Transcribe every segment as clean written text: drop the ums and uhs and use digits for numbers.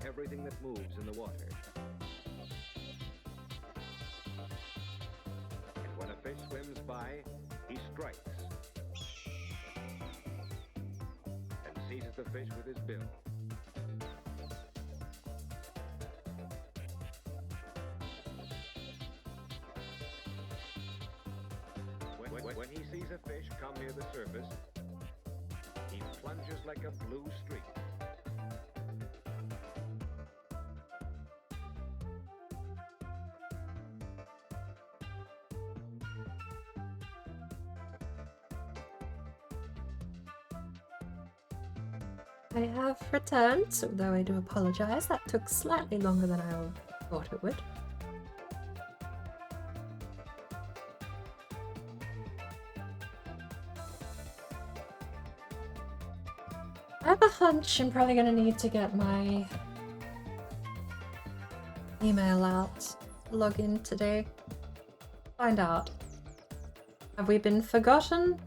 everything that moves in the water. And when a fish swims by, he strikes and seizes the fish with his bill. When he sees a fish come near the surface, he plunges like a blue streak. I have returned, though I do apologize. That took slightly longer than I thought it would. I have a hunch I'm probably going to need to get my email out, log in today, find out. Have we been forgotten?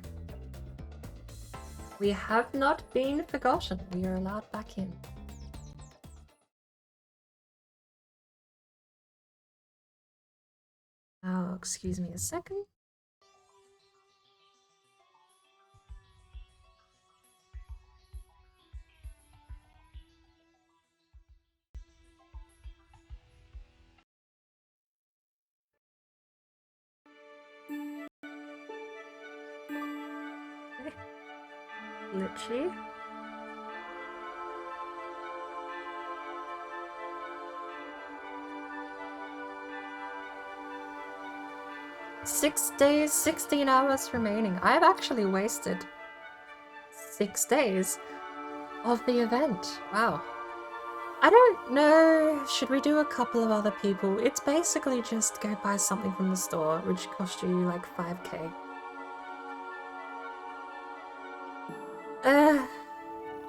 We have not been forgotten. We are allowed back in. Oh, excuse me a second. Glitchy. Six days, 16 hours remaining. I've actually wasted 6 days of the event. Wow. I don't know. Should we do a couple of other people? It's basically just go buy something from the store, which cost you like 5k.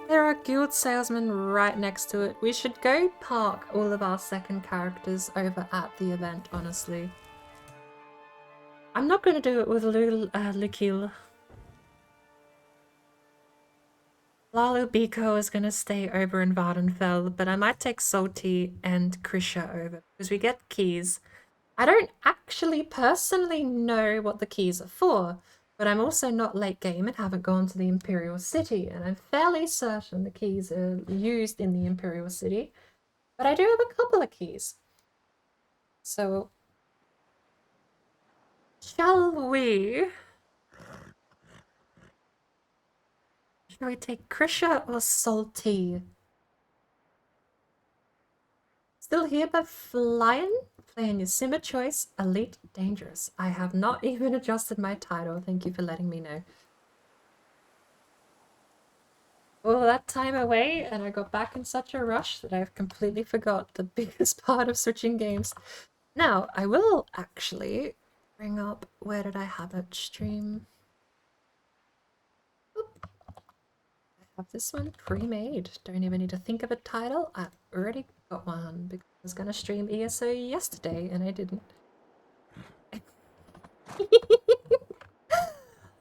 There are guild salesmen right next to it. We should go park all of our second characters over at the event, honestly. I'm not going to do it with Lukil. Lalu Biko is going to stay over in Vardenfell, but I might take Salty and Krisha over because we get keys. I don't actually personally know what the keys are for, but I'm also not late game and haven't gone to the Imperial City, and I'm fairly certain the keys are used in the Imperial City, but I do have a couple of keys. So, shall we take Krisha or Salty? Still here but flying? Playing your sim of choice, Elite Dangerous. I have not even adjusted my title. Thank you for letting me know. All that time away, and I got back in such a rush that I've completely forgot the biggest part of switching games. Now, I will actually bring up, where did I have it? Stream. Oop. I have this one pre-made. Don't even need to think of a title. I've already got one because I was going to stream ESO yesterday and I didn't.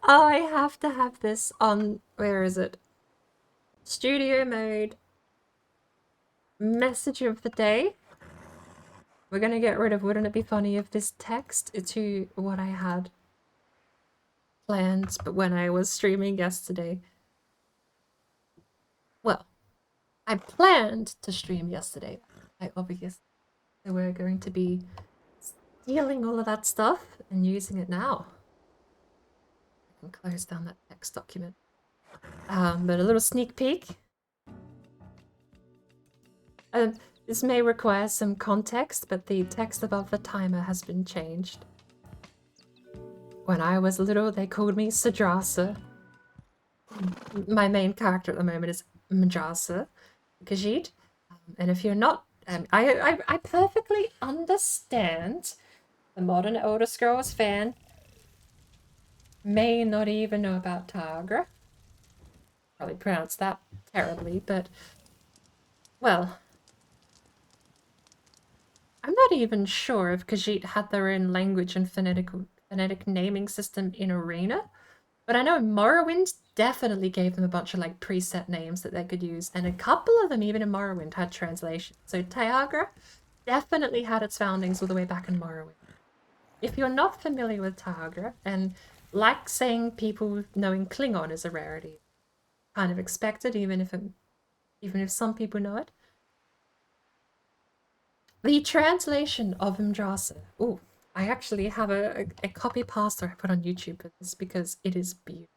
Oh, I have to have this on, where is it? Studio mode. Message of the day. We're gonna get rid of wouldn't it be funny if this text to what I had planned, but when I was streaming yesterday. Well, I planned to stream yesterday. I obviously we're going to be stealing all of that stuff and using it now. I can close down that text document. But a little sneak peek. This may require some context, but the text above the timer has been changed. When I was little, they called me Sadrasa. My main character at the moment is Majasa KHAJIIT. And if you're not... I perfectly understand the modern Elder Scrolls fan may not even know about Targra. Probably pronounced that terribly, but... Well... I'm not even sure if KHAJIIT had their own language and phonetic naming system in Arena, but I know Morrowind definitely gave them a bunch of like preset names that they could use, and a couple of them, even in Morrowind, had translation. So Tiagra definitely had its foundings all the way back in Morrowind. If you're not familiar with Tiagra, and like saying people knowing Klingon is a rarity, kind of expected, even if some people know it. The translation of Mjasa. Oh, I actually have a copy pasta I put on YouTube for this because it is beautiful.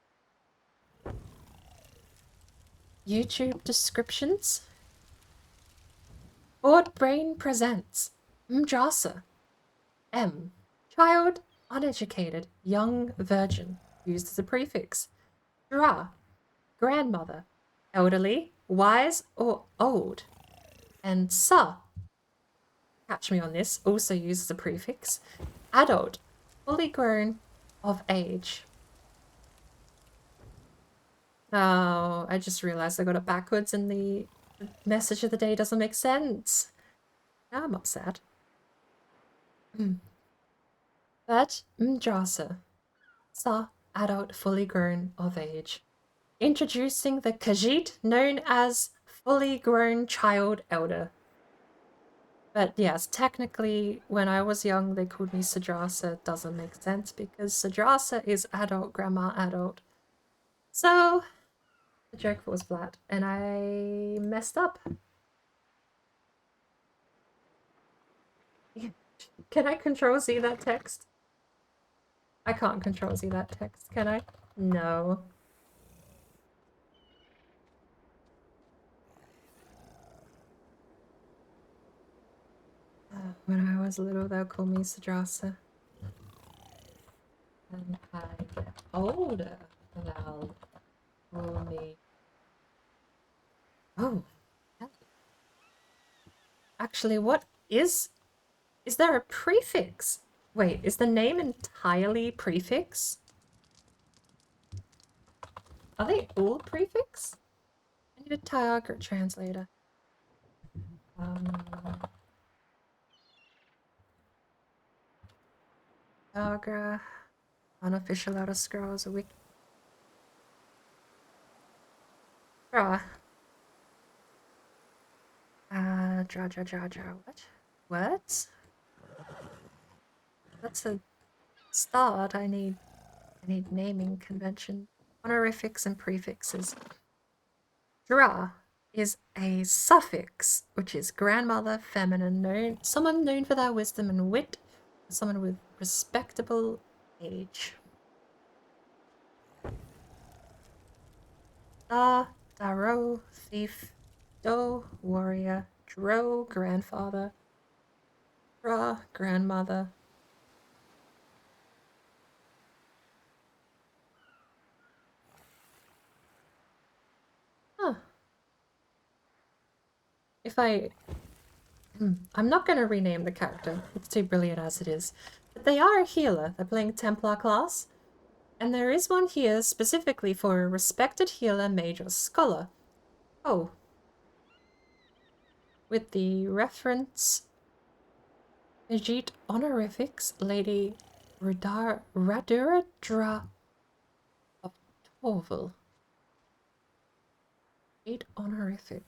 YouTube descriptions. BordBrain presents Mjasa. M. Child, uneducated, young virgin, used as a prefix. Dra. Grandmother, elderly, wise, or old. And Sa. Catch me on this, also used as a prefix. Adult, fully grown, of age. Oh, I just realized I got it backwards and the message of the day doesn't make sense. Now I'm upset. But Mjasa. Sa, adult, fully grown, of age. Introducing the KHAJIIT, known as fully grown child elder. But yes, technically, when I was young, they called me Sadrasa. It doesn't make sense because Sadrasa is adult, grandma, adult. So, the joke was flat, and I messed up. Can I control Z that text? I can't control Z that text, can I? No. When I was little, they'll call me Sadrasa. When I get older, they'll call me... Oh. Actually, what is... Is there a prefix? Wait, is the name entirely prefix? Are they all prefix? I need a Tiagra translator. Tiagra, unofficial Elder Scrolls, a wiki. What? What? That's a start. I need naming convention. Honorifics and prefixes. Dra is a suffix, which is grandmother, feminine, someone known for their wisdom and wit, someone with respectable age. Daro, thief. Do, warrior. Dro, grandfather. Dra, grandmother. Huh. If I'm not going to rename the character. It's too brilliant as it is. But they are a healer. They're playing Templar class. And there is one here specifically for a respected healer, mage, or scholar. Oh. With the reference... KHAJIIT honorifics, Lady Radura Dra of Torval. 8 honorific.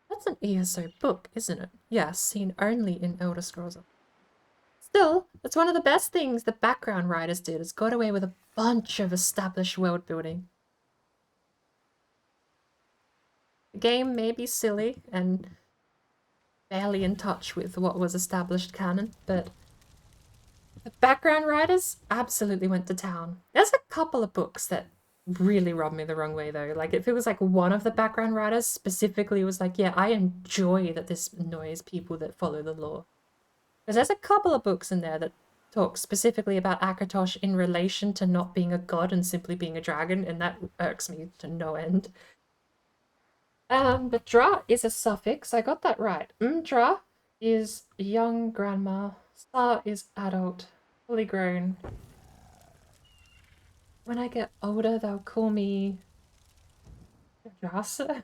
That's an ESO book, isn't it? Yes, seen only in Elder Scrolls. Still, it's one of the best things the background writers did, is got away with a bunch of established world building. The game may be silly and barely in touch with what was established canon, but the background writers absolutely went to town. There's a couple of books that really rubbed me the wrong way though. Like if it was like one of the background writers specifically was like, yeah, I enjoy that this annoys people that follow the law. Because there's a couple of books in there that talk specifically about Akatosh in relation to not being a god and simply being a dragon, and that irks me to no end. But Dra is a suffix. I got that right. Dra is young grandma. Sa is adult, fully grown. When I get older, they'll call me Jasa.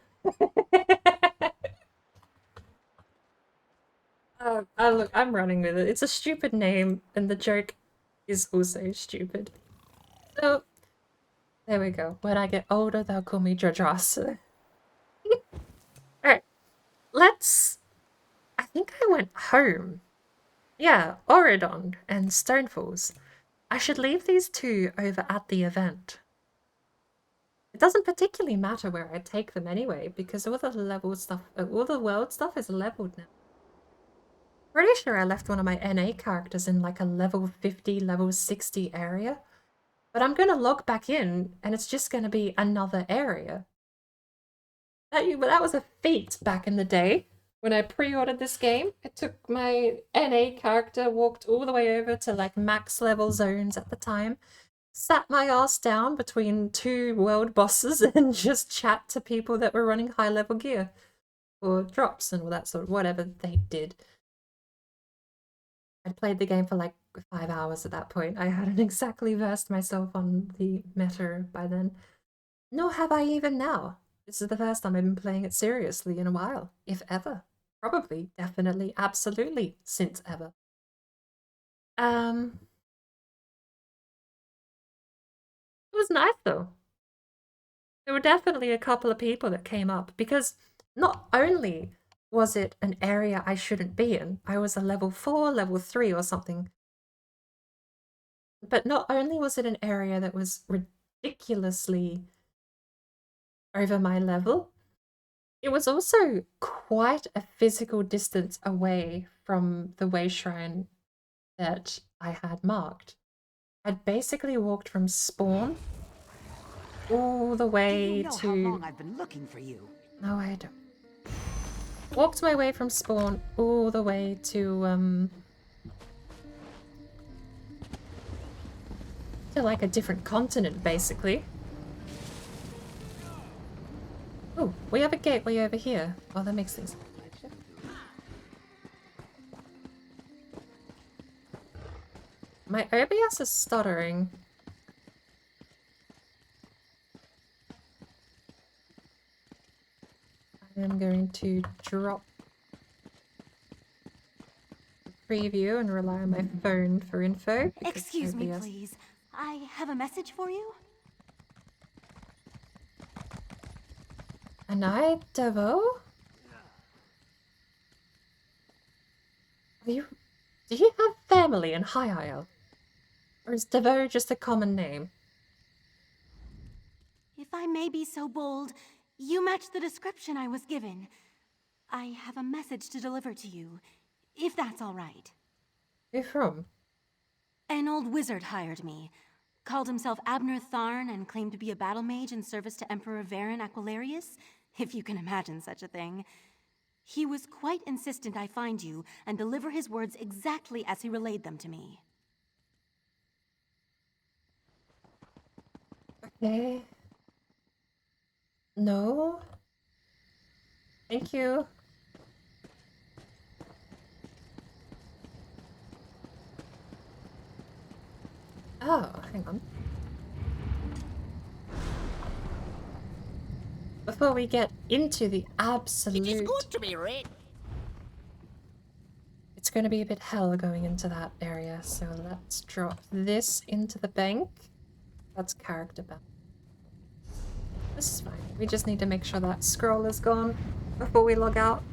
Look, I'm running with it. It's a stupid name, and the joke is also stupid. So, There we go. When I get older, they'll call me Jodras. Alright, let's... I think I went home. Yeah, Oridon and Stonefalls. I should leave these two over at the event. It doesn't particularly matter where I take them anyway, because all the level stuff, all the world stuff is leveled now. Pretty sure I left one of my NA characters in like a level 50, level 60 area. But I'm gonna log back in, and it's just gonna be another area. That was a feat back in the day. When I pre-ordered this game, it took my NA character, walked all the way over to like max level zones at the time, sat my ass down between two world bosses and just chat to people that were running high level gear. Or drops and all that sort of whatever they did. I'd played the game for like 5 hours at that point. I hadn't exactly versed myself on the meta by then. Nor have I even now. This is the first time I've been playing it seriously in a while, if ever. Probably, definitely, absolutely, since ever. It was nice though. There were definitely a couple of people that came up because not only was it an area I shouldn't be in, I was a level 4, level 3 or something. But not only was it an area that was ridiculously over my level, it was also quite a physical distance away from the way shrine that I had marked. I'd basically walked from spawn all the way to... how long I've been looking for you? No, I don't. Walked my way from spawn all the way to like a different continent, basically. Oh, we have a gateway over here. Oh, that makes things... My OBS is stuttering. I'm going to drop the preview and rely on my phone for info. Excuse me, please. I have a message for you. Anai Devo? Do you have family in High Isle? Or is Devo just a common name? If I may be so bold, you match the description I was given. I have a message to deliver to you, if that's all right. Who from? An old wizard hired me. Called himself Abner Tharn and claimed to be a battle mage in service to Emperor Varen Aquilarius, if you can imagine such a thing. He was quite insistent I find you and deliver his words exactly as he relayed them to me. Okay. No. Thank you. Oh, hang on. Before we get into the absolute... It is good to be rich. It's going to be a bit hell going into that area, so let's drop this into the bank. That's character bank. This is fine. We just need to make sure that scroll is gone before we log out.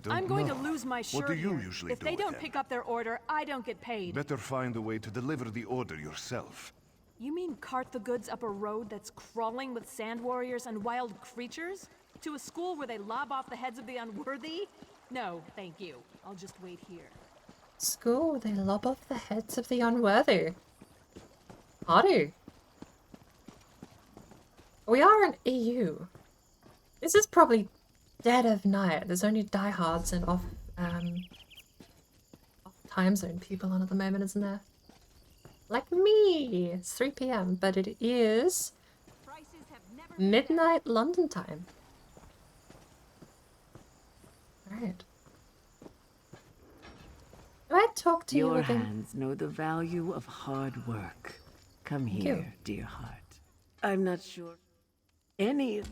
I'm going to lose my shirt. What do you here. usually If do they with don't them? pick up their order, I don't get paid. Better find a way to deliver the order yourself. You mean cart the goods up a road that's crawling with sand warriors and wild creatures? To a school where they lob off the heads of the unworthy? No, thank you. I'll just wait here. School, they lob off the heads of the unworthy. Hardy. We are an EU. This is probably dead of night. There's only diehards and off time zone people on at the moment, isn't there? Like me! It's 3 p.m, but it is Prices have never been midnight London time. Alright. Do I talk to you Your again? hands know the value of hard work. Come Thank here, you. dear heart. I'm not sure any...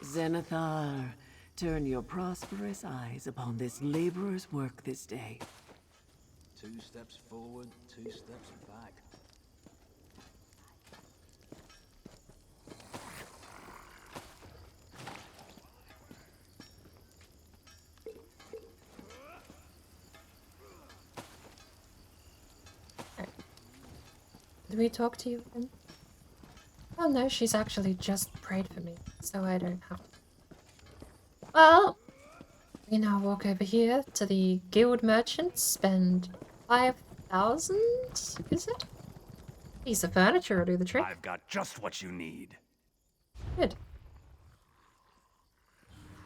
Zenithar, turn your prosperous eyes upon this laborer's work this day. 2 steps forward, 2 steps back. Did we talk to you again? Oh no, she's actually just prayed for me, so I don't have to. Well, we now walk over here to the guild merchant, spend 5,000, is it? Piece of furniture will do the trick. I've got just what you need. Good.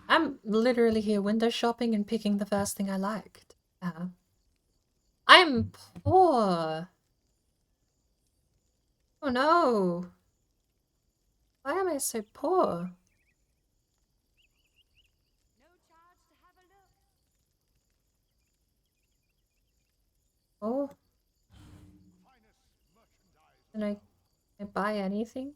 I'm literally here window shopping and picking the first thing I liked. I'm poor. Oh no. Why am I so poor? Oh. Can I buy anything?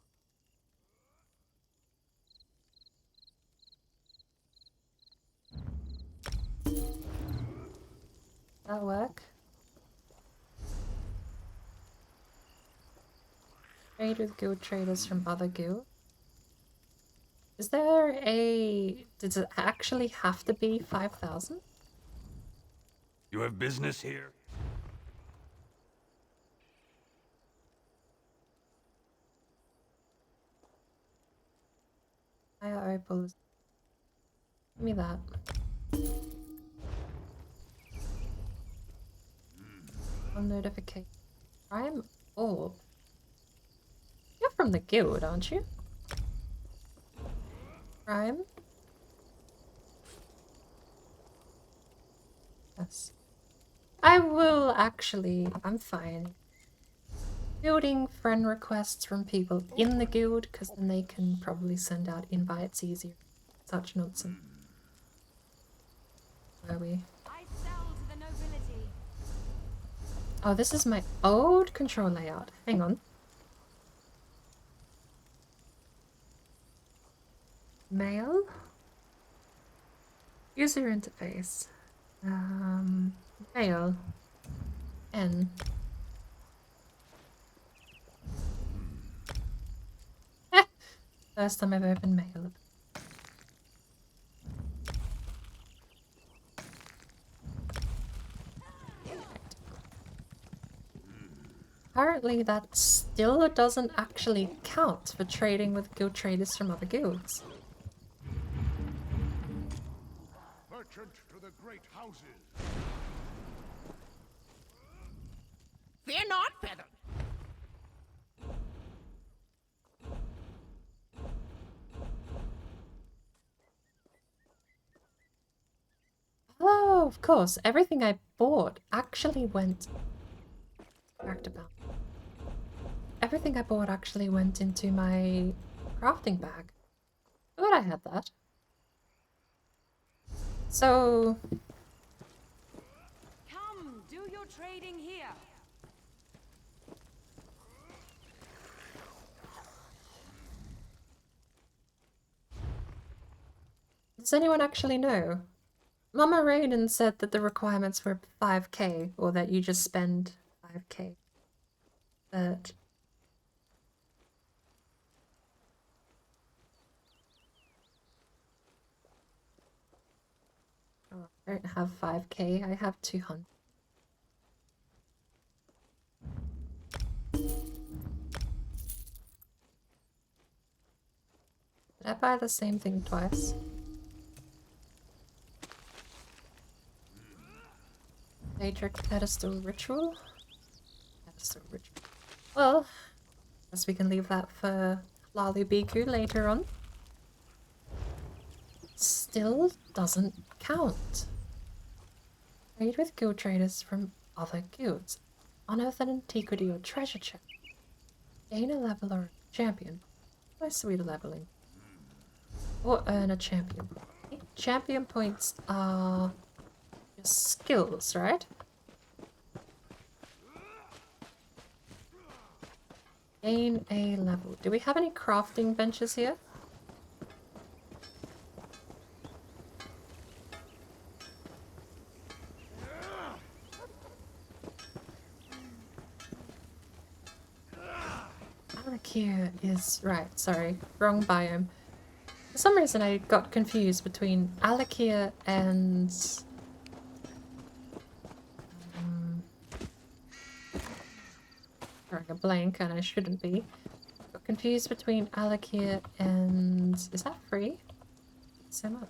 That work? Trade with guild traders from other guilds. Is there a... Does it actually have to be 5,000? You have business here? Higher opals. Give me that. On notification. Prime orb. You're from the guild, aren't you? Prime? Yes. I will actually... I'm fine. Building friend requests from people in the guild, because then they can probably send out invites easier. Such nonsense. Where are we? I sell to the nobility. Oh, this is my old control layout. Hang on. Mail. User interface. Mail. N. First time I've opened mail. Apparently that still doesn't actually count for trading with guild traders from other guilds. Merchant to the great houses. Fear not, Feather. Oh, of course. Everything I bought actually went... About. Everything I bought actually went into my crafting bag. I thought I had that. So... Come, do your trading here. Does anyone actually know? Mama Raiden said that the requirements were 5k, or that you just spend 5k. But... Oh, I don't have 5k, I have 200. Did I buy the same thing twice? Matrix pedestal ritual? Pedestal ritual. Well, guess we can leave that for Lalu Biku later on. Still doesn't count. Trade with guild traders from other guilds. Unearth an antiquity or treasure chest. Gain a level or a champion. Nice sweet leveling. Or earn a champion point. Champion points are your skills, right? Gain a level. Do we have any crafting benches here? Alakir is right, sorry, wrong biome. For some reason I got confused between Alakir and drawing a blank and I shouldn't be. Got confused between Alakir and is that free? So much.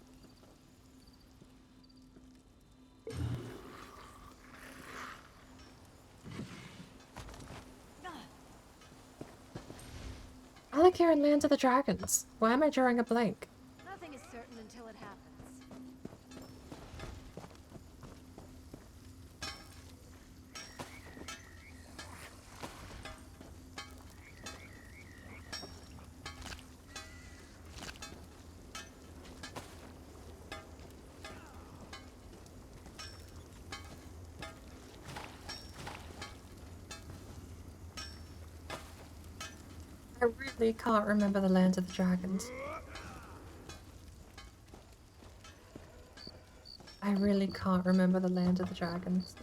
Alakir and Land of the Dragons. Why am I drawing a blank? Nothing is certain until it happens. I really can't remember the Land of the Dragons. I really can't remember the Land of the Dragons.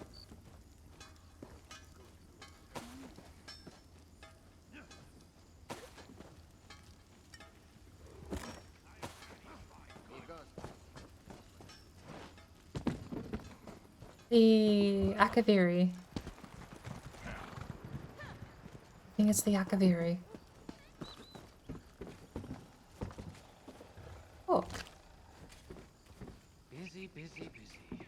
The Akaviri. I think it's the Akaviri. Oh. Busy, busy, busy.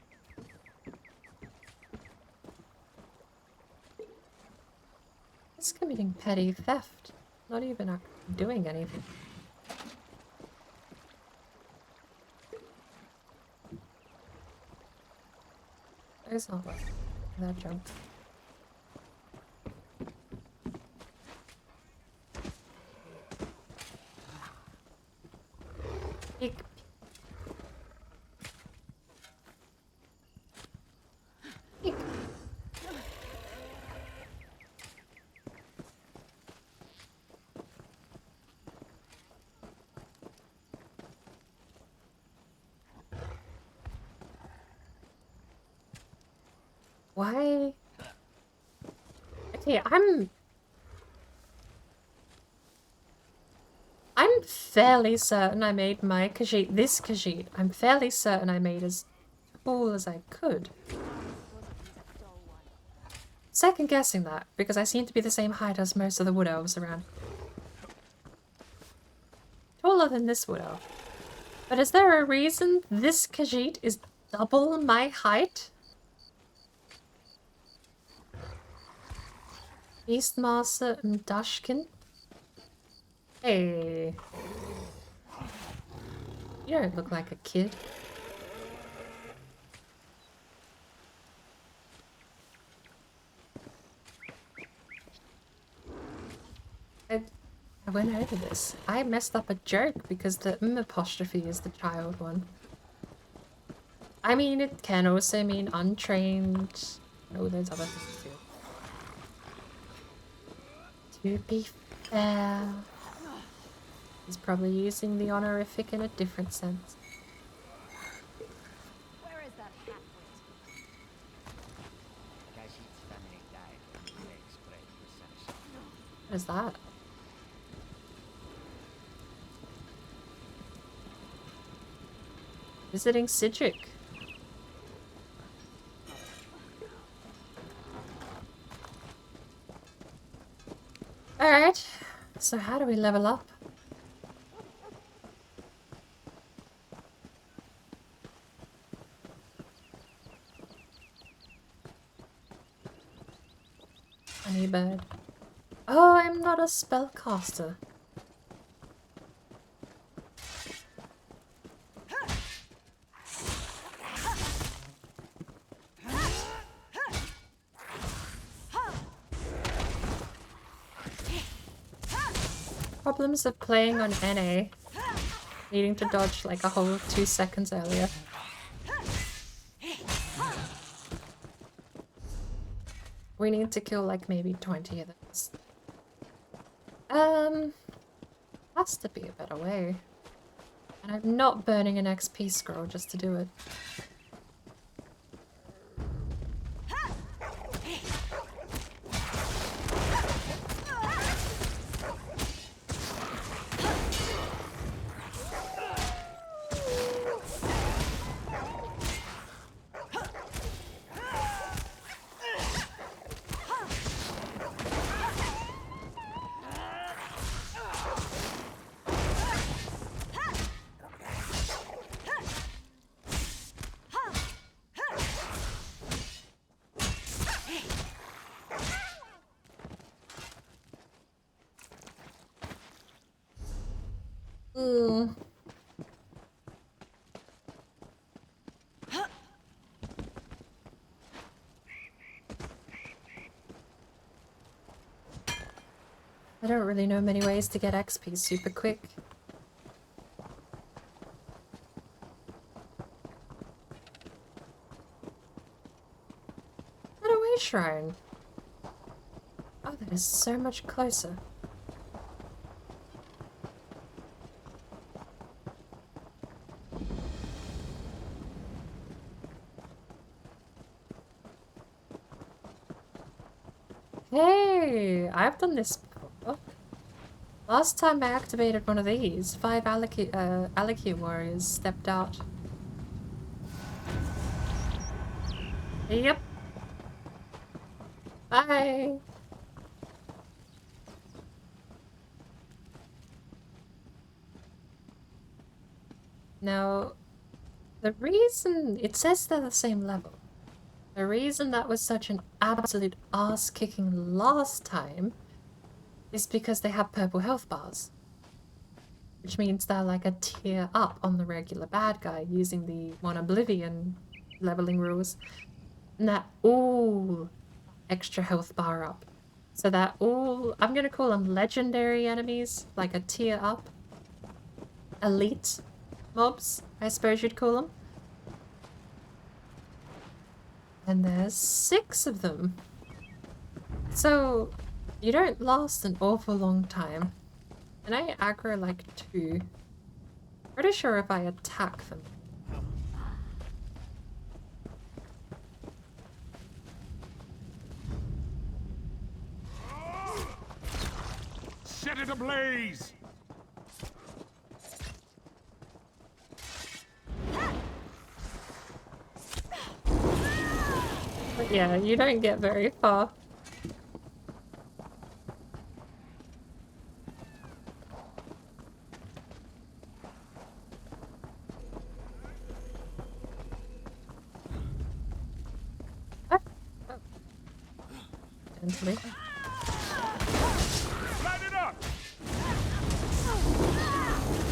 It's committing petty theft. Not even doing anything. It's not worth that junk. Peek. Peek. Why? Okay, I'm fairly certain I made my KHAJIIT, this KHAJIIT, I'm fairly certain I made as tall as I could. Second guessing that, because I seem to be the same height as most of the wood elves around. Taller than this wood elf. But is there a reason this KHAJIIT is double my height? Beastmaster Mdashkin? Hey. You don't look like a kid. I went over this. I messed up a joke because the apostrophe is the child one. I mean, it can also mean untrained. Oh, there's other things too. To be fair, he's probably using the honorific in a different sense. Where is that half-wit? KHAJIIT's family died when the plague spread through Sunshine. What is that? Visiting Sidric. Alright, so how do we level up? Honeybird. Oh, I'm not a spellcaster. problems of playing on NA. Needing to dodge like a whole 2 seconds earlier. We need to kill like maybe 20 of those. Has to be a better way. And I'm not burning an XP scroll just to do it. I don't really know many ways to get XP super quick. Getaway shrine. Oh, that is so much closer. Hey, I've done this before. Last time I activated one of these, 5 Alakir warriors stepped out. Yep. Bye. Now, the reason it says they're the same level. The reason that was such an absolute ass-kicking last time is because they have purple health bars. Which means they're like a tier up on the regular bad guy using the One Oblivion leveling rules. And they're all extra health bar up. So they're all, I'm gonna call them legendary enemies, like a tier up. Elite mobs, I suppose you'd call them. And there's 6 of them. So you don't last an awful long time. And I aggro like 2. Pretty sure if I attack them. Set it ablaze! But yeah, you don't get very far. Ah. Oh. Gently.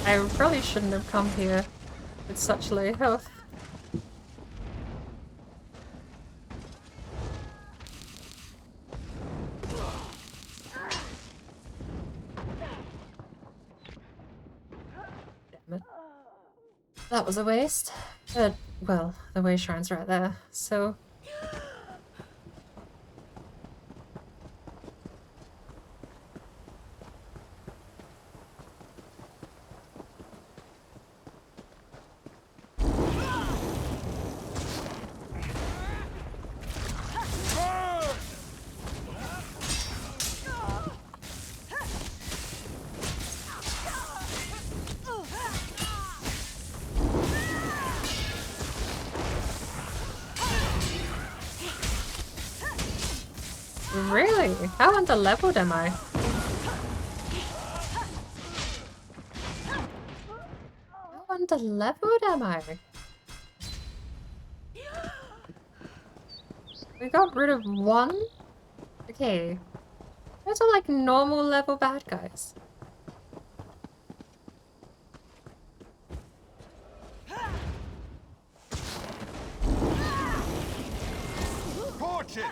I probably shouldn't have come here with such low health. That was a waste. But, well, the way shrine's right there, so... Really? How underleveled am I? How underleveled am I? We got rid of 1? Okay. Those are like normal level bad guys. Torch it!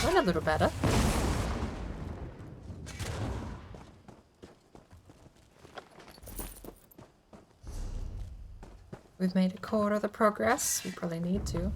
Went a little better. We've made a quarter of the progress. We probably need to.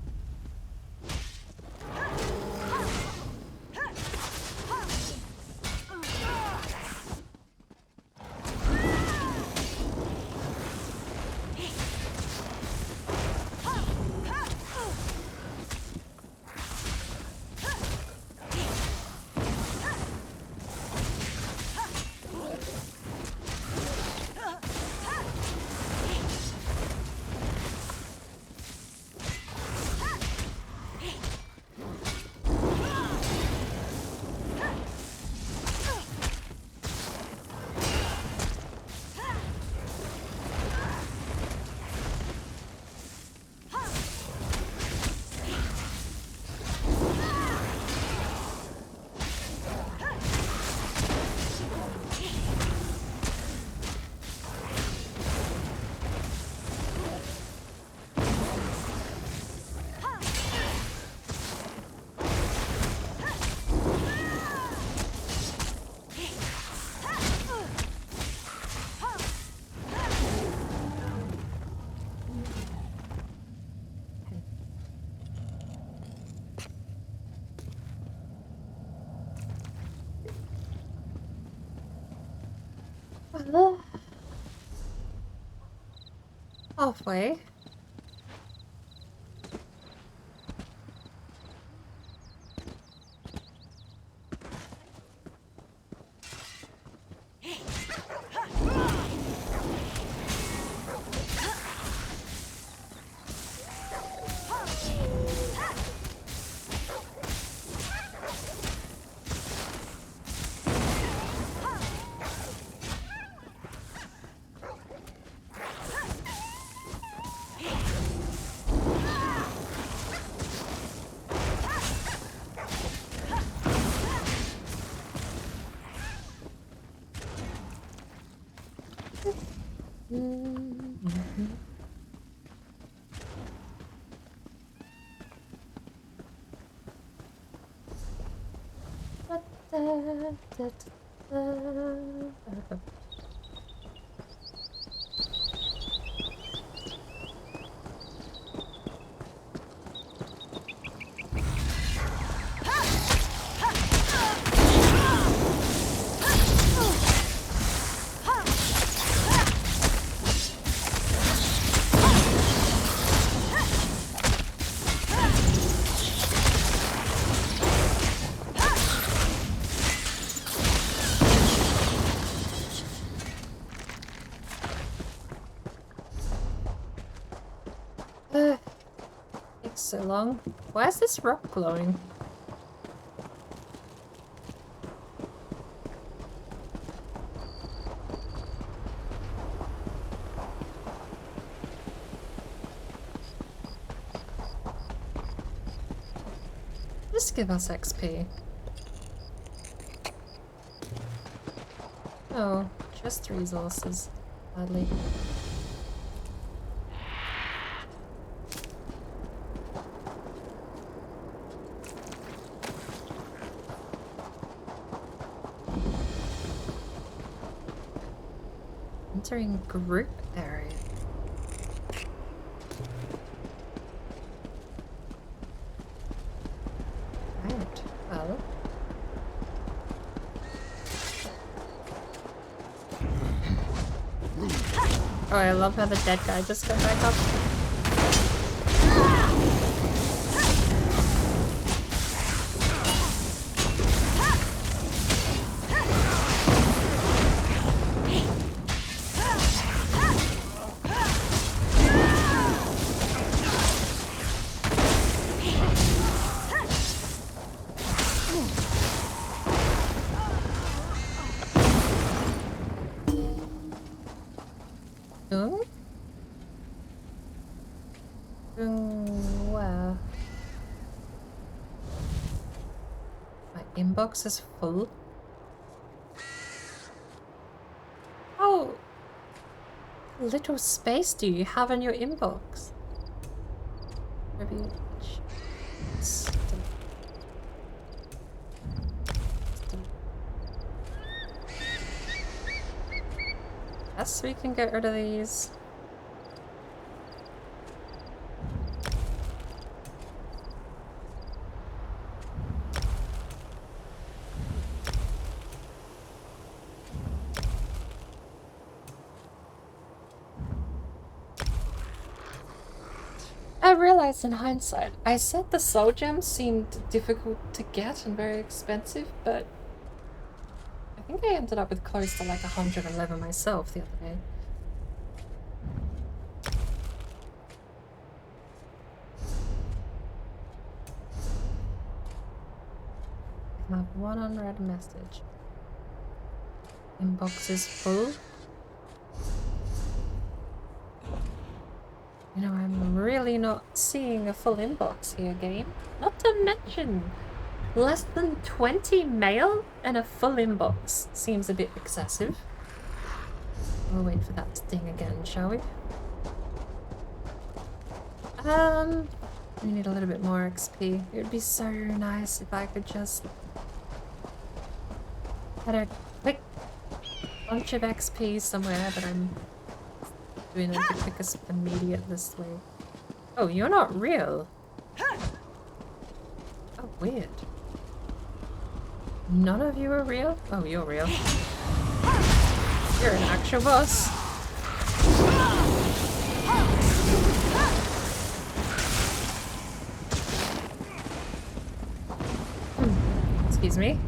Halfway. Takes so long. Why is this rock glowing? Just give us XP. Oh, just resources. Badly. Entering group area. Right, well. Oh, I love how the dead guy just got back up. Wow. My inbox is full. How little space do you have in your inbox? Maybe. Yes, we can get rid of these. I realized in hindsight, I said the soul gems seemed difficult to get and very expensive, but I think I ended up with close to like 111 myself the other day. I have one unread message. Inbox is full. You know, I'm really not seeing a full inbox here, game. Not to mention, less than 20 mail and a full inbox seems a bit excessive. We'll wait for that to ding again, shall we? We need a little bit more XP. It would be so nice if I could just had a quick bunch of XP somewhere, but I'm doing it the quickest immediate this way. Oh, you're not real. Oh, weird. None of you are real? Oh, you're real. You're an actual boss. Excuse me.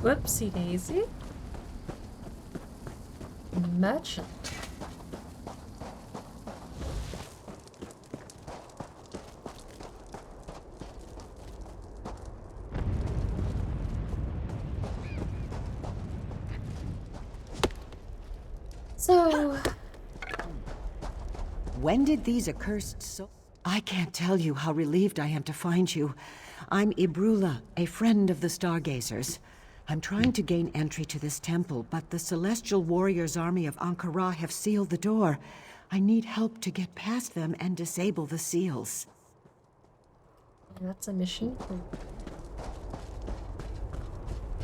Whoopsie daisy. Merchant. So, when did these accursed souls... I can't tell you how relieved I am to find you. I'm Ibrula, a friend of the Stargazers. I'm trying to gain entry to this temple, but the Celestial Warriors' army of Ankara have sealed the door. I need help to get past them and disable the seals. That's a mission.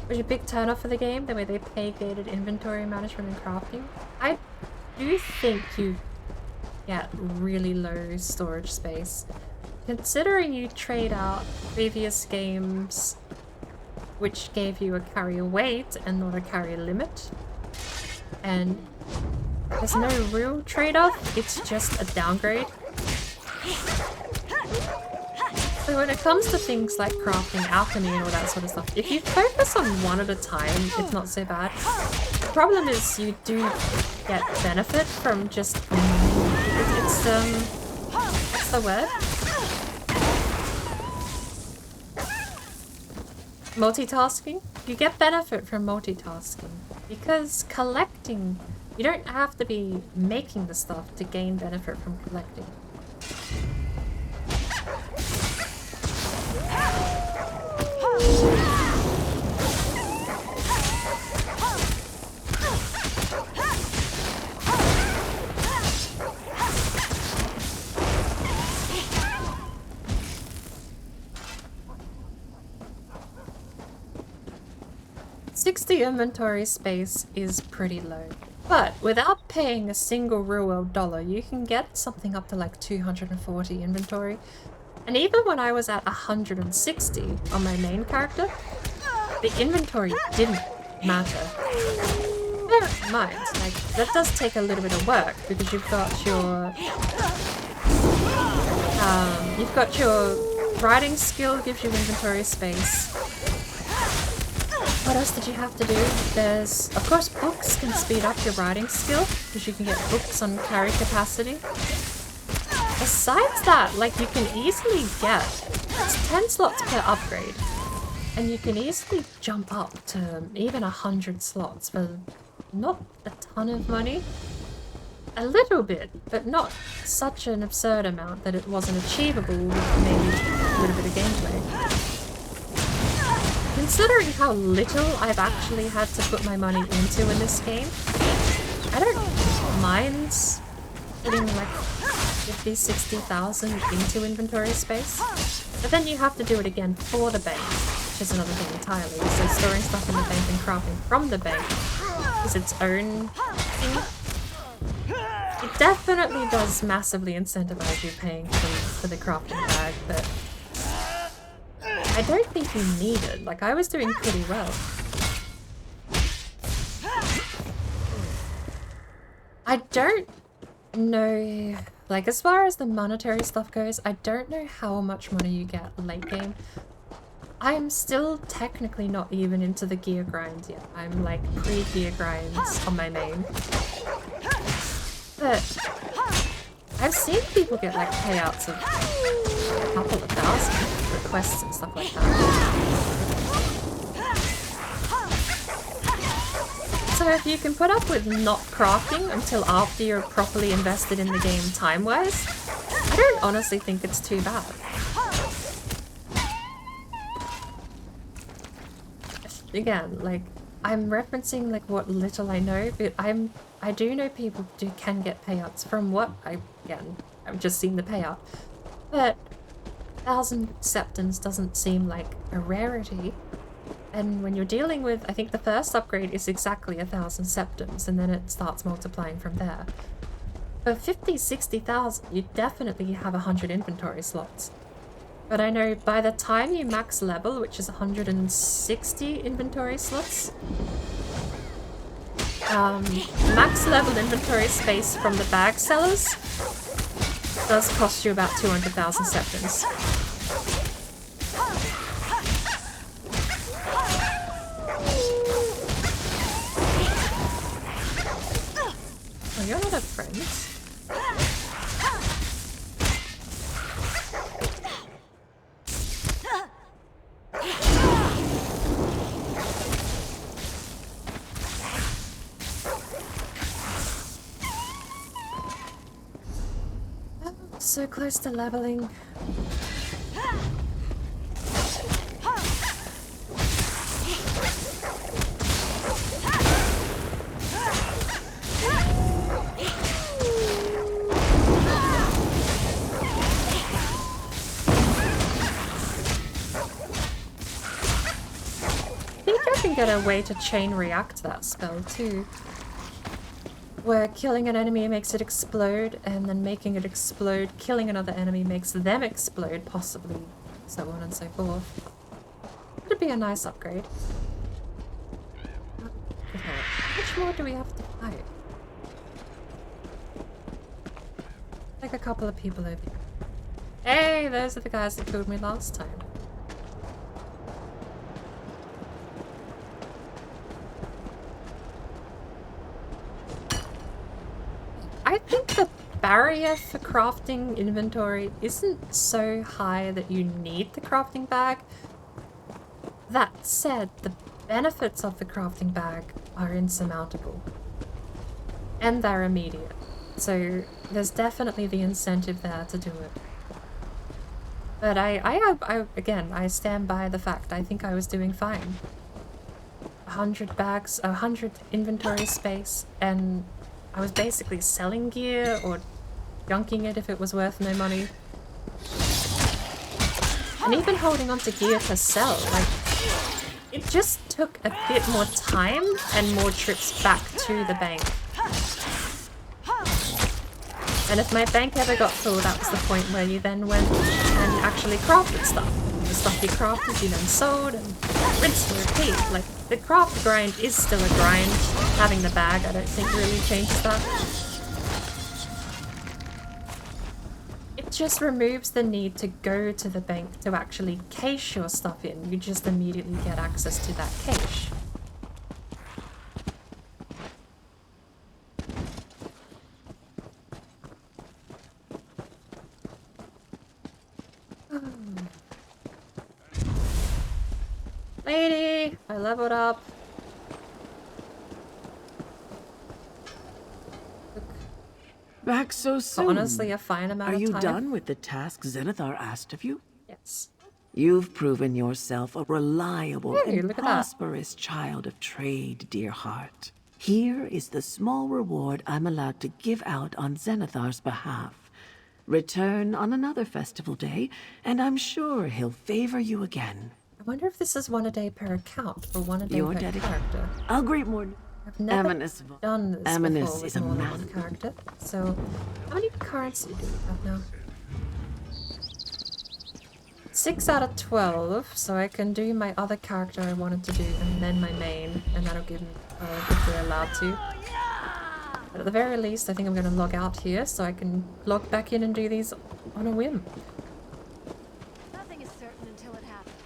Was a big turn off for the game, the way they pay gated inventory management and crafting. I do think you get really low storage space. Considering you trade out previous games which gave you a carrier weight and not a carrier limit, and there's no real trade-off, it's just a downgrade. So when it comes to things like crafting, alchemy and all that sort of stuff, if you focus on one at a time, it's not so bad. The problem is you do get benefit from just... what's the word? Multitasking? You get benefit from multitasking because collecting, you don't have to be making the stuff to gain benefit from collecting. $60 inventory space is pretty low, but without paying a single real world dollar, you can get something up to like 240 inventory. And even when I was at 160 on my main character, the inventory didn't matter. Bear in mind, like, that does take a little bit of work because you've got your writing skill gives you inventory space. What else did you have to do? There's, of course, books can speed up your writing skill because you can get books on carry capacity. Besides that, like, you can easily get, it's 10 slots per upgrade, and you can easily jump up to even 100 slots for not a ton of money. A little bit, but not such an absurd amount that it wasn't achievable with maybe a little bit of gameplay. Considering how little I've actually had to put my money into in this game, I don't mind putting like 50, 60,000 into inventory space, but then you have to do it again for the bank, is another thing entirely. So storing stuff in the bank and crafting from the bank is its own thing. It definitely does massively incentivize you paying for the crafting bag, but I don't think you need it. Like, I was doing pretty well. I don't know, like, as far as the monetary stuff goes, I don't know how much money you get late game. I'm still technically not even into the gear grind yet. I'm like pre-gear grinds on my main. But I've seen people get like payouts of a couple of thousand requests and stuff like that. So if you can put up with not crafting until after you're properly invested in the game time-wise, I don't honestly think it's too bad. Again, like, I'm referencing like what little I know, but I do know people can get payouts from what I've just seen the payout. But 1,000 septons doesn't seem like a rarity. And when you're dealing with, I think the first upgrade is exactly 1,000 septons, and then it starts multiplying from there. For 50, 60,000, you definitely have 100 inventory slots. But I know by the time you max level, which is 160 inventory slots, max level inventory space from the bag sellers does cost you about 200,000 septons. Oh, you're not a friend. So close to leveling. I think I can get a way to chain react that spell too. Where killing an enemy makes it explode, and then making it explode, killing another enemy makes them explode, possibly, so on and so forth. It'd be a nice upgrade. Okay. How much more do we have to fight? Like a couple of people over here. Hey, those are the guys that killed me last time. I think the barrier for crafting inventory isn't so high that you need the crafting bag. That said, the benefits of the crafting bag are insurmountable. And they're immediate. So there's definitely the incentive there to do it. But I stand by the fact I think I was doing fine. 100 bags, 100 inventory space, and I was basically selling gear or junking it if it was worth no money. And even holding on to gear to sell, like, it just took a bit more time and more trips back to the bank. And if my bank ever got full, that was the point where you then went and actually crafted stuff. The stuff you crafted, you then sold, and rinse and repeat. Like, the craft grind is still a grind. Having the bag, I don't think really changes that. It just removes the need to go to the bank to actually cache your stuff in. You just immediately get access to that cache. Lady, I leveled up. Back so soon. Honestly, a fine amount of time. Are you done with the task Zenithar asked of you? Yes. You've proven yourself a reliable Hey, and look at that. prosperous child of trade, dear heart. Here is the small reward I'm allowed to give out on Zenithar's behalf. Return on another festival day, and I'm sure he'll favor you again. I wonder if this is 1 a day per account or 1 a day You're per dedicated. character. I'll greet more. I've never Amanus. done this Amanus before is with a more than man. one character. So, how many currency do we have now? 6 out of 12, so I can do my other character I wanted to do and then my main, and that'll give me, if we're allowed to. But at the very least, I think I'm going to log out here so I can log back in and do these on a whim. Nothing is certain until it happens.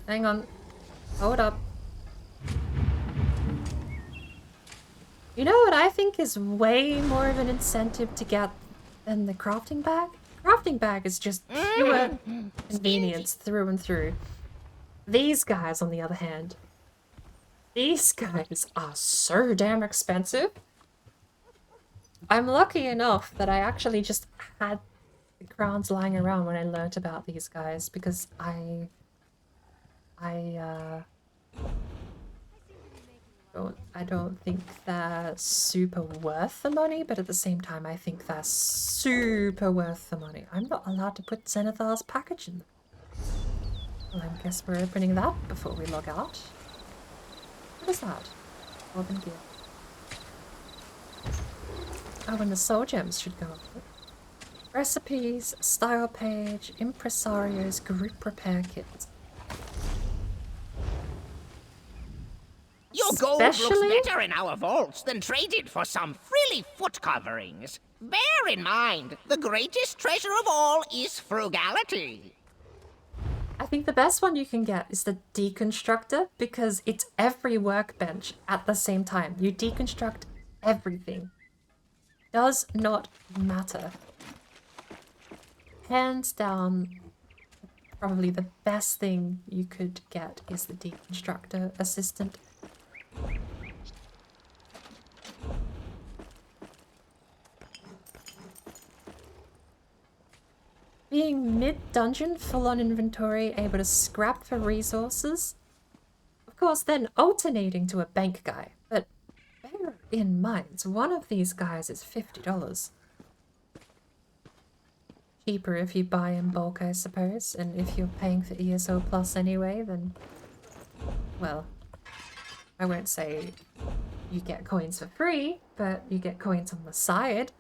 Hang on. Hold up. You know what I think is way more of an incentive to get than the crafting bag? Crafting bag is just pure convenience through and through. These guys, on the other hand, these guys are so damn expensive. I'm lucky enough that I actually just had the crowns lying around when I learnt about these guys because I don't think they're super worth the money, but at the same time I think they're super worth the money. I'm not allowed to put Zenithar's package in them. Well, I guess we're opening that before we log out. What is that? Organ gear. Oh, and the soul gems should go up. Recipes, style page, impresario's group repair kit. Your gold looks better in our vaults than traded for some frilly foot coverings. Bear in mind, the greatest treasure of all is frugality. I think the best one you can get is the deconstructor because it's every workbench at the same time. You deconstruct everything. Does not matter. Hands down, probably the best thing you could get is the deconstructor assistant. Being mid-dungeon, full-on inventory, able to scrap for resources. Of course, then alternating to a bank guy. But bear in mind, one of these guys is $50. Cheaper if you buy in bulk, I suppose. And if you're paying for ESO Plus anyway, then... well, I won't say you get coins for free, but you get coins on the side.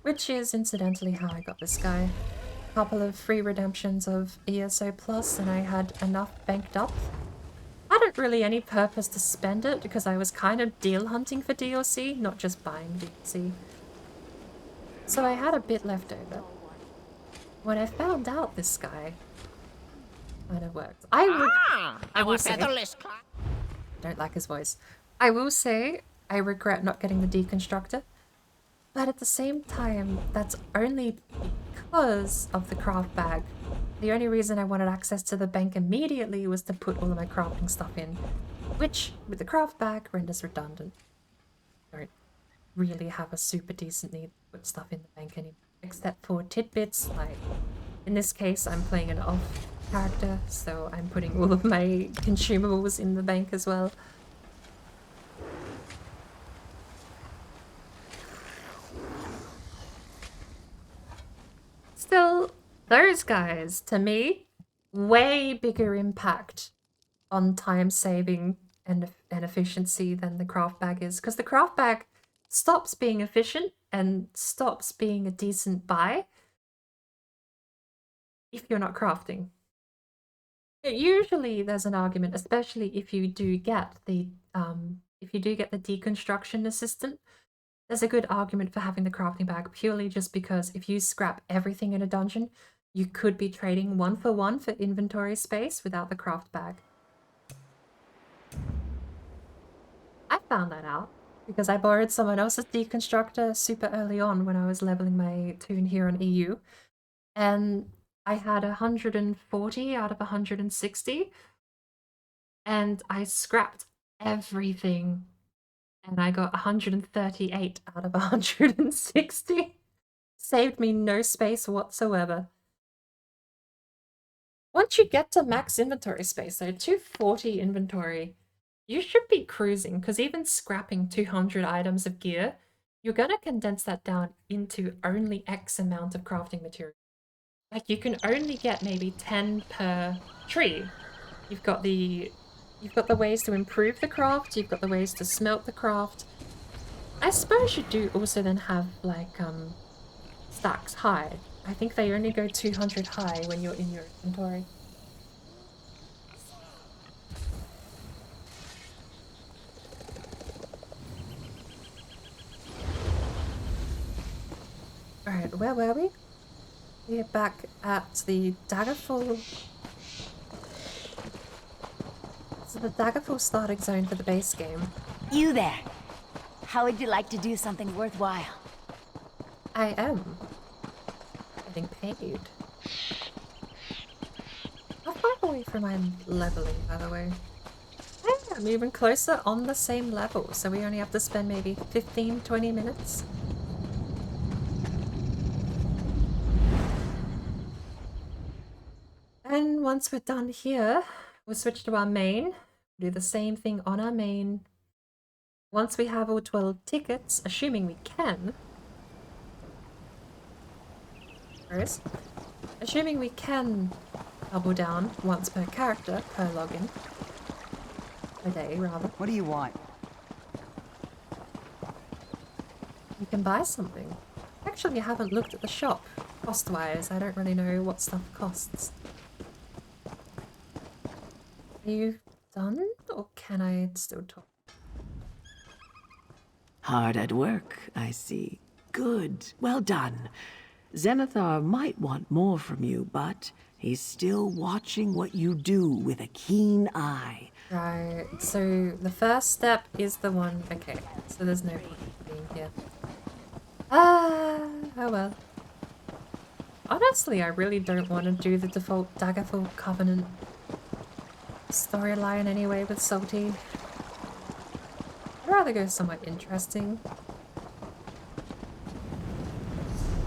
Which is incidentally how I got this guy. A couple of free redemptions of ESO Plus and I had enough banked up. Hadn't really any purpose to spend it because I was kind of deal hunting for DLC, not just buying DLC. So I had a bit left over. When I found out this guy kind of worked. I will say, don't like his voice. I will say I regret not getting the deconstructor. But at the same time, that's only because of the craft bag. The only reason I wanted access to the bank immediately was to put all of my crafting stuff in, which, with the craft bag, renders redundant. I don't really have a super decent need to put stuff in the bank anymore, except for tidbits, like, in this case, I'm playing an off character, so I'm putting all of my consumables in the bank as well. Still, those guys, to me, way bigger impact on time saving and efficiency than the craft bag is. Because the craft bag stops being efficient and stops being a decent buy if you're not crafting. Usually there's an argument, especially if you do get the deconstruction assistant. There's a good argument for having the crafting bag purely just because if you scrap everything in a dungeon, you could be trading 1-for-1 for inventory space without the craft bag. I found that out because I borrowed someone else's deconstructor super early on when I was leveling my toon here on EU. And I had 140 out of 160. And I scrapped everything. And I got 138 out of 160. Saved me no space whatsoever. Once you get to max inventory space, so 240 inventory, you should be cruising, because even scrapping 200 items of gear, you're going to condense that down into only X amount of crafting material. Like, you can only get maybe 10 per tree. You've got the ways to improve the craft, you've got the ways to smelt the craft. I suppose you do also then have, like, stacks high. I think they only go 200 high when you're in your inventory. Alright, where were we? We're back at the Daggerfall. So the Daggerfall starting zone for the base game. You there. How would you like to do something worthwhile? I am getting paid. How far away from my leveling, by the way? Hey, I'm even closer on the same level, so we only have to spend maybe 15-20 minutes. And once we're done here, we'll switch to our main, do the same thing on our main. Once we have all 12 tickets, assuming we can, assuming we can double down once per character, per login, per day rather. What do you want? You can buy something. Actually, I haven't looked at the shop, cost-wise. I don't really know what stuff costs. Are you done, or can I still talk? Hard at work, I see. Good. Well done. Zenithar might want more from you, but he's still watching what you do with a keen eye. Right, so the first step is the one... Okay, so there's no point being here. Oh well. Honestly, I really don't want to do the default Daggerfall Covenant storyline anyway with Salty. I'd rather go somewhere interesting.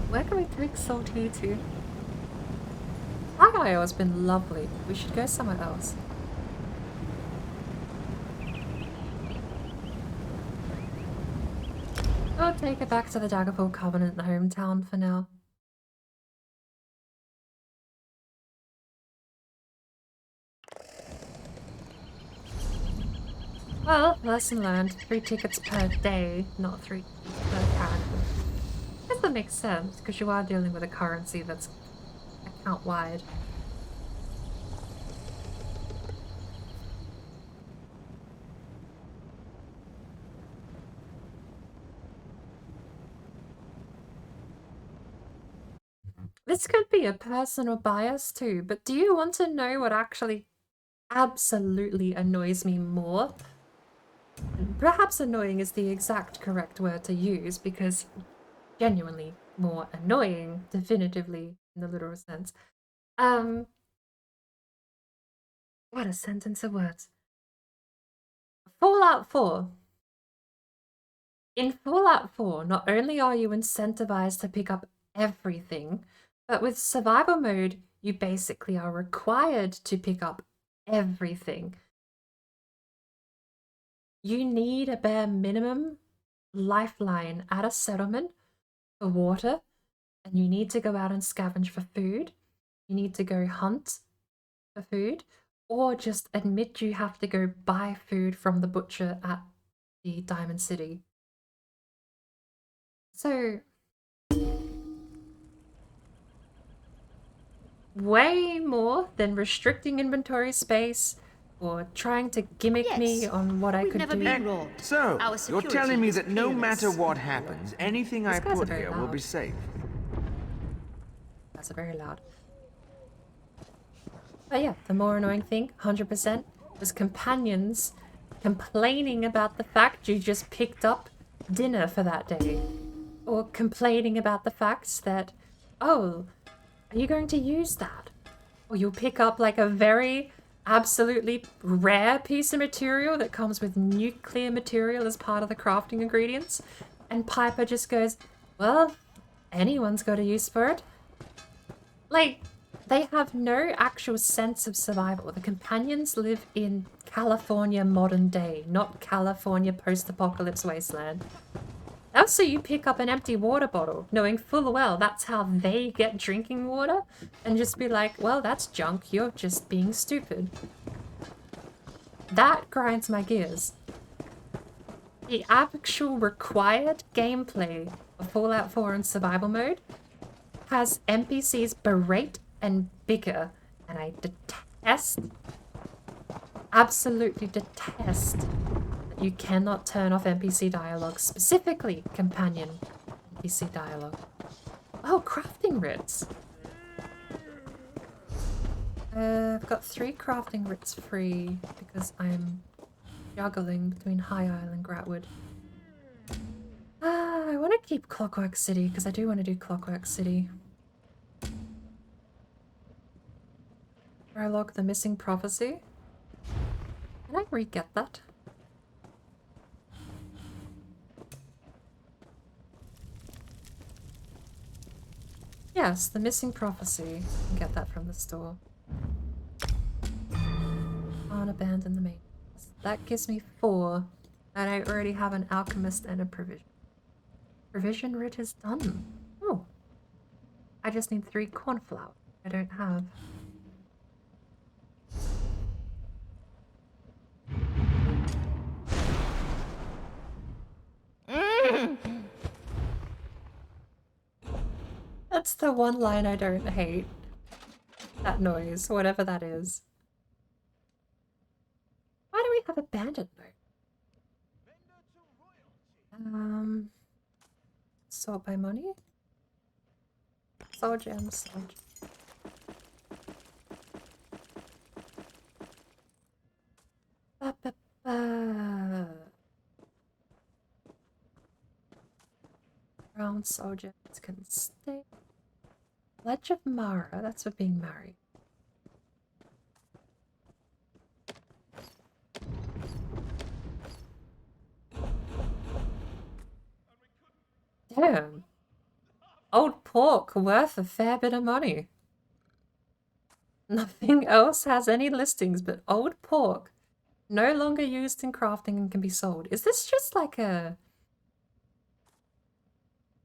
Where can we take Salty to? Agio has been lovely. We should go somewhere else. I'll take it back to the Daggerfall Covenant, the hometown, for now. Well, lesson learned. 3 tickets per day, not 3 per character. I guess that makes sense, because you are dealing with a currency that's account-wide. This could be a personal bias too, but do you want to know what actually absolutely annoys me more? Perhaps annoying is the exact correct word to use, because genuinely more annoying, definitively, in the literal sense. What a sentence of words. Fallout 4. In Fallout 4, not only are you incentivized to pick up everything, but with survival mode, you basically are required to pick up everything. You need a bare minimum lifeline at a settlement for water, and you need to go out and scavenge for food. You need to go hunt for food, or just admit you have to go buy food from the butcher at the Diamond City. So, way more than restricting inventory space or trying to gimmick me on what I could do. So, you're telling me that no matter what happens, anything I put here will be safe? That's very loud. But yeah, the more annoying thing, 100%, was companions complaining about the fact you just picked up dinner for that day. Or complaining about the fact that, oh, are you going to use that? Or you'll pick up like a very absolutely rare piece of material that comes with nuclear material as part of the crafting ingredients. And Piper just goes, well, anyone's got a use for it. Like, They have no actual sense of survival. The companions live in California modern day, not California post-apocalypse wasteland. Also, you pick up an empty water bottle, knowing full well that's how they get drinking water, and just be like, well, that's junk, you're just being stupid. That grinds my gears. The actual required gameplay of Fallout 4 in survival mode has NPCs berate and bicker, and I detest, absolutely detest, that you cannot turn off NPC dialogue, specifically companion NPC dialogue. Oh, crafting writs. I've got 3 crafting writs free because I'm juggling between High Isle and Grahtwood. I want to keep Clockwork City because I do want to do Clockwork City. Prologue the Missing Prophecy. Can I re-get that? Yes, the Missing Prophecy. I can get that from the store. Can't abandon the main. That gives me 4, and I already have an Alchemist and a Provision. Provision writ is done. Oh. I just need 3 cornflour. I don't have. That's the one line I don't hate. That noise, whatever that is. Why do we have abandoned mode? Sort by money? Soul gems, soul gems. Brown soul gems can stay. Ledge of Mara, that's for being married. Damn. Old pork worth a fair bit of money. Nothing else has any listings but old pork. No longer used in crafting and can be sold. Is this just like a...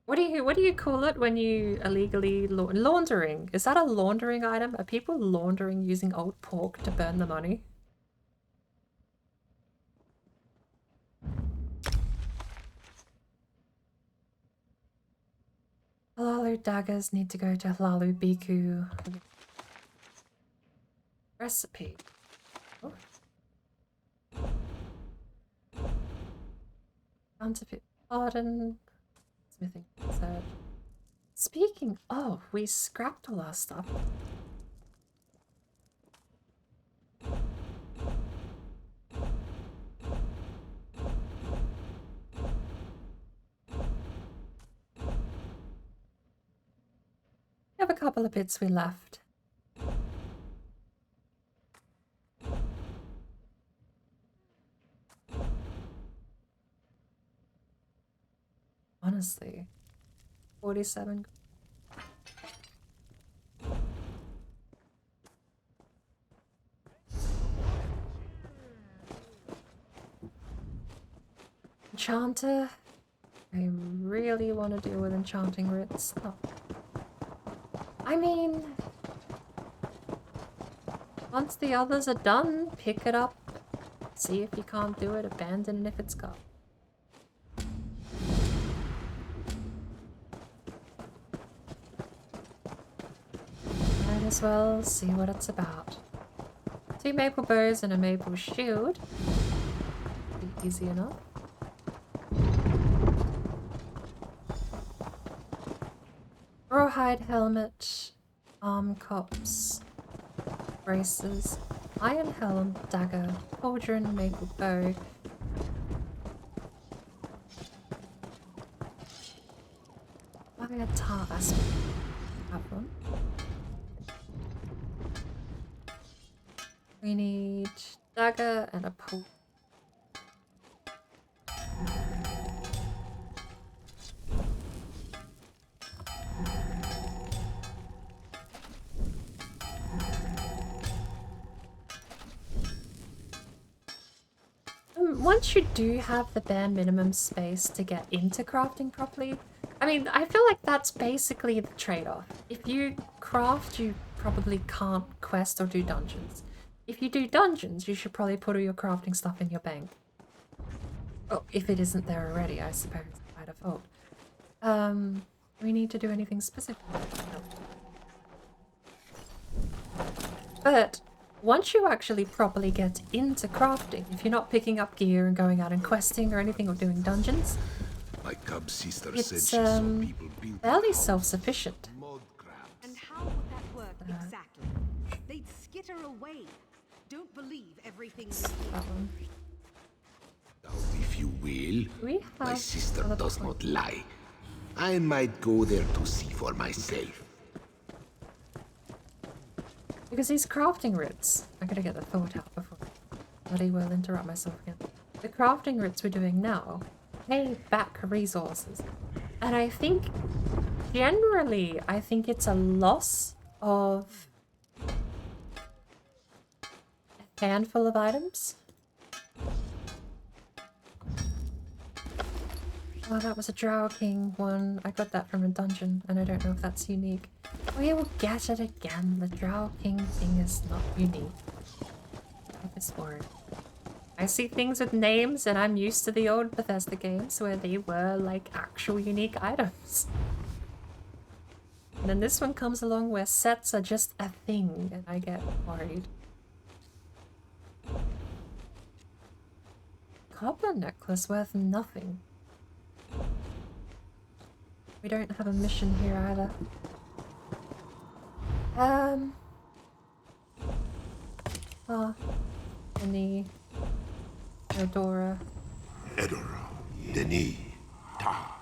What do you call it when you illegally laundering? Is that a laundering item? Are people laundering using old pork to burn the money? Halalu daggers need to go to Halalu Biku. Recipe. Oh. Counterfeit pardon. Smithing research. Speaking of, we scrapped all our stuff. We have a couple of bits we left. Honestly, 47. Enchanter. I really want to deal with enchanting writs. Oh. I mean, once the others are done, pick it up. See if you can't do it, abandon it if it's gone. Might as well see what it's about. 2 maple bows and a maple shield. Be easy enough. Rawhide helmet, arm cops, braces, iron helm, dagger, pauldron, maple bow. Fire task. Have one. We need dagger and a pole. Once you do have the bare minimum space to get into crafting properly, I mean, I feel like that's basically the trade-off. If you craft, you probably can't quest or do dungeons. If you do dungeons, you should probably put all your crafting stuff in your bank. Oh, if it isn't there already, I suppose, by default. Do we need to do anything specific? No. But once you actually properly get into crafting, if you're not picking up gear and going out and questing or anything or doing dungeons, My cub sister it's said she saw people build fairly self-sufficient. And how would that work exactly? They'd skitter away. Don't believe everything you That hear. one. Doubt if you will. We My have sister other does points. not lie. I might go there to see for myself. Because these crafting routes, I gotta get the thought out before I bloody well interrupt myself again. The crafting routes we're doing now pay back resources. And I think, generally, I think it's a loss of a handful of items. Oh, that was a Drow King one. I got that from a dungeon, and I don't know if that's unique. We will get it again. The Drow King thing is not unique. Type this word. I see things with names, and I'm used to the old Bethesda games where they were like actual unique items. And then this one comes along where sets are just a thing, and I get worried. Copper necklace worth nothing. We don't have a mission here either. Oh, Denis, Eudora. Edora, Denis, Ta.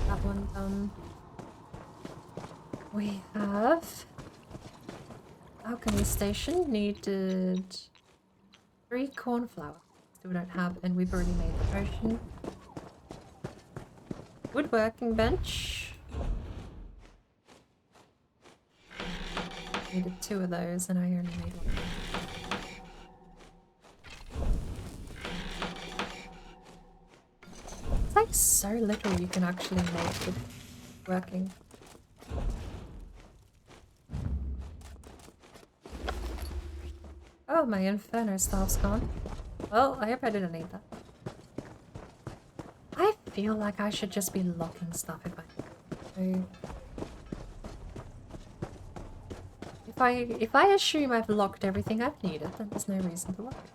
That one done. We have Alchemy Station needed 3 cornflower. Still don't have, and we've already made the potion. Woodworking bench. Needed 2 of those, and I only made 1. It's like so little you can actually make with working. Oh, my Inferno staff's gone. Well, I hope I didn't need that. I feel like I should just be locking stuff if if I assume I've locked everything I've needed, then there's no reason to lock it.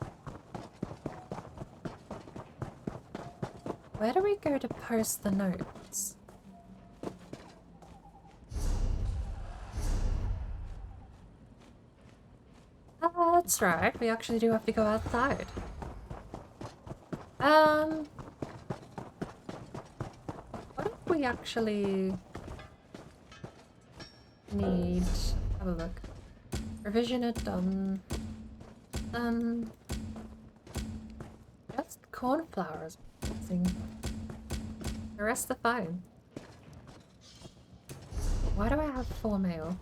Where do we go to post the notes? Oh, that's right. We actually do have to go outside. What if we actually need... Have a look. Revision it done. Just cornflower is missing. The rest are fine. Why do I have 4 mail?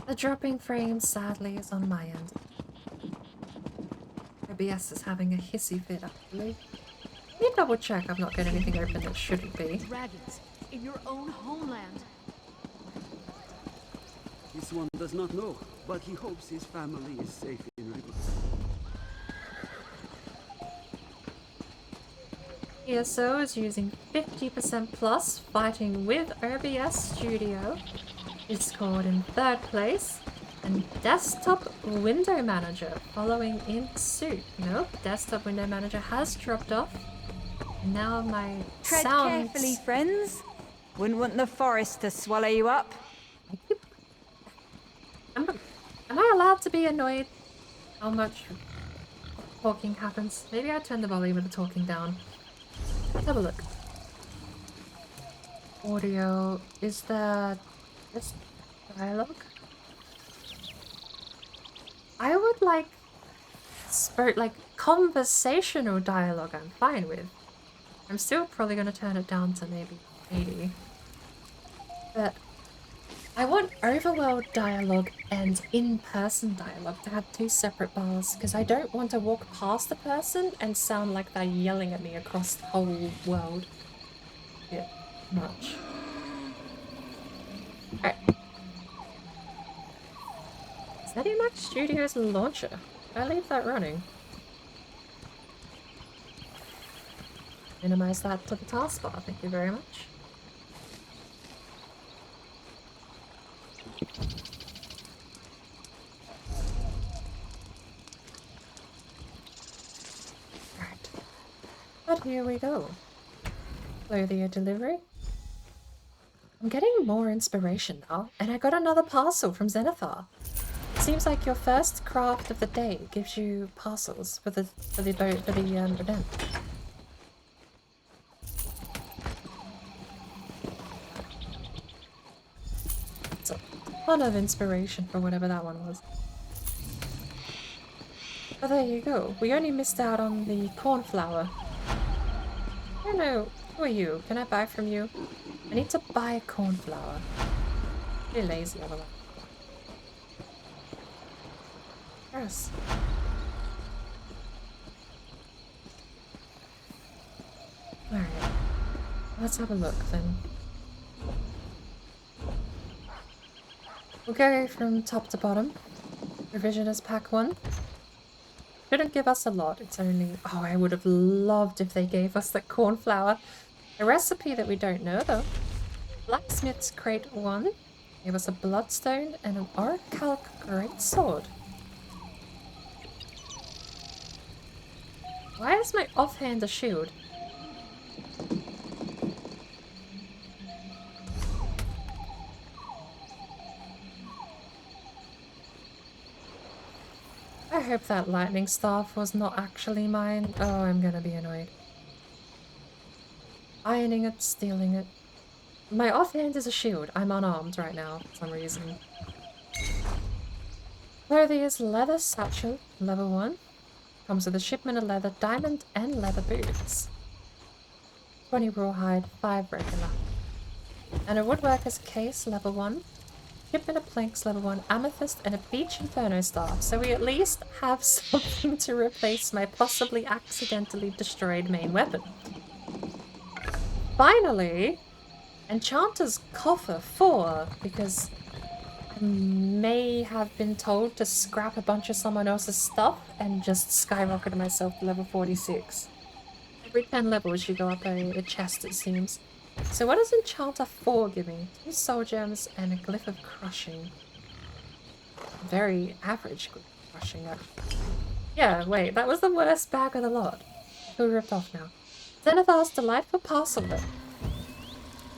The dropping frame, sadly, is on my end. OBS is having a hissy fit, actually. Let me double check I've not got anything open that shouldn't be. Dragons in your own homeland. This one does not know, but he hopes his family is safe in River. ESO is using 50% plus, fighting with OBS Studio. It scored in 3rd place, And desktop window manager following in suit. Nope, desktop window manager has dropped off. Now my Tread sounds... carefully, friends. Wouldn't want the forest to swallow you up. Am I allowed to be annoyed how much talking happens? Maybe I turn the volume of the talking down. Let's have a look. Audio. Is there this dialogue? I would like conversational dialogue I'm fine with. I'm still probably gonna turn it down to maybe 80. But I want overworld dialogue and in-person dialogue to have two separate bars, because I don't want to walk past the person and sound like they're yelling at me across the whole world. Bit much. Alright. ZeniMax Studios launcher. Did I leave that running? Minimize that to the taskbar, thank you very much. Right. But here we go. Clothier delivery. I'm getting more inspiration now, and I got another parcel from Zenithar. Seems like your first craft of the day gives you parcels for the event. It's a ton of inspiration for whatever that one was. But there you go. We only missed out on the cornflower. I don't know. Who are you? Can I buy from you? I need to buy cornflower. Really lazy otherwise. Yes. Alright. Let's have a look then. We'll go from top to bottom. Revision is pack 1. Shouldn't give us a lot, it's only... Oh, I would have loved if they gave us the cornflower. A recipe that we don't know though. Blacksmith's Crate 1. Gave us a bloodstone and an orichalc greatsword. Why is my offhand a shield? I hope that lightning staff was not actually mine. Oh, I'm gonna be annoyed. Ironing it, stealing it. My offhand is a shield. I'm unarmed right now for some reason. Clothier's leather satchel, level 1. Comes with a shipment of leather, diamond, and leather boots. 20 rawhide, 5 regular. And a woodworker's case, level 1. Shipment of planks, level 1. Amethyst, and a beach inferno staff. So we at least have something to replace my possibly accidentally destroyed main weapon. Finally, Enchanter's Coffer 4, because I may have been told to scrap a bunch of someone else's stuff and just skyrocketed myself to level 46. Every 10 levels you go up a chest, it seems. So what does Enchanter 4 give me? 2 soul gems and a glyph of crushing. Very average glyph of crushing, actually. Yeah, wait, that was the worst bag of the lot. Who ripped off now? Zenithar's delightful parcel though.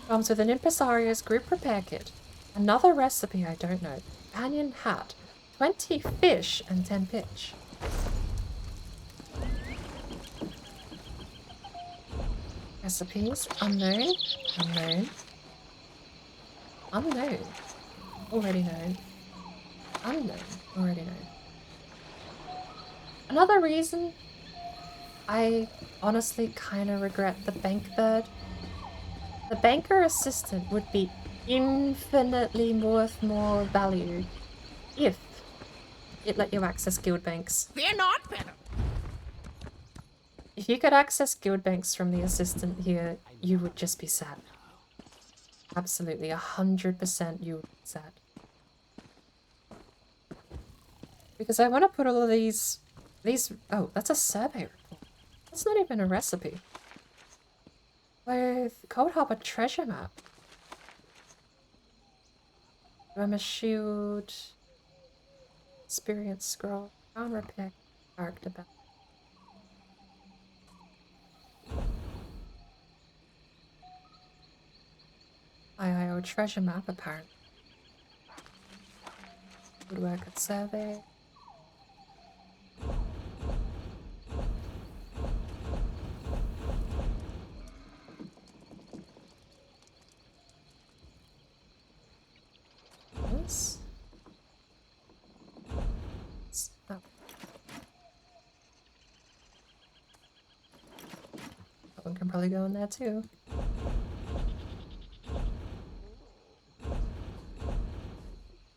Comes with an Impresario's group repair kit. Another recipe I don't know. Companion hat. 20 fish and 10 pitch. Recipes. Unknown. Unknown. Unknown. Already known. Unknown. Already known. Another reason I honestly kind of regret the bank bird. The banker assistant would be infinitely worth more value if it let you access guild banks. Fear not, Peter. If you could access guild banks from the assistant here, you would just be sad. Absolutely, 100% you would be sad. Because I want to put all of these... Oh, that's a survey report. That's not even a recipe. With Cold Harbor treasure map. I'm a shield. Experience scroll. Crown repair. Character back. IIO treasure map apparently. Woodwork at survey. This. Oh. That one can probably go in there too.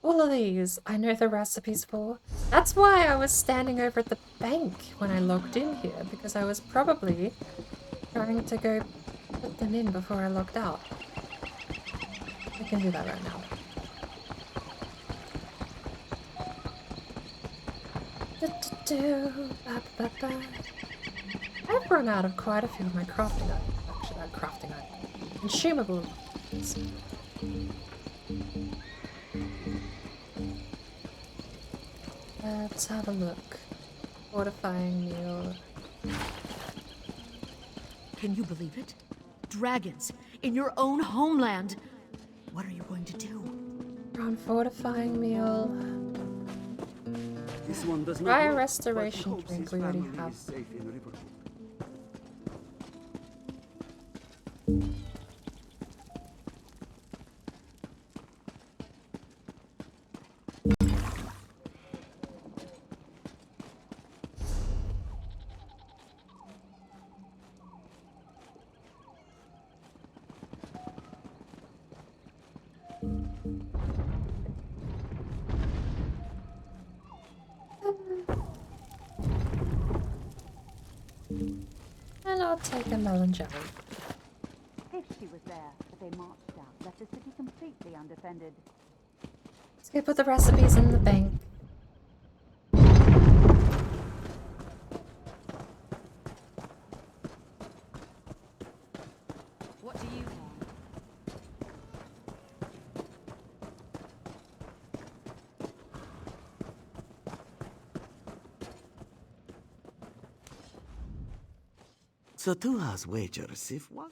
All of these I know the recipes for. That's why I was standing over at the bank when I logged in here, because I was probably trying to go put them in before I logged out. I can do that right now. I've run out of quite a few of my crafting items. Actually, not crafting items. Consumable items. Let's have a look. Fortifying meal. Can you believe it? Dragons in your own homeland. What are you going to do? Brown fortifying meal. This one does not Fire look, restoration but he hopes drink his we already family have. is safe in Riverwood. And I'll take a melon jelly. If she was there, but they marched out, left the city completely undefended. Let's go put the recipes in the bank. What do you want? So two has wagers if what?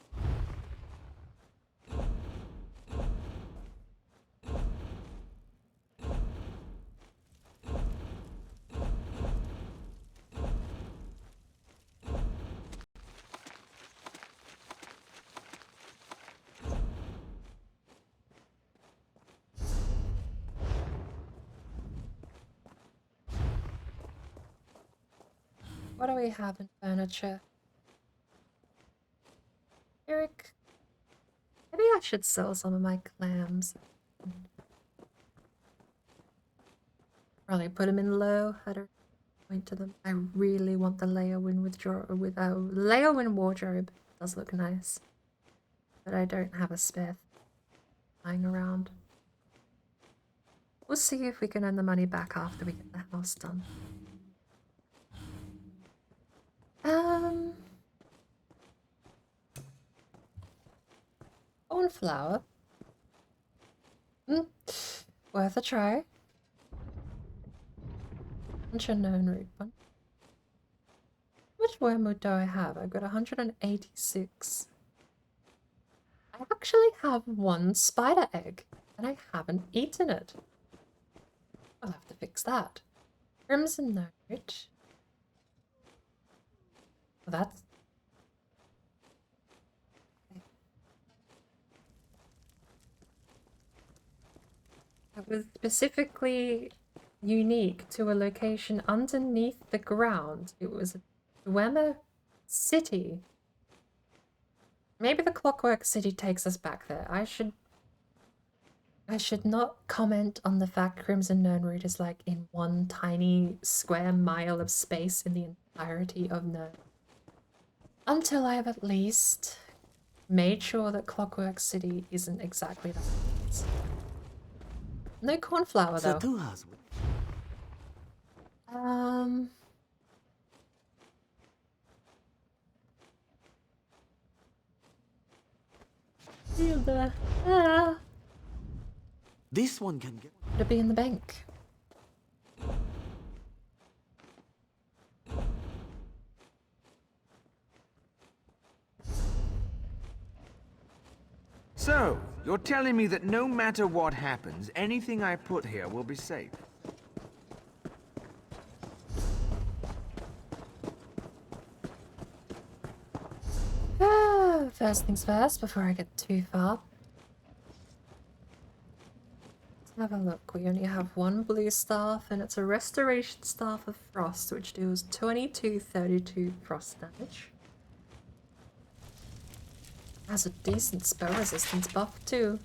What do we have in furniture? Eric, maybe I should sell some of my clams. Probably put them in low. I don't point to them. I really want the Leowin Leowin wardrobe. It does look nice, but I don't have a spare lying around. We'll see if we can earn the money back after we get the house done. Cornflower. Worth a try. Unknown root one. How much wormwood do I have? I've got 186. I actually have one spider egg, and I haven't eaten it. I'll have to fix that. Crimson note. Well, that's... It was specifically unique to a location underneath the ground. It was a Dwemer city. Maybe the Clockwork City takes us back there. I should not comment on the fact Crimson Nirnroot is like in one tiny square mile of space in the entirety of Nirn. Until I have at least made sure that Clockwork City isn't exactly that. No cornflower though. This one can get to be in the bank. So, you're telling me that no matter what happens, anything I put here will be safe? First things first, before I get too far. Let's have a look. We only have one blue staff, and it's a restoration staff of frost, which deals 2232 frost damage. Has a decent spell resistance buff too.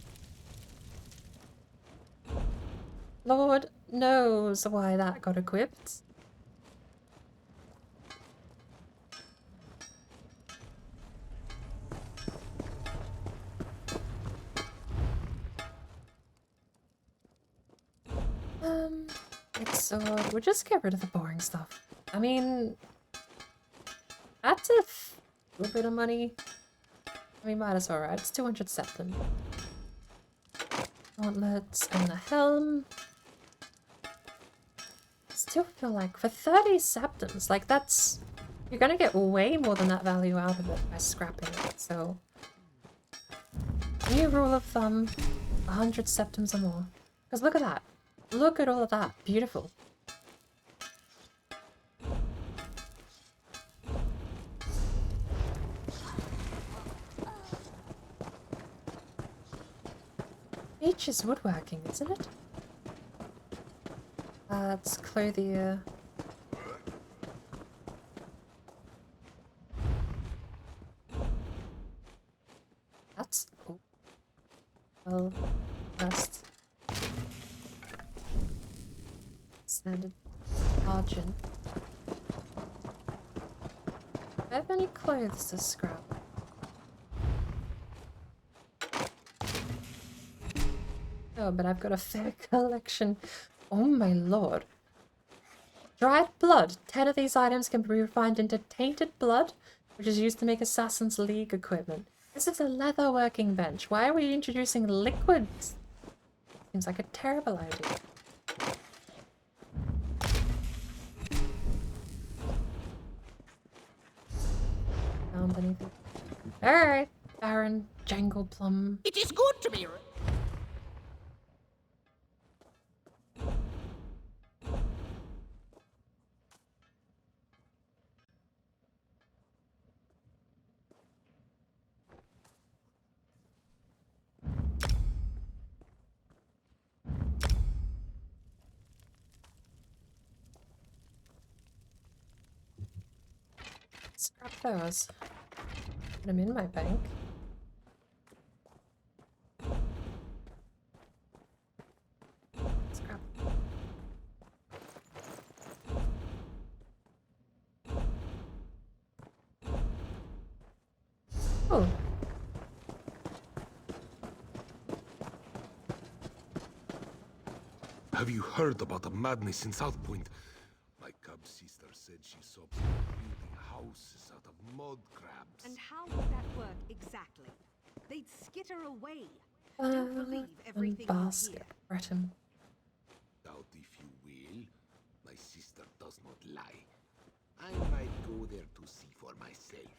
Lord knows why that got equipped. So we'll just get rid of the boring stuff. I mean, that's a little bit of money. We might as well, right? It's 200 septum. Gauntlets and the helm. Still feel like for 30 septums, like that's... You're gonna get way more than that value out of it by scrapping it, so... New rule of thumb, 100 septums or more. Because look at that. Look at all of that. Beautiful. Each is woodworking, isn't it? It's clothier. That's... Oh. Well, rust. Standard argent. Do I have any clothes to scrap? Oh, but I've got a fair collection. Oh my lord. Dried blood. 10 of these items can be refined into tainted blood, which is used to make Assassin's League equipment. This is a leather working bench. Why are we introducing liquids? Seems like a terrible idea. Found anything? Alright, Baron Jangleplum. It is good to be... Scrap those. Put them in my bank. Scrap. Oh. Have you heard about the madness in South Point? My cub sister said she saw people building houses out of mud crabs. And how would that work exactly? They'd skitter away. Don't believe everything you hear. Breton. Doubt if you will. My sister does not lie. I might go there to see for myself.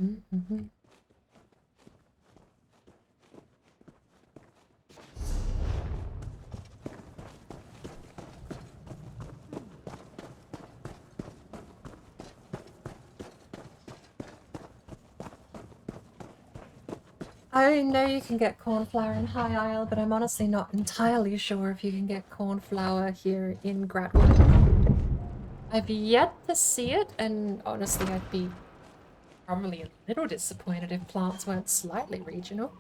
Mm-hmm. I know you can get cornflower in High Isle, but I'm honestly not entirely sure if you can get cornflower here in Grahtwood. I've yet to see it, and honestly I'd be probably a little disappointed if plants weren't slightly regional.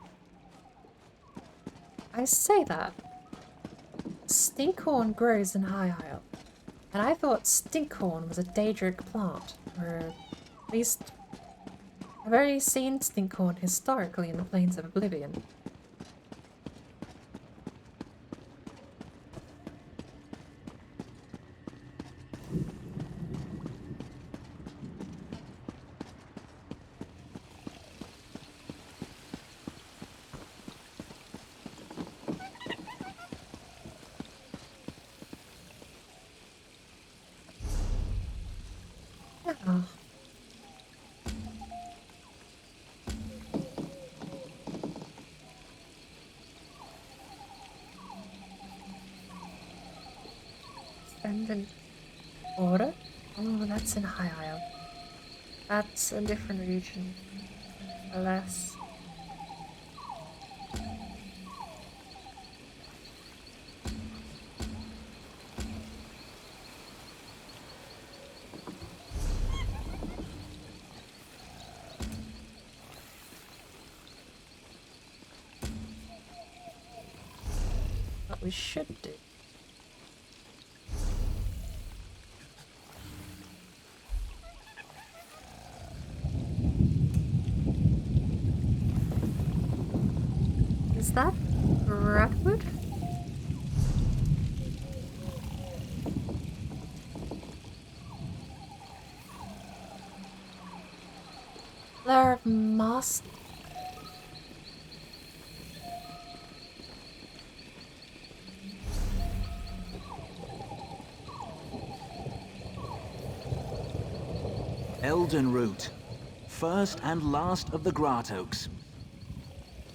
I say that. Stinkhorn grows in High Isle, and I thought stinkhorn was a Daedric plant, or at least I've only seen stinkhorn historically in the Plains of Oblivion. Oh. Standard order? Oh, that's in High Isle. That's a different region. Alas. What we should do. Is that Grahtwood? Flare of Moss. Elden Root. First and last of the Grahtoaks.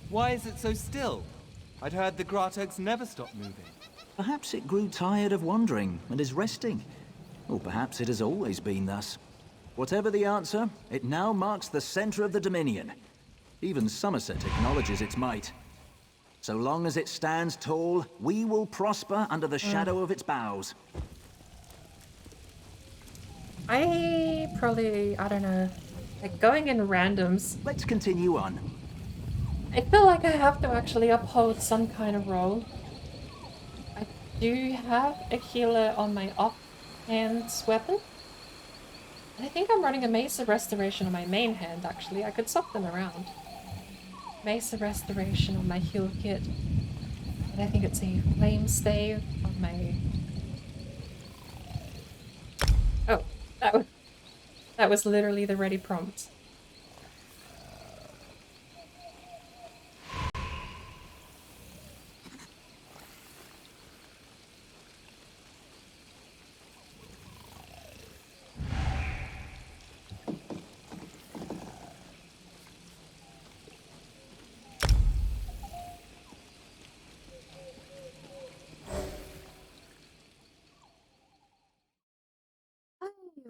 Why is it so still? I'd heard the Grahtoaks never stop moving. Perhaps it grew tired of wandering and is resting. Or perhaps it has always been thus. Whatever the answer, it now marks the center of the Dominion. Even Somerset acknowledges its might. So long as it stands tall, we will prosper under the shadow of its boughs. I don't know, like going in randoms. Let's continue on. I feel like I have to actually uphold some kind of role. I do have a healer on my offhand weapon. I think I'm running a Mace of Restoration on my main hand, actually. I could swap them around. Mace of Restoration on my heal kit. And I think it's a Flame Stave on my... Oh, that was literally the ready prompt.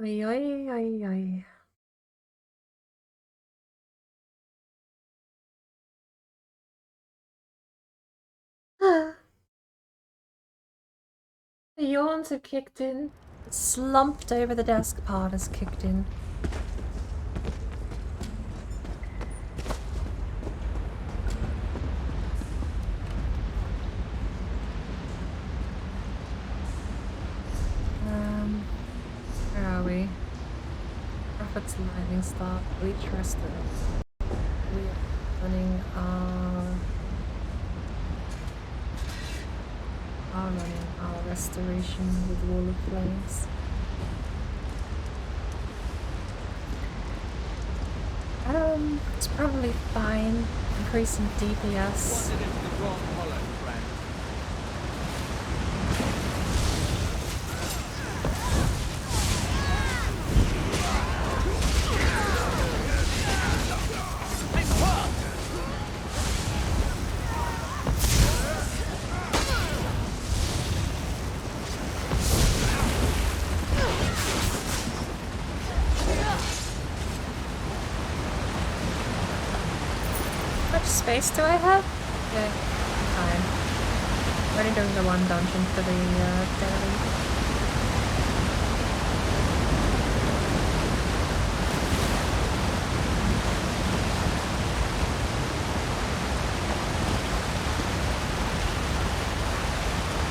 Ay, ay, ay, ay. The yawns have kicked in. The slumped over the desk part has kicked in. Where are we? Prophet's Lightning Star, Bleach Restaurant. We are running our restoration with Wall of Flames. It's probably fine. Increasing DPS. Wandered into the wrong hollow, friend. Space do I have? Yeah, fine. I'm only doing the one dungeon for the daily.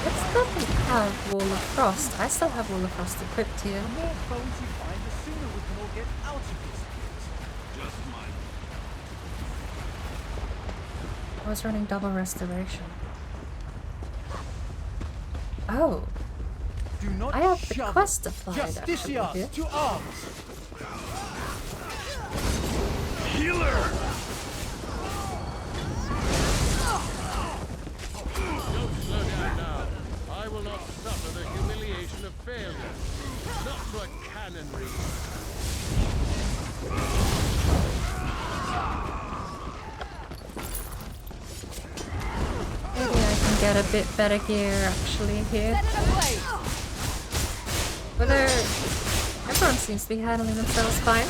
It's not that we have Wall of Frost. I still have Wall of Frost equipped here. The more phones you find, the sooner we can all get out of this place. Just mine. I was running double restoration. Oh. Do not I have the shove quest applied actually here. Justiciars to arms! Healer! Don't slow down now. I will not suffer the humiliation of failure. Not for a cannon read. Maybe I can get a bit better gear actually here. Although everyone seems to be handling themselves fine.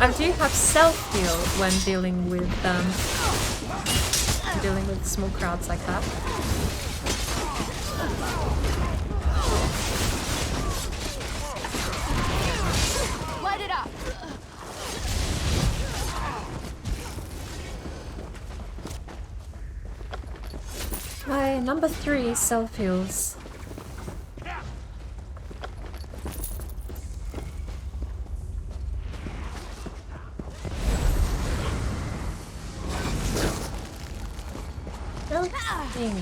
I do have self-heal when dealing with small crowds like that. Light it up. My number 3 self-heals. I think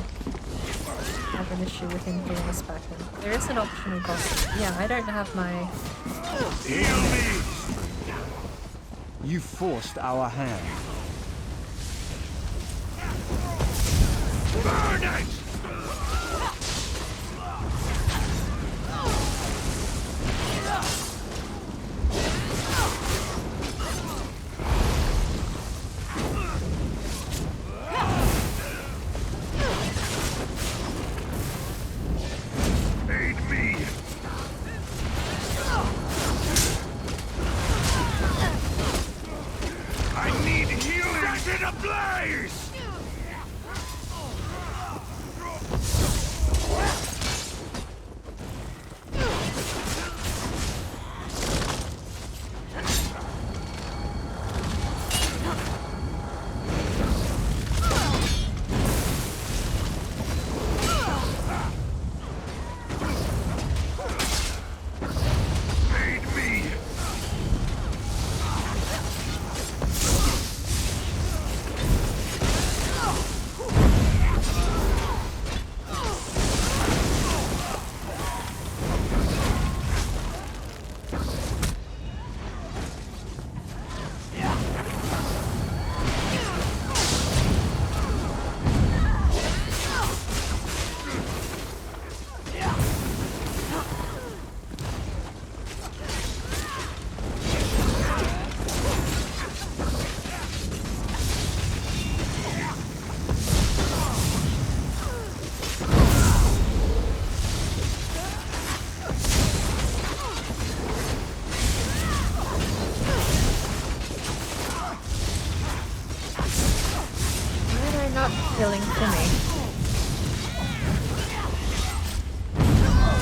I have an issue with him pulling us back in. There is an optional boss. Yeah, I don't have my... Heal me! You forced our hand. Burn it! Aid me! I need healing! Set it ablaze! Killing Timmy.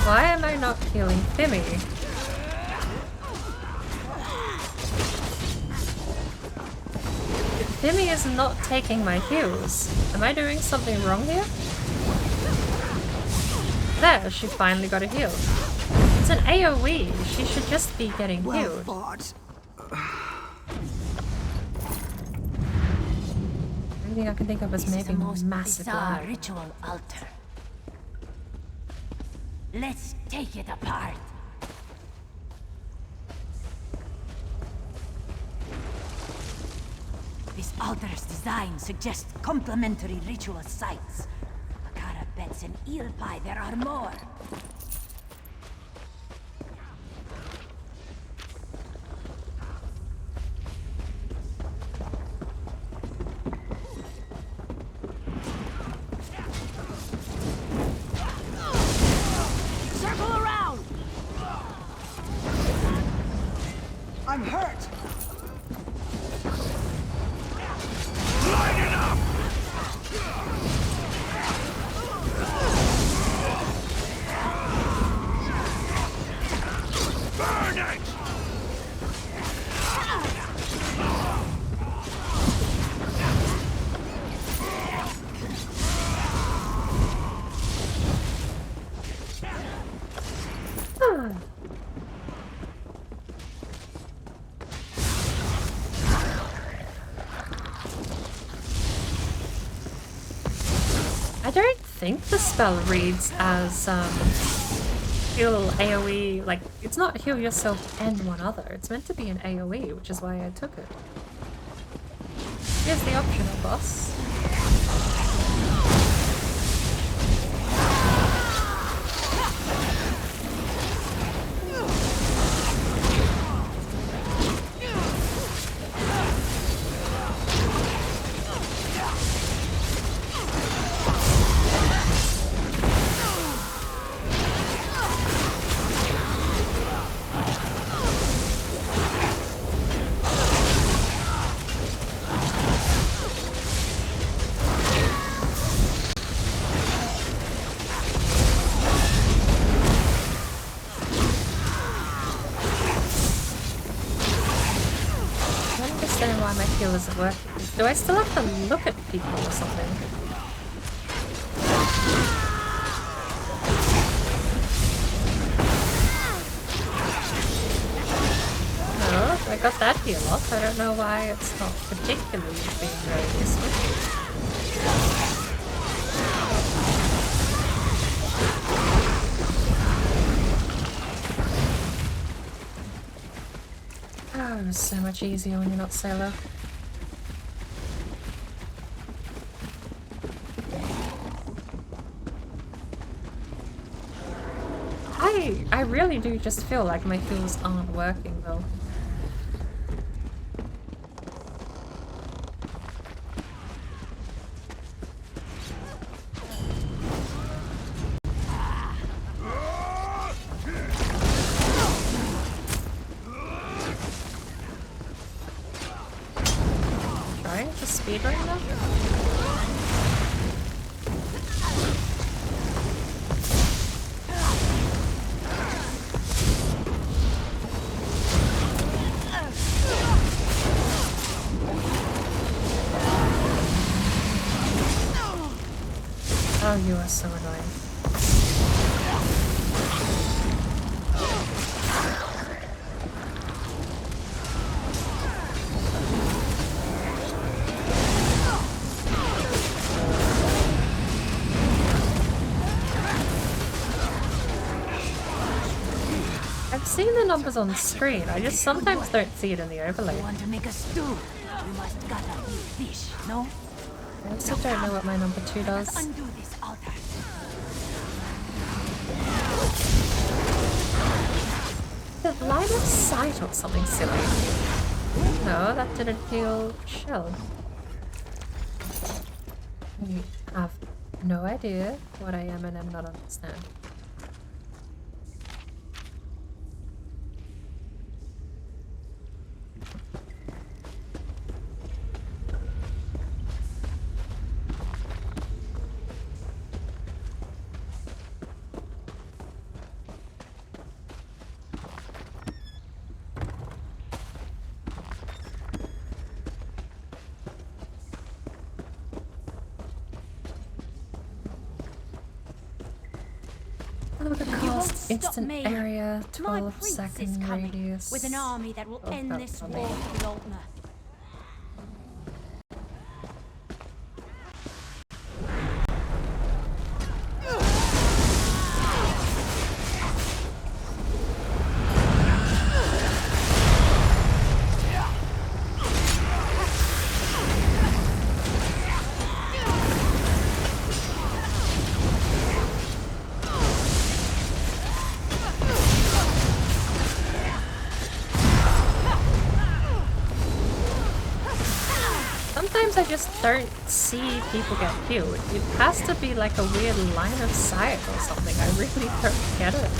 Why am I not killing Timmy? Timmy is not taking my heals. Am I doing something wrong here? There, she finally got a heal. It's an AoE. She should just be getting healed. The only thing I can think of is maybe massive lag. Ritual altar. Let's take it apart. This altar's design suggests complementary ritual sites. Makara bets in eel pie there are more. Circle around! I'm hurt! Light it up! Burn it! I don't think the spell reads as heal AoE, like it's not heal yourself and one other. It's meant to be an AoE, which is why I took it. Here's the optional boss. heal isn't working. Do I still have to look at people or something? No, I got that heal off. I don't know why it's not particularly being very useful. Oh, it's so much easier when you're not solo. I really do just feel like my heals aren't working though. Trying to speedrun them? Oh, you are so annoying. I've seen the numbers on the screen, I just sometimes don't see it in the overlay. You want to make a stew? You must gather fish, no? I also don't know what my number 2 does. Undo this altar. The line of sight or something silly. No, that didn't heal Shell. You have no idea what I am and am not understand. Instant area, 12-second radius. With an army that will end this war for the Altmer. I just don't see people get killed. It has to be like a weird line of sight or something. I really don't get it.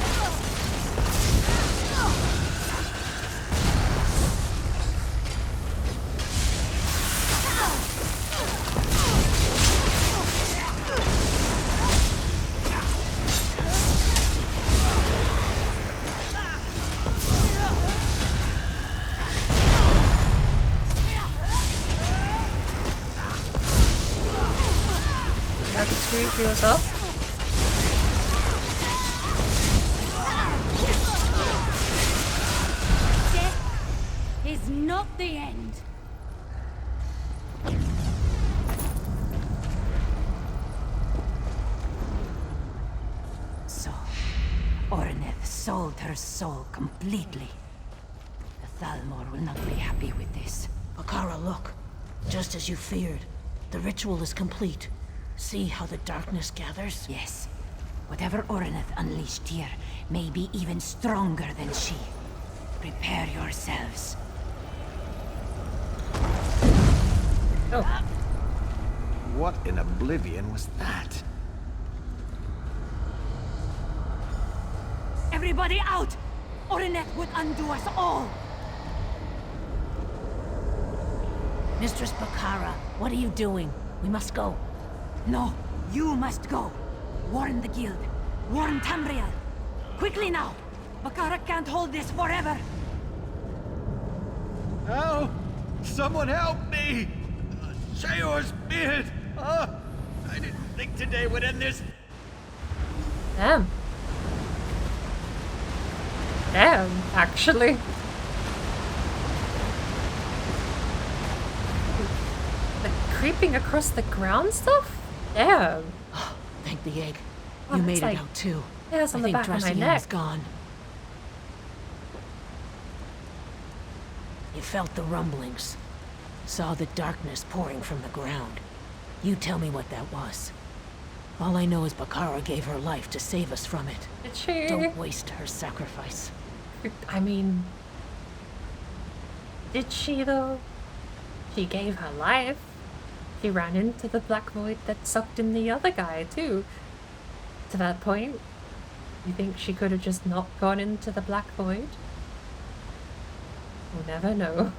Heals up. Death is not the end. So, Ornith sold her soul completely. The Thalmor will not be happy with this. Bakara, look. Just as you feared. The ritual is complete. See how the darkness gathers? Yes. Whatever Ornith unleashed here may be even stronger than she. Prepare yourselves. Oh. What in oblivion was that? Everybody out! Ornith would undo us all! Mistress Bakara, what are you doing? We must go. No, you must go. Warn the guild. Warn Tamriel. Quickly now! Bakara can't hold this forever! Oh! Someone help me! Sheor's beard! I didn't think today would end this. Damn. Damn, actually. The creeping across the ground stuff? Damn. Oh, thank the egg. Oh, You that's made like it out too. hairs on I the think back of my Dressian neck. is gone. You felt the rumblings. Saw the darkness pouring from the ground. You tell me what that was. All I know is Bakara gave her life to save us from it. Did she? Don't waste her sacrifice. I mean... Did she though? She gave her life. She ran into the black void that sucked in the other guy too. To that point, you think she could have just not gone into the black void? We'll never know.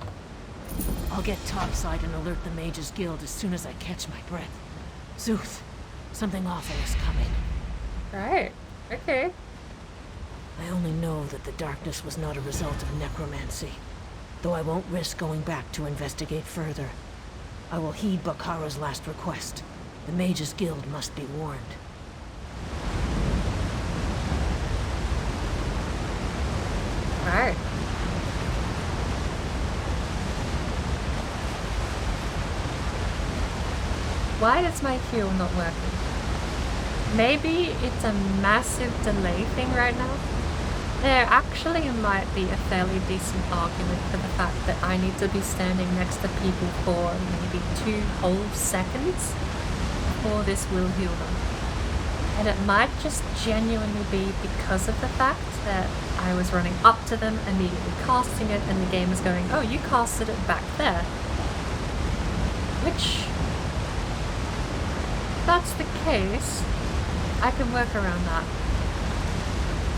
I'll get topside and alert the Mages Guild as soon as I catch my breath. Zuth, something awful is coming. Right, okay. I only know that the darkness was not a result of necromancy, though I won't risk going back to investigate further. I will heed Bakara's last request. The Mages Guild must be warned. Right. Why is my fuel not working? Maybe it's a massive delay thing right now. There actually might be a fairly decent argument for the fact that I need to be standing next to people for maybe 2 whole seconds before this will heal them. And it might just genuinely be because of the fact that I was running up to them, immediately casting it, and the game is going, oh, you casted it back there. Which, if that's the case, I can work around that.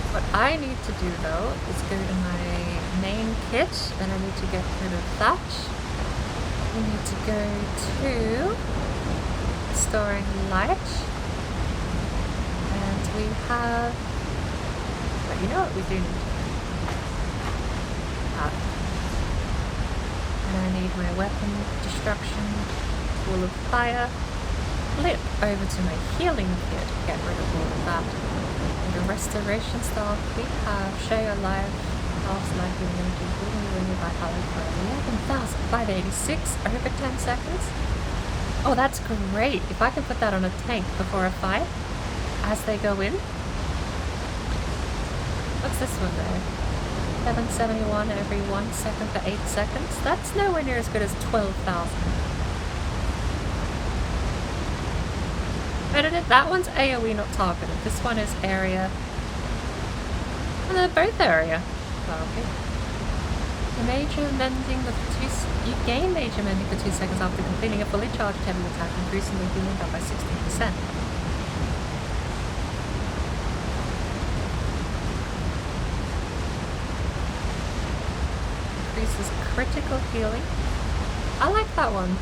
What I need to do though is go to my main kit, and I need to get rid of that. We need to go to storing light. And we have, but you know what we do need to do? That. And I need my weapon destruction, wall of fire, flip over to my healing kit, get rid of all of that. And the restoration staff, we have share your life, half life immunity, healing by Hallowed for 11,586 over 10 seconds. Oh, that's great! If I can put that on a tank before a fight, as they go in. What's this one there? 771 every 1 second for 8 seconds. That's nowhere near as good as 12,000. Edited. That one's AoE, not targeted. This one is area. And they're both area. Oh, okay. The major mending with 2. You gain major mending for 2 seconds after completing a fully charged heavy attack, increasing the healing done by 16%. Increases critical healing. I like that one.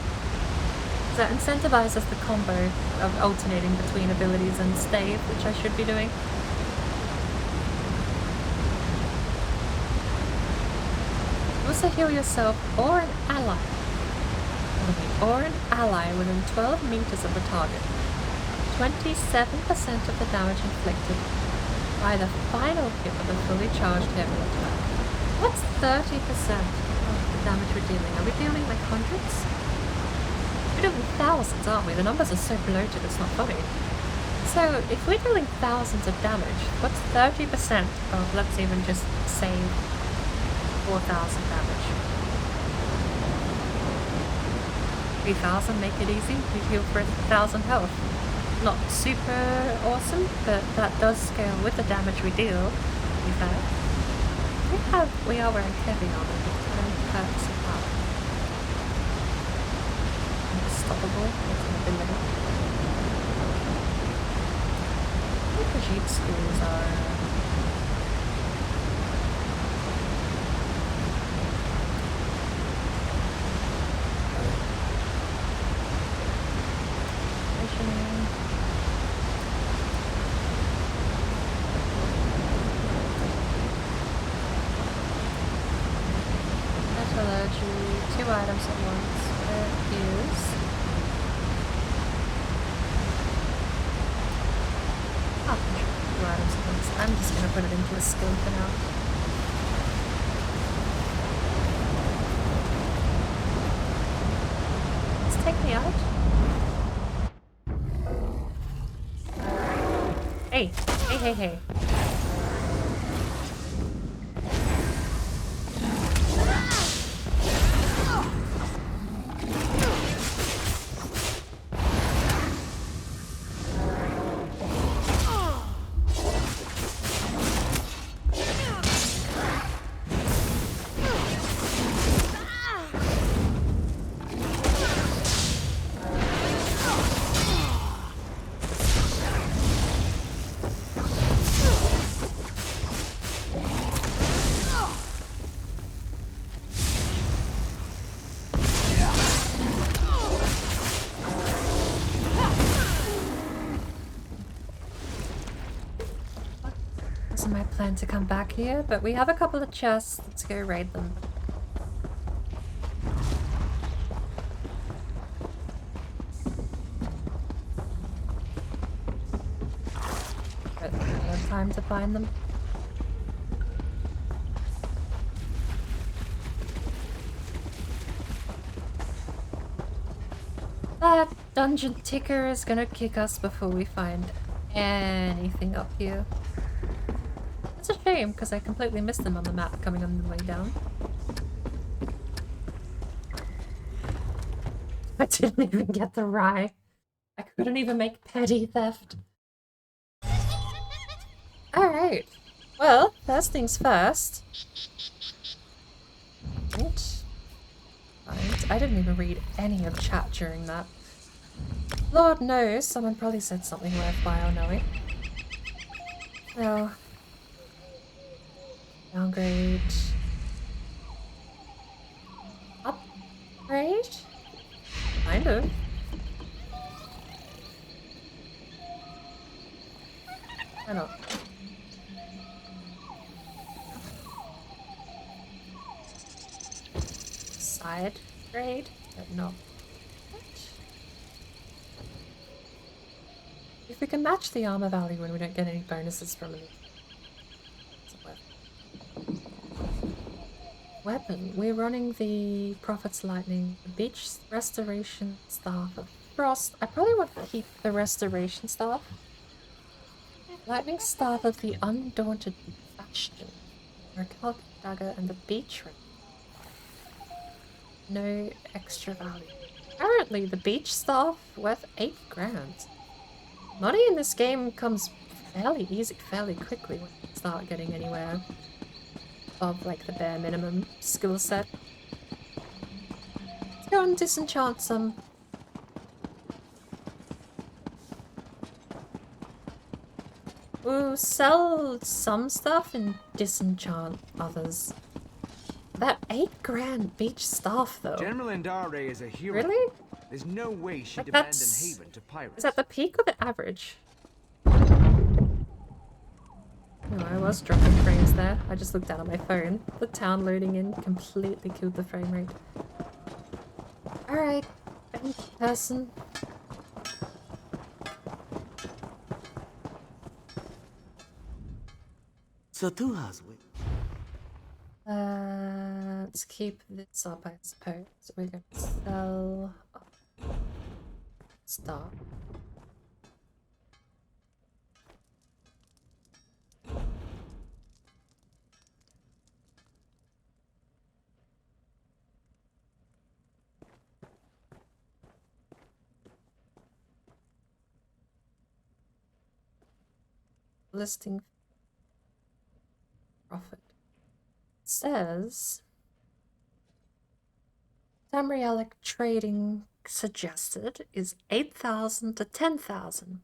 That incentivizes the combo of alternating between abilities and stave, which I should be doing. Also heal yourself or an ally. Or an ally within 12 meters of the target. 27% of the damage inflicted by the final hit of a fully charged heavy attack. What's 30% of the damage we're dealing? Are we dealing like hundreds? We're doing thousands, aren't we? The numbers are so bloated, it's not funny. So, if we're dealing thousands of damage, what's 30% of, let's even just say, 4,000 damage? 3,000, make it easy. We heal for 1,000 health. Not super awesome, but that does scale with the damage we deal. To be fair. We are wearing heavy armor, but 10 perks of that. Unstoppable, it's an ability. I think KHAJIIT schools are... Metallurgy, 2 items at once. Where is... Oh, 2 items at once. I'm just gonna put it into a skill for now. Let's take me out. Hey, hey, hey, hey. My plan to come back here, but we have a couple of chests. Let's go raid them. But I don't have time to find them. That dungeon ticker is gonna kick us before we find anything up here. It's a shame, because I completely missed them on the map coming on the way down. I didn't even get the rye. I couldn't even make petty theft. Alright. Well, first things first. I didn't even read any of chat during that. Lord knows, someone probably said something worthwhile, knowing. Well... Downgrade. Upgrade? Kind of. Why not? Side grade? But no. What? If we can match the armor value when we don't get any bonuses from it. Weapon. We're running the Prophet's Lightning, the Beach Restoration Staff of Frost. I probably want to keep the Restoration Staff. Lightning Staff of the Undaunted Bastion. Mercalc Dagger and the Beach Ring. No extra value. Apparently the Beach Staff worth 8 grand. Money in this game comes fairly easy, fairly quickly when you start getting anywhere of like the bare minimum skill set. Let's go and disenchant some. We'll sell some stuff and disenchant others. That 8 grand beach staff though. General Endare is a hero. Really? There's no way she'd Like abandon Haven to pirates. Is that the peak or the average? No, I was dropping frames there. I just looked down at my phone. The town loading in completely killed the frame rate. Alright, person. So Tuha's with. Let's keep this up, I suppose. We're gonna sell. Stop. Listing profit says Tamrielic trading suggested is 8,000 to 10,000.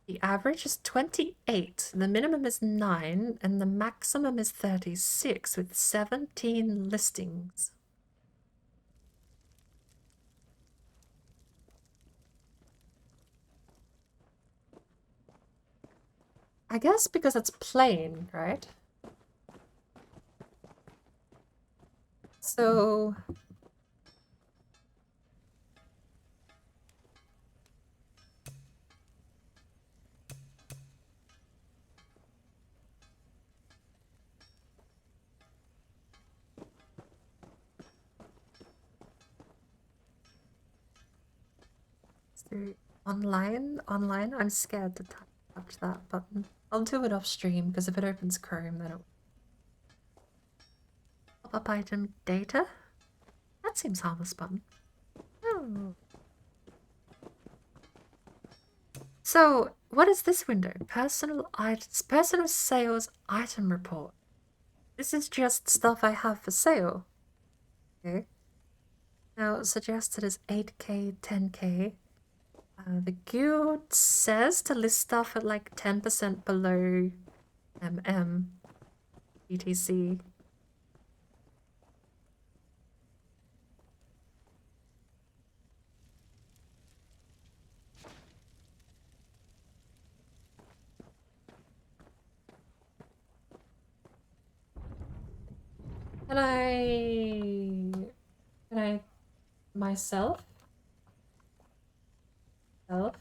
The average is 28, the minimum is 9, and the maximum is 36 with 17 listings. I guess because it's plain, right? So... So online, I'm scared to touch that button. I'll do it off stream because if it opens Chrome, then it pop-up item data. That seems harmless button. Oh. So what is this window? Personal items, personal sales item report. This is just stuff I have for sale. Okay. Now suggested is 8k, 10k. The guild says to list stuff at like 10% below etc. Can I myself? Self?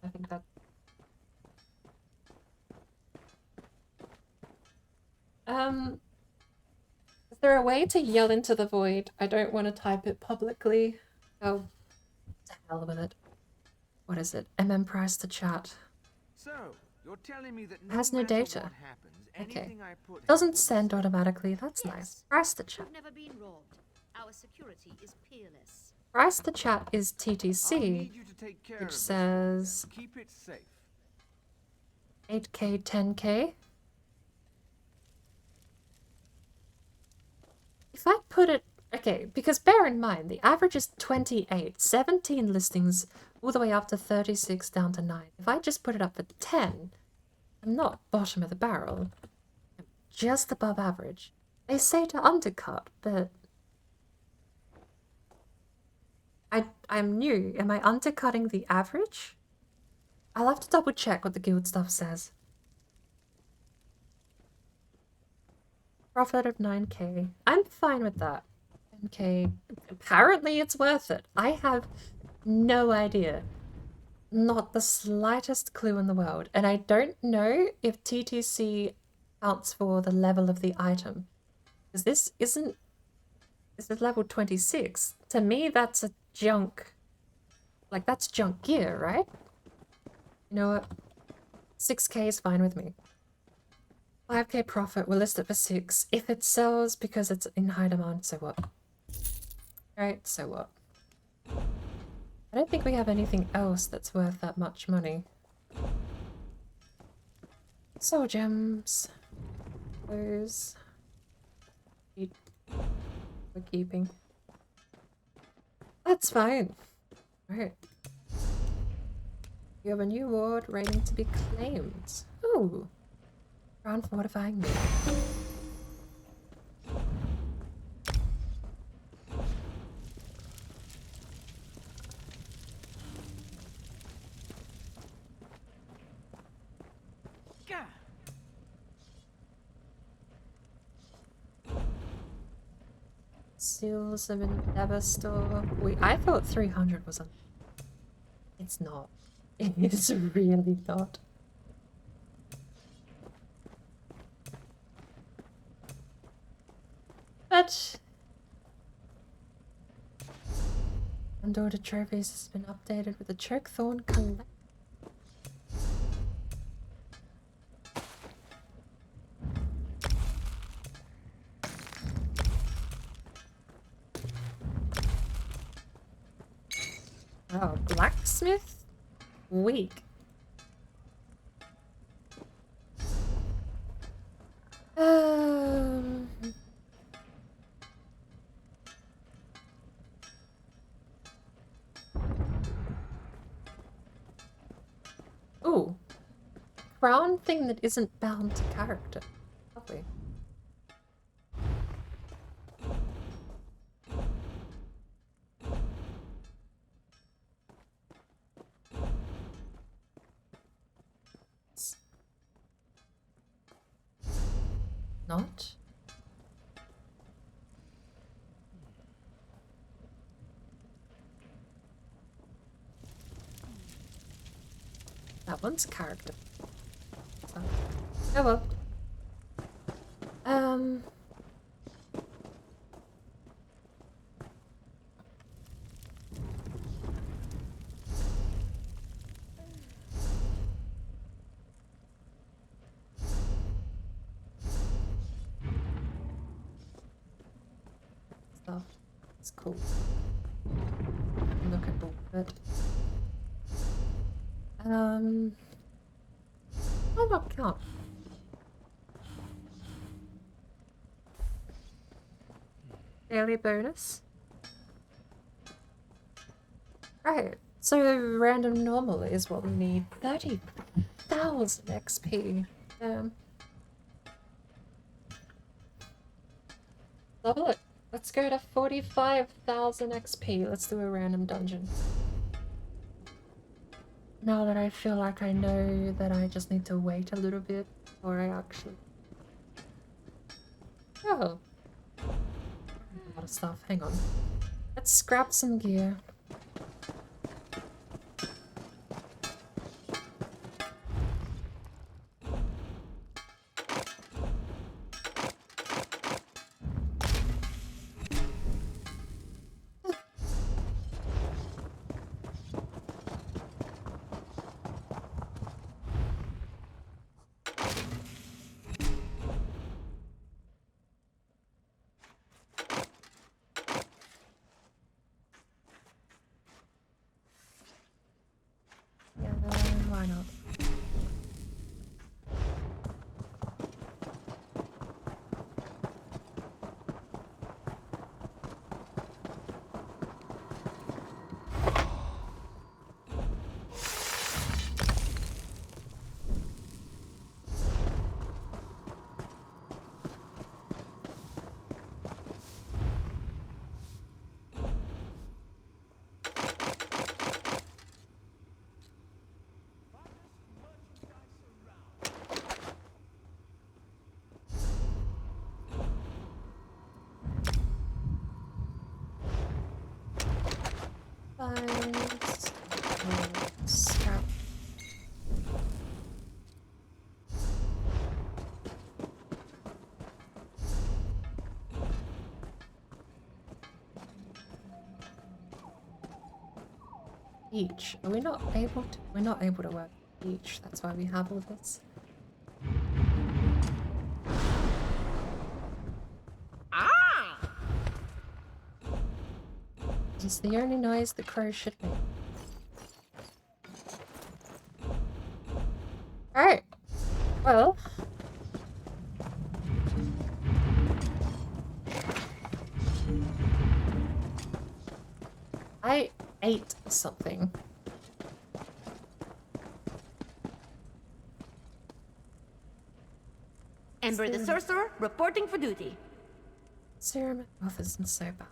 I think that... Is there a way to yell into the void? I don't want to type it publicly. Oh, to hell with it. What is it? Price to chat. So, you're telling me that Has no data. happens, Okay. I put Doesn't send automatically. That's nice. Price to chat. Never been robbed. Our security is peerless. Price to chat is TTC, need you to take care which of this says Keep it safe. 8k, 10k. If I put it... Okay, because bear in mind, the average is 28, 17 listings, all the way up to 36, down to 9. If I just put it up at 10, I'm not bottom of the barrel. I'm just above average. They say to undercut, but... I'm new. Am I undercutting the average? I'll have to double check what the guild stuff says. Profit of 9k. I'm fine with that. 10k. Apparently it's worth it. I have no idea. Not the slightest clue in the world. And I don't know if TTC counts for the level of the item. Because this isn't... This is level 26. To me, that's a junk... Like, that's junk gear, right? You know what? 6k is fine with me. 5k profit, we'll list it for 6. If it sells because it's in high demand, so what? Right, so what? I don't think we have anything else that's worth that much money. Soul gems. Those. We're keeping. That's fine. Alright. You have a new ward waiting to be claimed. Ooh. Ground fortifying me. Seals of Endeavor store. Wait, I thought 300 was a... It's not. It is really not. But... Undorted trophies has been updated with the Chokethorn collect. Oh, blacksmith? Weak. Ooh. Crown thing that isn't bound to character. Lovely. not. That one's a character. So, oh well. Stuff. It's cool. Look at all of it. Why not count? Daily bonus. Right, so random normal is what we need. 30,000 XP. Level it. Let's go to 45,000 XP. Let's do a random dungeon. Now that I feel like I know that I just need to wait a little bit before I actually... Oh. A lot of stuff. Hang on. Let's scrap some gear. Why not? Scrap. Each. Are we not able to? We're not able to work each. That's why we have all this. This is the only noise the crow should make. Alright. Well. I ate something. Ember the Sorcerer, reporting for duty. Serum health isn't so bad.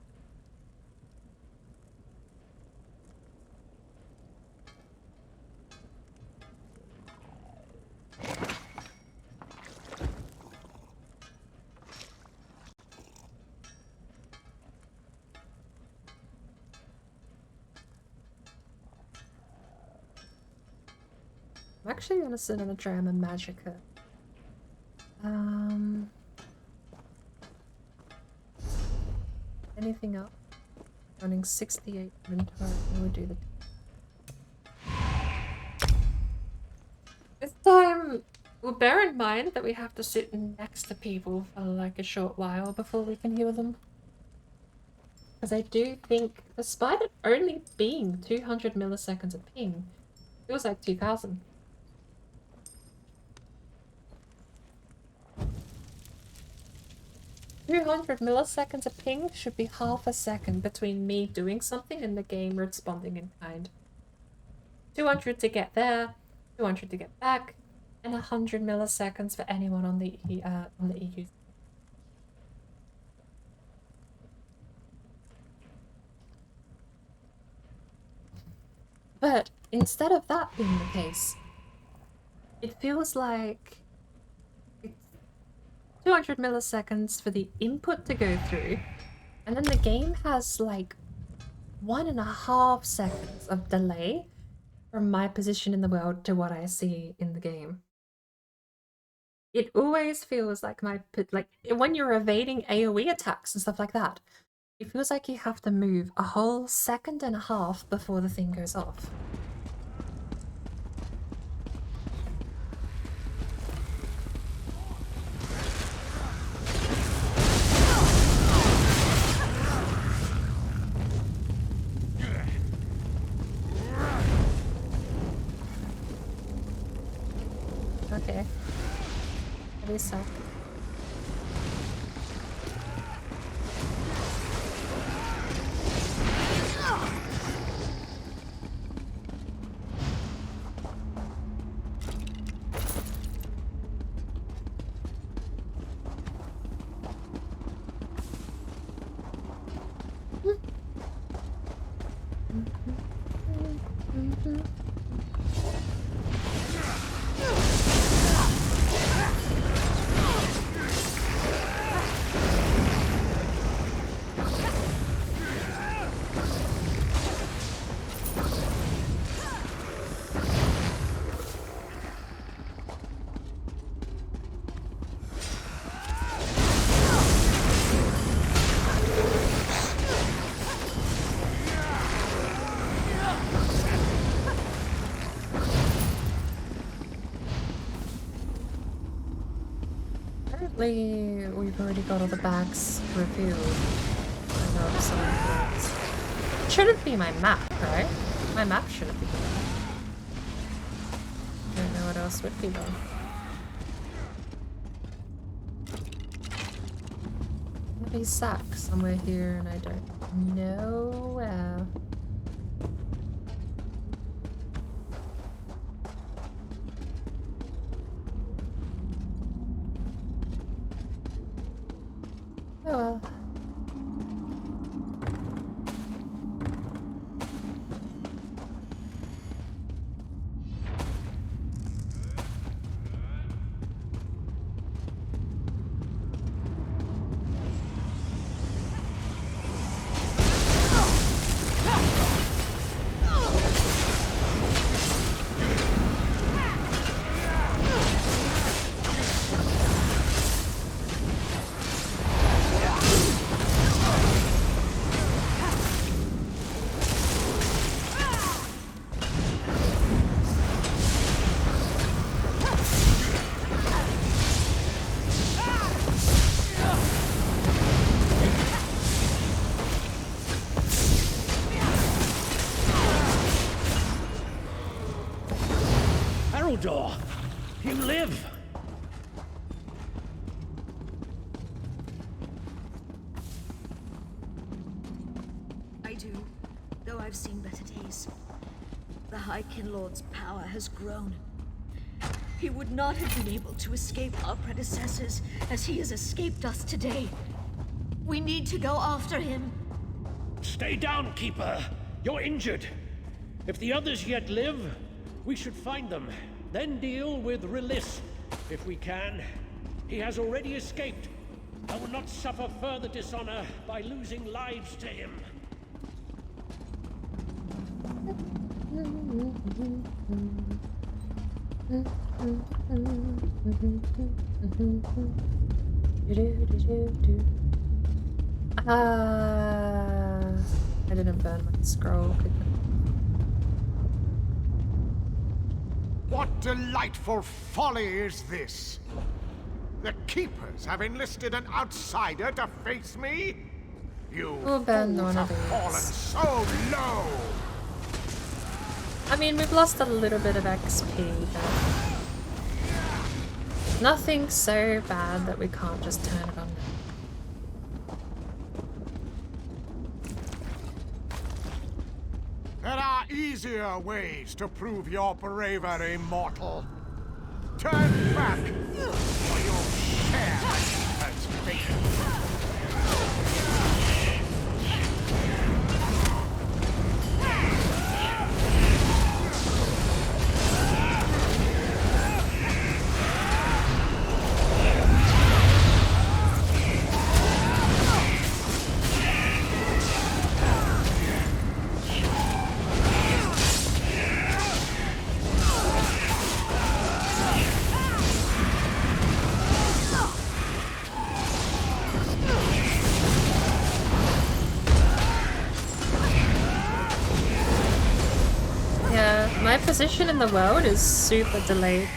I'm actually gonna sit on a Drama Magica. Anything else? Running 68 inventory. We'll do the. This time, well, bear in mind that we have to sit next to people for like a short while before we can heal them. Because I do think, despite it only being 200 milliseconds of ping, it feels like 2000. "200 milliseconds of ping should be half a second between me doing something and the game responding in kind. 200 to get there, 200 to get back, and 100 milliseconds for anyone on the EU. But instead of that being the case, it feels like 200 milliseconds for the input to go through, and then the game has like 1.5 seconds of delay from my position in the world to what I see in the game. It always feels like like when you're evading AoE attacks and stuff like that, it feels like you have to move a whole 1.5 seconds before the thing goes off. Okay. They suck. Apparently, we've already got all the bags revealed. I know of some things. It shouldn't be my map, right? My map shouldn't be. I don't know what else would be though. Maybe sack somewhere here, and I don't know where. Oh well. You live! I do, though I've seen better days. The High Kinlord's power has grown. He would not have been able to escape our predecessors as he has escaped us today. We need to go after him. Stay down, Keeper. You're injured. If the others yet live, we should find them. Then deal with Release, if we can. He has already escaped. I will not suffer further dishonor by losing lives to him. I didn't burn my scroll. What delightful folly is this? The Keepers have enlisted an outsider to face me? You fools have fallen so low! I mean, we've lost a little bit of XP, but nothing so bad that we can't just turn it on. There are easier ways to prove your bravery, mortal. Turn back, or you'll share Keeper's fate. position in the world is super delayed.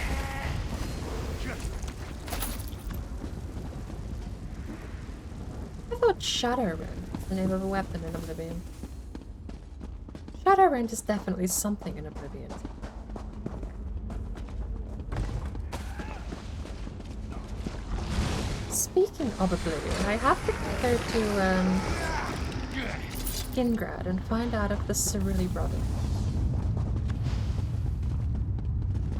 I thought Shadowrend was the name of a weapon in Oblivion. Shadowrend is definitely something in Oblivion. Speaking of Oblivion, I have to go to Skingrad and find out if the Cyrilli brothers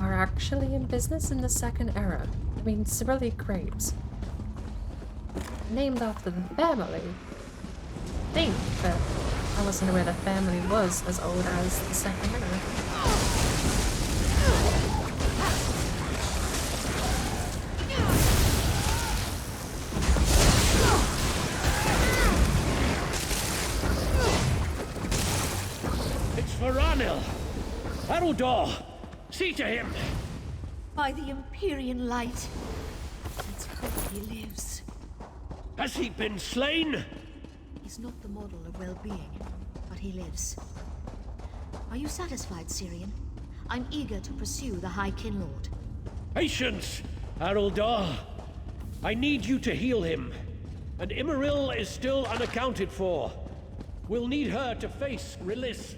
are actually in business in the Second Era. I mean, Cyrilli grapes. Named after the family. I think, but I wasn't aware the family was as old as the Second Era. It's Varanil! Haruldor! See to him! By the Empyrean light, let's hope he lives. Has he been slain? He's not the model of well-being, but he lives. Are you satisfied, Syrian? I'm eager to pursue the High Kinlord. Patience, Haruldor. I need you to heal him. And Immaril is still unaccounted for. We'll need her to face Rilis.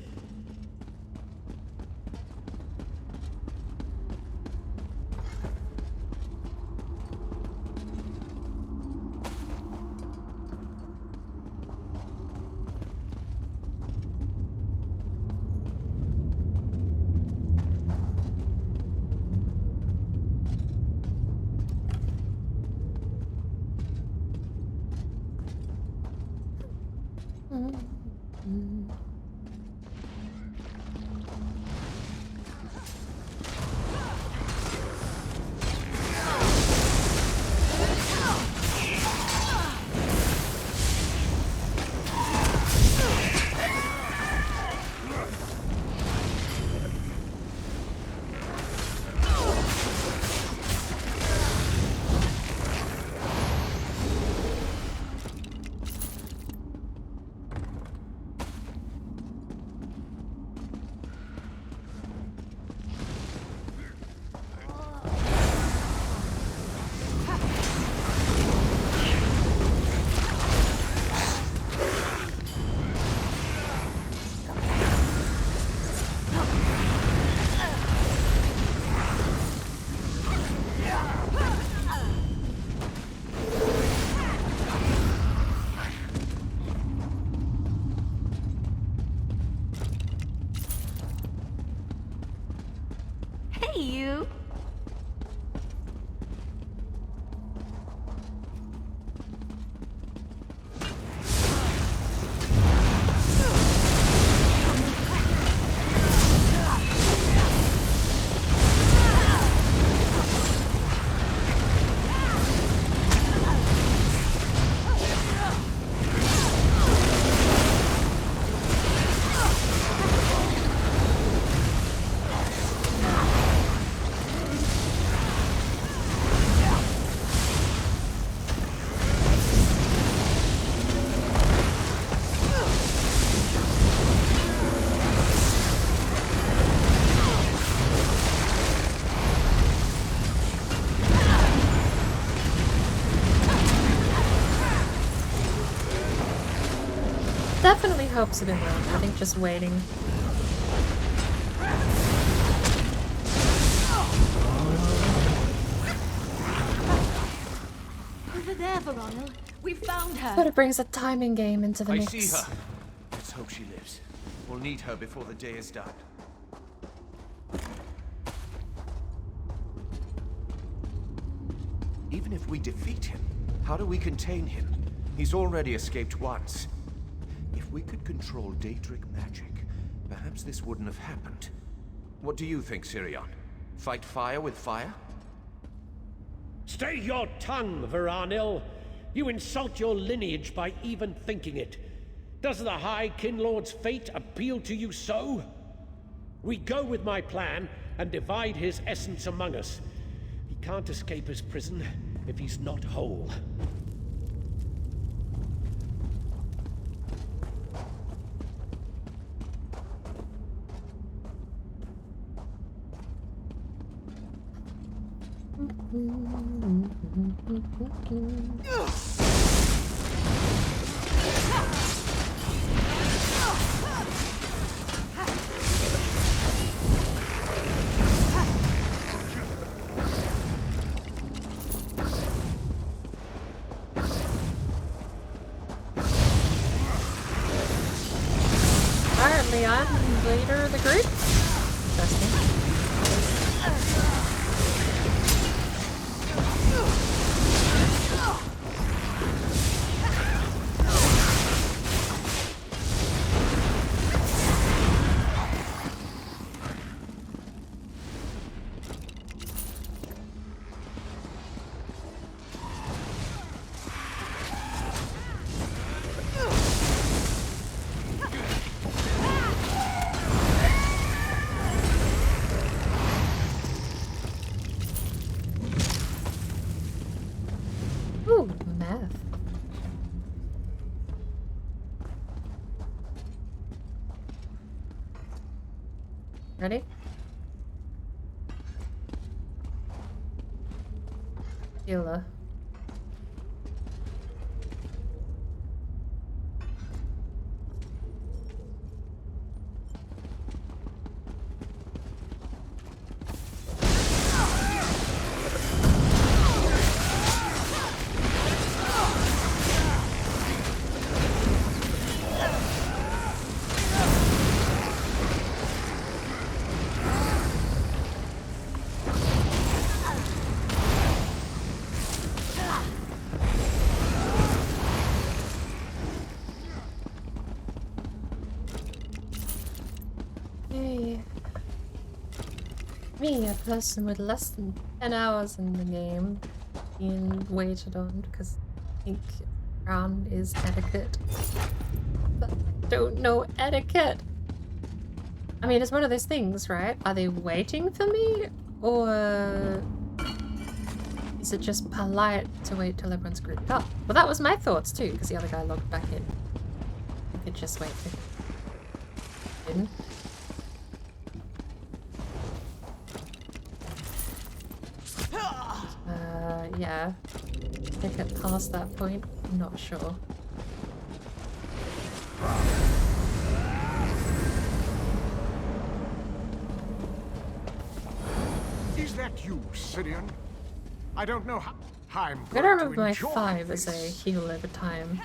Definitely hopes of it will. I think just waiting. Over there, Varanil. We found her. But it brings a timing game into the mix. I see her. Let's hope she lives. We'll need her before the day is done. Even if we defeat him, how do we contain him? He's already escaped once. If we could control Daedric magic, perhaps this wouldn't have happened. What do you think, Sirion? Fight fire with fire? Stay your tongue, Varanil. You insult your lineage by even thinking it. Does the High Kinlord's fate appeal to you so? We go with my plan and divide his essence among us. He can't escape his prison if he's not whole. Apparently I'm the leader of the group. Interesting. Ooh, meth. Ready? Healer. Hey. Me, a person with less than 10 hours in the game, being waited on because I think Brown is etiquette. But I don't know etiquette. I mean, it's one of those things, right? Are they waiting for me? Or is it just polite to wait till everyone's grouped up? Well, that was my thoughts too, because the other guy logged back in. We could just wait for him. Yeah. I get past that point, I'm not sure. Is that you, Syrian? I don't know how I'm I gotta going remember to my enjoy 5 this. as a heal over time.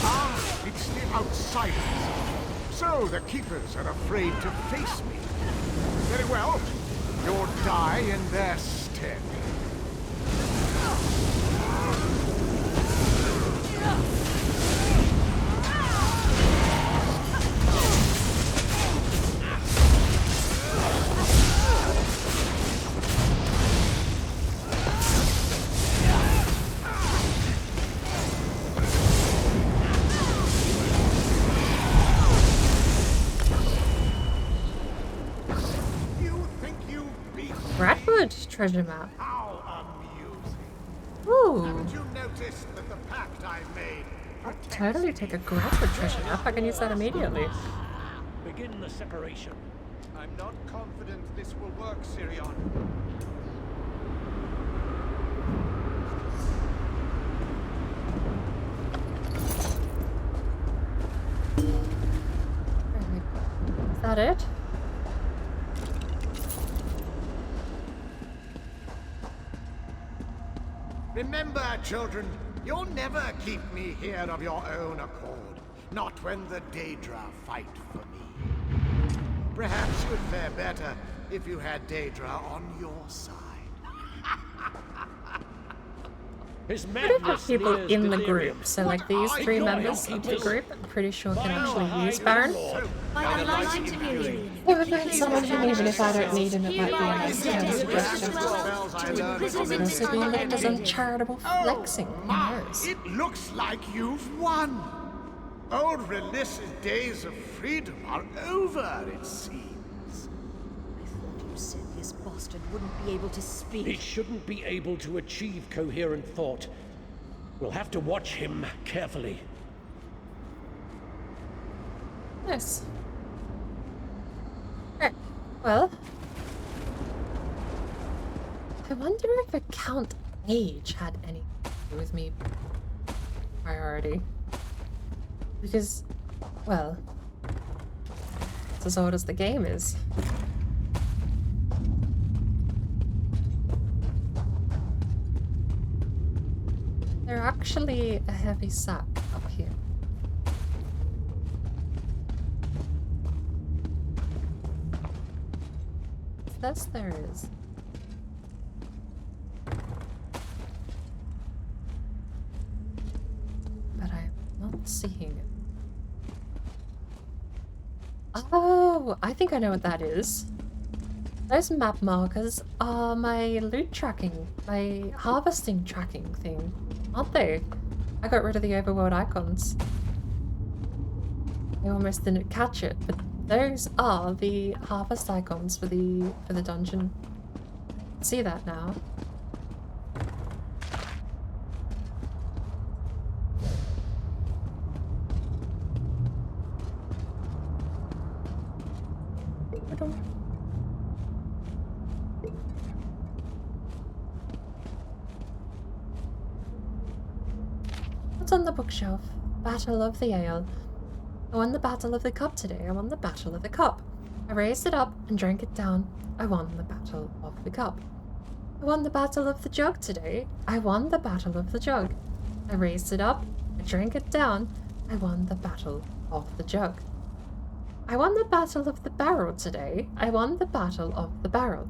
Ah, it's the outsiders. So the keepers are afraid to face me. Very well. You'll die in their stead. Grahtwood treasure map. How amusing. Ooh. Haven't you noticed that the pact I made Totally take a Grahtwood treasure map. I can use that immediately. Begin the separation. I'm not confident this will work, Sirion. Is that it? Remember, children, you'll never keep me here of your own accord. Not when the Daedra fight for me. Perhaps you'd fare better if you had Daedra on your side. I don't have people in the group, so like these 3 members of the group, I'm pretty sure can actually use Baron. I'd like to hear you. Never met someone who, even if I don't need him, it might be a nice suggestion. Also being looked as uncharitable flexing, who knows? It looks like you've won. Old Relis's days of freedom are over, it seems. You said this bastard wouldn't be able to speak. He shouldn't be able to achieve coherent thought. We'll have to watch him carefully. Nice. Alright, well, wonder if account age had anything to do with me priority. Because, well, it's as old as the game is. They're actually a heavy sack up here. Yes, there is. But I'm not seeing it. Oh, I think I know what that is. Those map markers are my loot tracking, my harvesting tracking thing, aren't they? I got rid of the overworld icons. I almost didn't catch it, but those are the harvest icons for the dungeon. See that now. What's on the bookshelf? Battle of the Ale. I won the Battle of the Cup today. I won the Battle of the Cup. I raised it up and drank it down. I won the Battle of the Cup. I won the Battle of the Jug today. I won the Battle of the Jug. I raised it up. I drank it down. I won the Battle of the Jug. I won the Battle of the Barrel today. I won the Battle of the Barrel.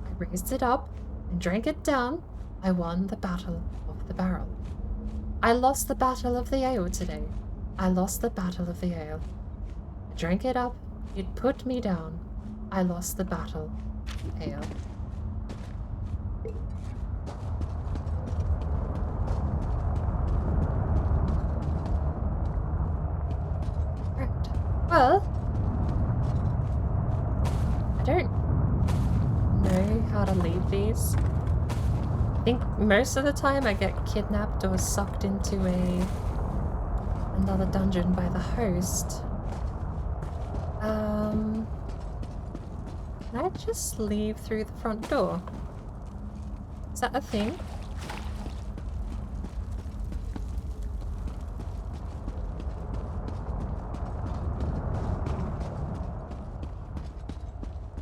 I raised it up and drank it down. I won the Battle of the Barrel. I lost the Battle of the Ale today. I lost the Battle of the Ale. I drank it up. It put me down. I lost the Battle of the Ale. Right. Well, I don't know how to leave these. I think most of the time I get kidnapped or sucked into another dungeon by the host. Can I just leave through the front door? Is that a thing?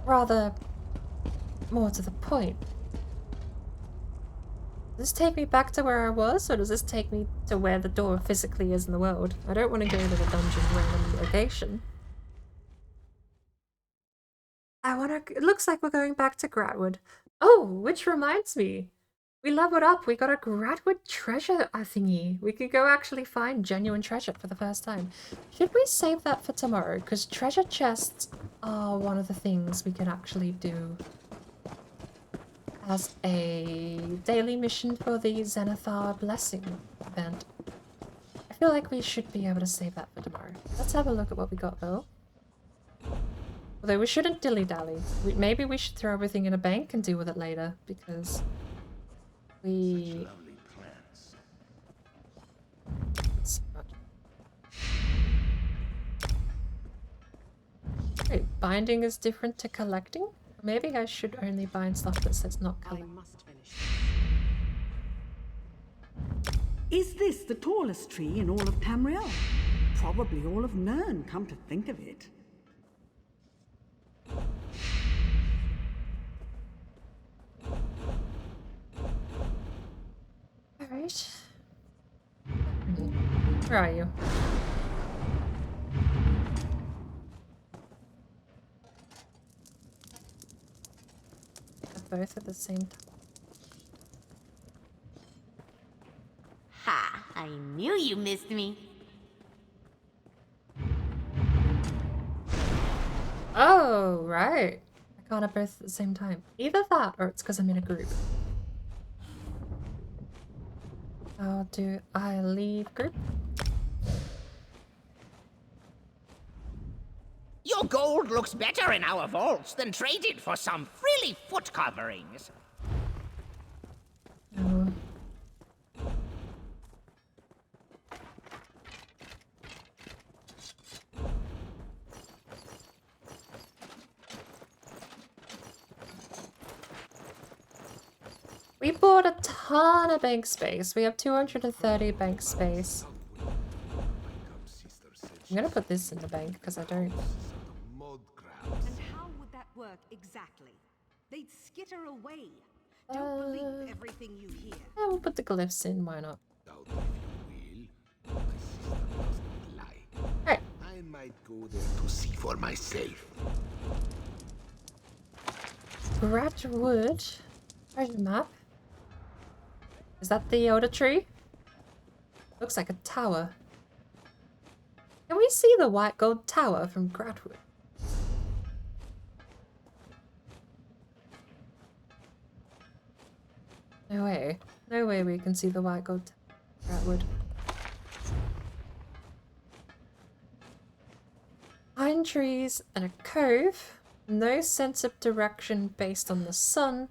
Rather, more to the point. Does this take me back to where I was, or does this take me to where the door physically is in the world? I don't want to go to the dungeon random location. It looks like we're going back to Grahtwood. Oh, which reminds me. We leveled up. We got a Grahtwood treasure thingy. We could go actually find genuine treasure for the first time. Should we save that for tomorrow? Because treasure chests are one of the things we can actually do as a daily mission for the Zenithar Blessing event. I feel like we should be able to save that for tomorrow. Let's have a look at what we got though. Although we shouldn't dilly-dally. Maybe we should throw everything in a bank and deal with it later, because we... So much. Wait, binding is different to collecting? Maybe I should only bind stuff that says not collect. Is this the tallest tree in all of Tamriel? Probably all of Nirn, come to think of it. Alright. Where are you? Both at the same time. Ha! I knew you missed me. Oh, right. I got it both at the same time. Either that or it's because I'm in a group. How do I leave group? Your gold looks better in our vaults than traded for some frilly foot coverings. No. We bought a ton of bank space. We have 230 bank space. I'm gonna put this in the bank because I don't. And how would that work exactly? They'd skitter away. Don't believe everything you hear. Yeah, we'll put the glyphs in, why not? Alright. I might go there to see for myself. Grahtwood. Where's the map? Is that the Yoda tree? Looks like a tower. Can we see the white gold tower from Grahtwood? No way. No way we can see the white gold Grahtwood. Pine trees and a cove. No sense of direction based on the sun.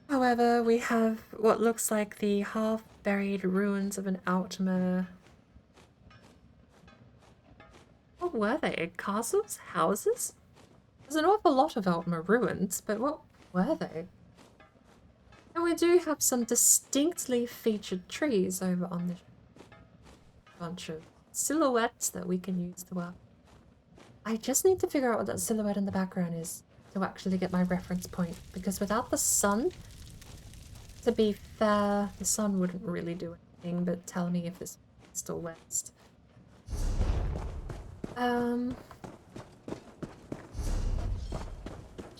However, we have what looks like the half-buried ruins of an Outmer. What were they? Castles? Houses? There's an awful lot of Outmer ruins, but what were they? And we do have some distinctly featured trees over on this bunch of silhouettes that we can use to work. I just need to figure out what that silhouette in the background is to actually get my reference point, because without the sun, to be fair, the sun wouldn't really do anything but tell me if this is still west.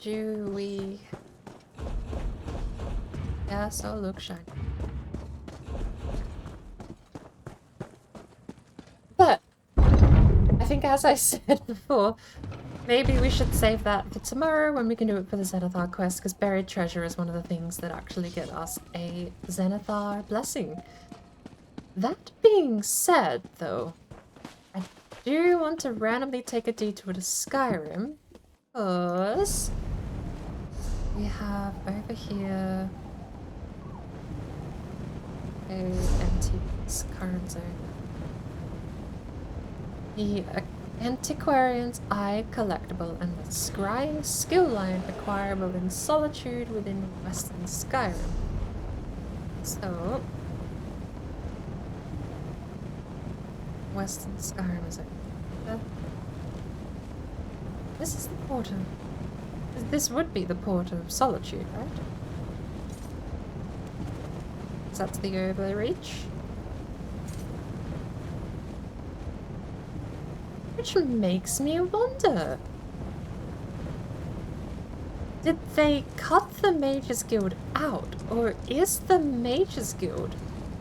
Do we... Yeah, so look shiny. But I think, as I said before, maybe we should save that for tomorrow when we can do it for the Zenithar quest, because buried treasure is one of the things that actually get us a Zenithar blessing. That being said, though, I do want to randomly take a detour to Skyrim, because we have over here a empty current zone. The Antiquarian's Eye collectible and the Scrying skill line acquirable in Solitude within Western Skyrim. So, Western Skyrim is over there. This is the port of... This would be the port of Solitude, right? Is that the Overreach? Which makes me wonder. Did they cut the Mages Guild out, or is the Mages Guild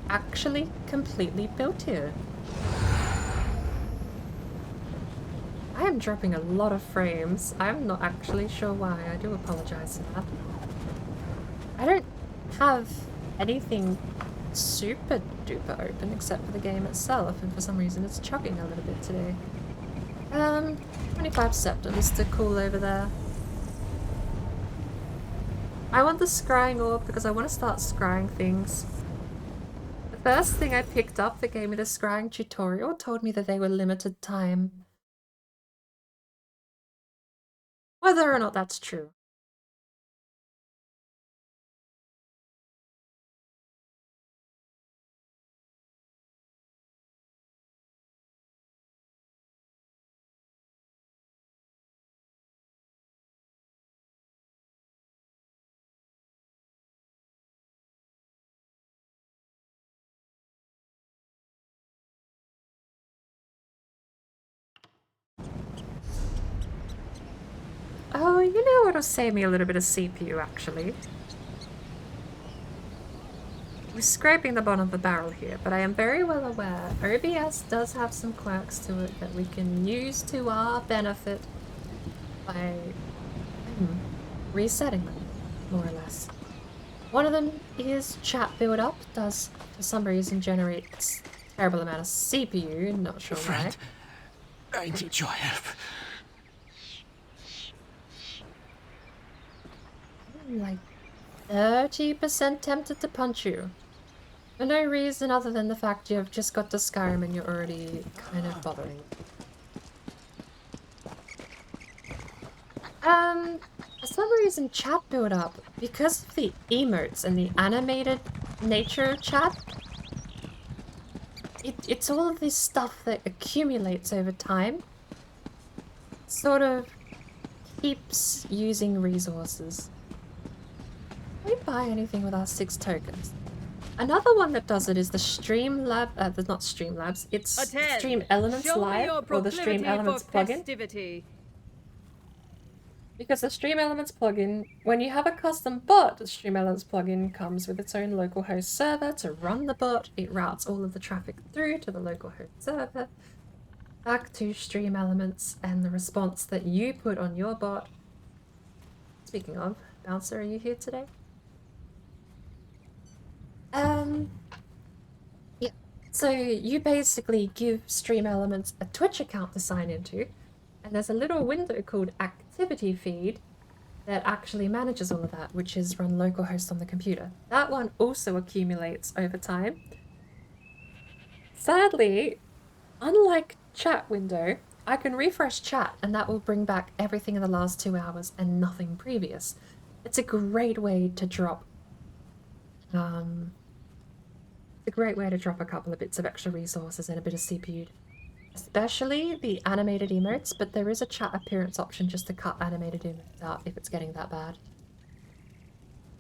actually completely built here? I am dropping a lot of frames. I'm not actually sure why. I do apologize for that. I don't have anything super duper open except for the game itself, and for some reason it's chugging a little bit today. 25 septums to cool over there. I want the scrying orb because I want to start scrying things. The first thing I picked up that gave me the scrying tutorial told me that they were limited time. Whether or not that's true. Oh, you know what'll save me a little bit of CPU, actually? We're scraping the bottom of the barrel here, but I am very well aware OBS does have some quirks to it that we can use to our benefit by resetting them, more or less. One of them is chat build up, does for some reason generate a terrible amount of CPU, not sure why. I need your help. I'm like 30% tempted to punch you. For no reason other than the fact you have just got to Skyrim and you're already kind of bothering. For some reason chat build up because of the emotes and the animated nature of chat, it's all of this stuff that accumulates over time. Sort of keeps using resources. Can we buy anything with our 6 tokens? Another one that does it is the Streamlab, not Streamlabs, it's Attend. Stream Elements Show me Live, your or the Stream proclivity Elements for plugin. festivity. Because the Stream Elements plugin, when you have a custom bot, the Stream Elements plugin comes with its own local host server to run the bot. It routes all of the traffic through to the local host server, back to Stream Elements, and the response that you put on your bot. Speaking of, Bouncer, are you here today? Yeah. So you basically give Stream Elements a Twitch account to sign into, and there's a little window called Activity Feed that actually manages all of that, which is run localhost on the computer. That one also accumulates over time. Sadly, unlike chat window, I can refresh chat and that will bring back everything in the last 2 hours and nothing previous. It's a great way to drop a couple of bits of extra resources and a bit of CPU. Especially the animated emotes, but there is a chat appearance option just to cut animated emotes out if it's getting that bad.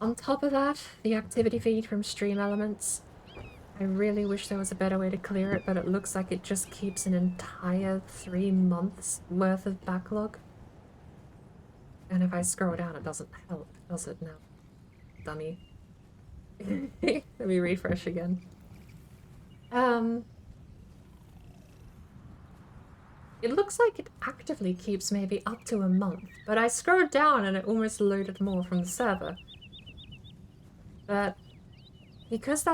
On top of that, the activity feed from Stream Elements. I really wish there was a better way to clear it, but it looks like it just keeps an entire 3 months worth of backlog. And if I scroll down, it doesn't help, does it now? Dummy. Let me refresh again. It looks like it actively keeps maybe up to a month, but I scrolled down and it almost loaded more from the server. But because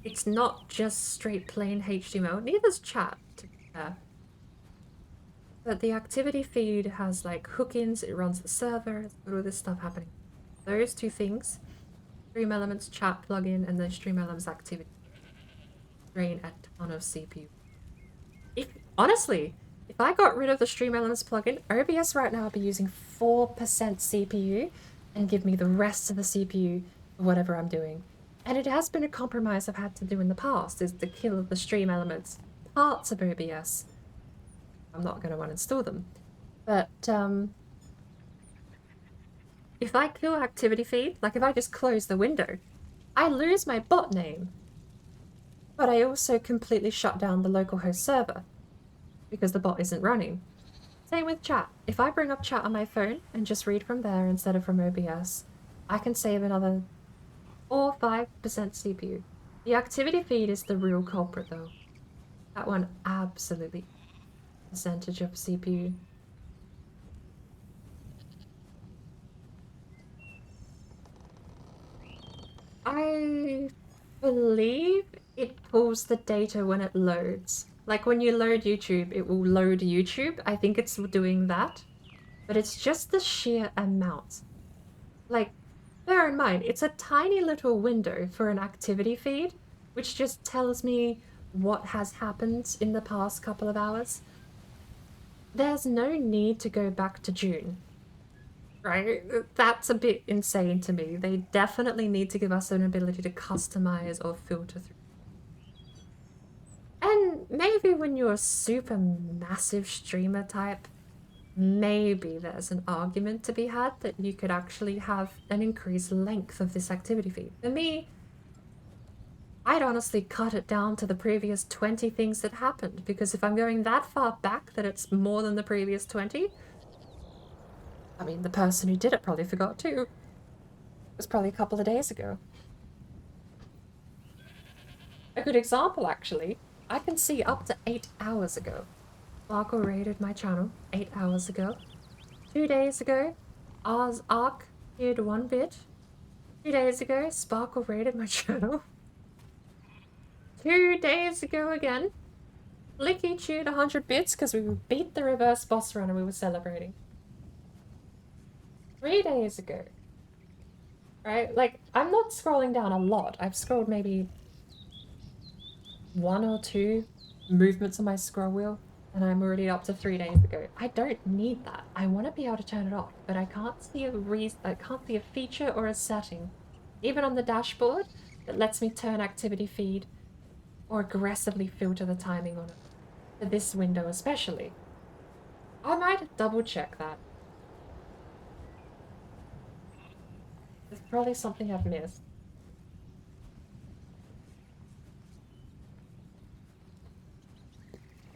it's not just straight plain HTML, neither's chat, to be fair. But the activity feed has like hook-ins, it runs the server, it's got all this stuff happening. Those two things, Stream Elements chat plugin and then Stream Elements activity, drain a ton of CPU. Honestly, if I got rid of the Stream Elements plugin, OBS right now would be using 4% CPU and give me the rest of the CPU for whatever I'm doing. And it has been a compromise I've had to do in the past, is to kill the Stream Elements parts of OBS. I'm not going to uninstall them. But if I kill activity feed, like if I just close the window, I lose my bot name. But I also completely shut down the localhost server because the bot isn't running. Same with chat. If I bring up chat on my phone and just read from there instead of from OBS, I can save another 4 or 5% CPU. The activity feed is the real culprit though. That one absolutely percentage of CPU. I believe it pulls the data when it loads. Like when you load YouTube, it will load YouTube. I think it's doing that. But it's just the sheer amount. Like, bear in mind, it's a tiny little window for an activity feed, which just tells me what has happened in the past couple of hours. There's no need to go back to June. Right? That's a bit insane to me. They definitely need to give us an ability to customize or filter through. And maybe when you're a super massive streamer type, maybe there's an argument to be had that you could actually have an increased length of this activity feed. For me, I'd honestly cut it down to the previous 20 things that happened, because if I'm going that far back that it's more than the previous 20, I mean, the person who did it probably forgot too. It was probably a couple of days ago. A good example, actually, I can see up to 8 hours ago. Sparkle raided my channel 8 hours ago. 2 days ago, Oz Arc hid 1 bit. 2 days ago, Sparkle raided my channel. 2 days ago again, Licky chewed 100 bits because we beat the reverse boss run and we were celebrating. 3 days ago. Right? Like, I'm not scrolling down a lot. I've scrolled maybe 1 or 2 movements on my scroll wheel. and I'm already up to 3 days ago. I don't need that. I want to be able to turn it off, but I can't see a reason. I can't see a feature or a setting, even on the dashboard, that lets me turn activity feed or aggressively filter the timing on it. For this window especially. I might double check that. There's probably something I've missed.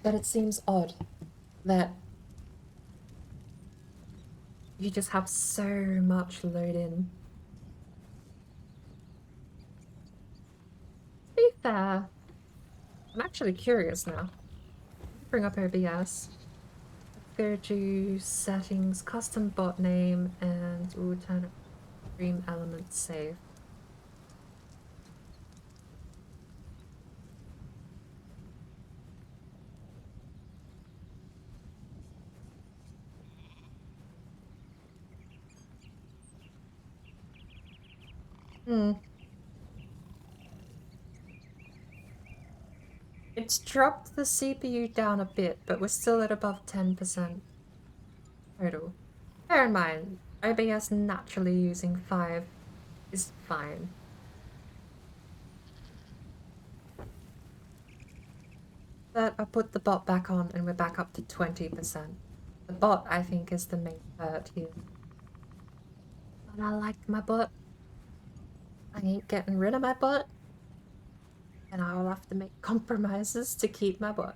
But it seems odd that you just have so much load in. To be fair, I'm actually curious now. Bring up OBS. Let's go to settings, custom bot name, and we'll turn it stream element save. It's dropped the CPU down a bit, but we're still at above 10% total. Bear in mind, OBS naturally using 5 is fine. But I put the bot back on and we're back up to 20%. The bot, I think, is the main hurt here. And I like my bot. I ain't getting rid of my bot. And I'll have to make compromises to keep my bot.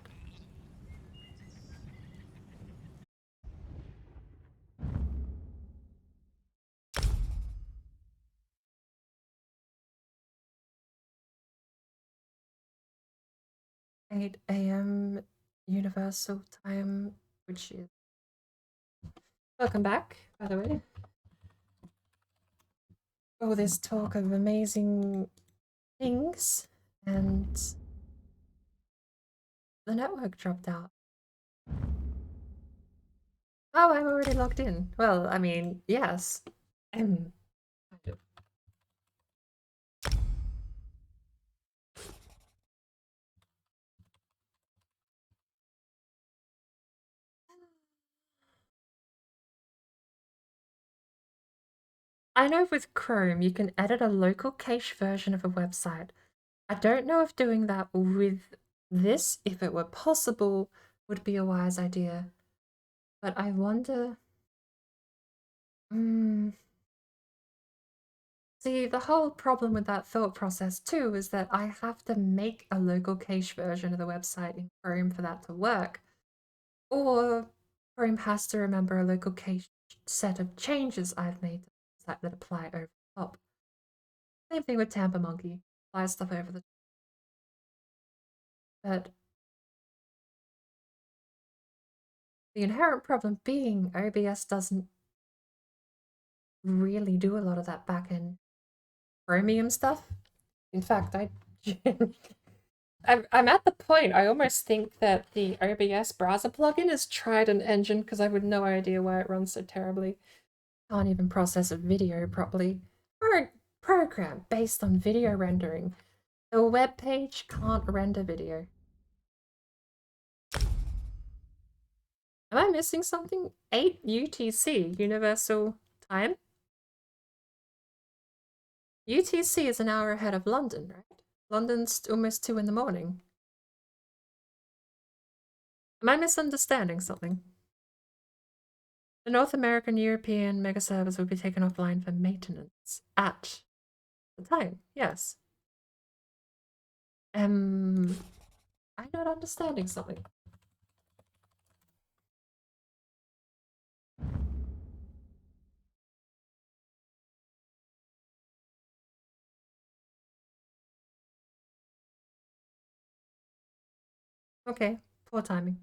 (8 AM Universal Time, which is... Welcome back, by the way. All this talk of amazing things, and the network dropped out. Oh, I'm already logged in. Well, I mean, yes. I know with Chrome you can edit a local cache version of a website. I don't know if doing that with this, if it were possible, would be a wise idea. But I wonder... See, the whole problem with that thought process too is that I have to make a local cache version of the website in Chrome for that to work. Or Chrome has to remember a local cache set of changes I've made to the website that apply over the top. Same thing with Tamper Monkey. Apply stuff over the top. But the inherent problem being OBS doesn't really do a lot of that back-end Chromium stuff. In fact, I'm at the point I almost think that the OBS browser plugin is tried an engine because I have no idea why it runs so terribly. Can't even process a video properly. Or a program based on video rendering. The web page can't render video. Am I missing something? 8 UTC, Universal Time? UTC is an hour ahead of London, right? London's almost 2 in the morning. Am I misunderstanding something? The North American European mega servers will be taken offline for maintenance at the time, yes. I'm not understanding something. Okay, poor timing.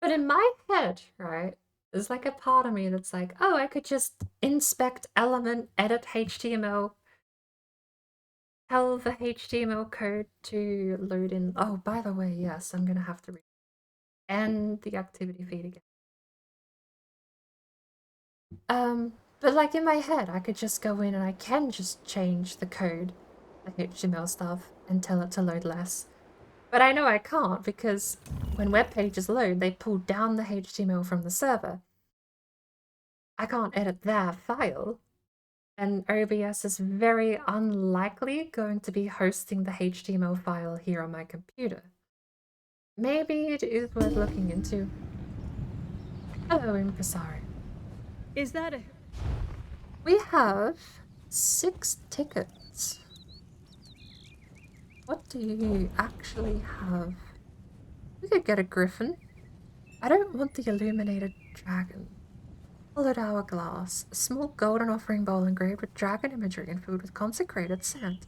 But in my head, right, there's like a part of me that's like, oh, I could just inspect element, edit HTML, tell the HTML code to load in. Oh, by the way, yes, I'm gonna have to read and the activity feed again. But like in my head, I could just go in and I can just change the code the HTML stuff and tell it to load less. But I know I can't because when web pages load, they pull down the HTML from the server. I can't edit their file, and OBS is very unlikely going to be hosting the HTML file here on my computer. Maybe it is worth looking into. Hello, Impresario. Is that a... We have 6 tickets. What do you actually have? We could get a griffin. I don't want the illuminated dragon. Hollowed hourglass, a small golden offering bowl engraved with dragon imagery and filled with consecrated sand.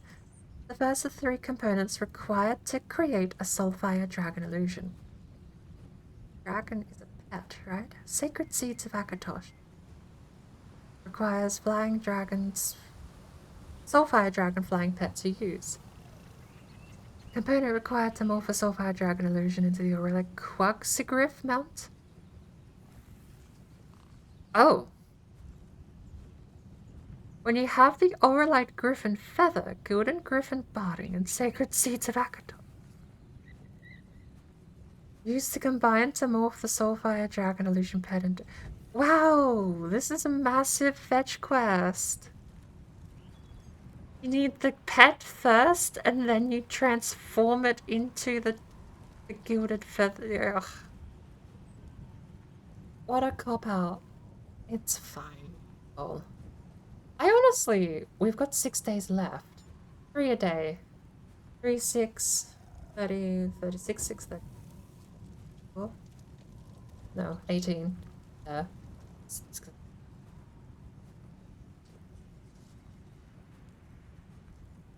The first of 3 components required to create a soulfire dragon illusion. Dragon is a pet, right? Sacred seeds of Akatosh. Requires flying dragons. Soulfire dragon flying pet to use. Component required to morph a soulfire dragon illusion into the Aurelic Quagsigriff mount. Oh. When you have the Aurelite Griffin Feather, Golden Griffin Barding, and Sacred Seeds of Akator. Used to combine to morph the Soulfire Dragon Illusion Pet into... Wow! This is a massive fetch quest. You need the pet first, and then you transform it into the Gilded Feather. Ugh. What a cop-out. It's fine. Oh. I honestly, we've got 6 days left. 3 a day. 3, 6, 30, 36, 6, 30. Oh. No, 18.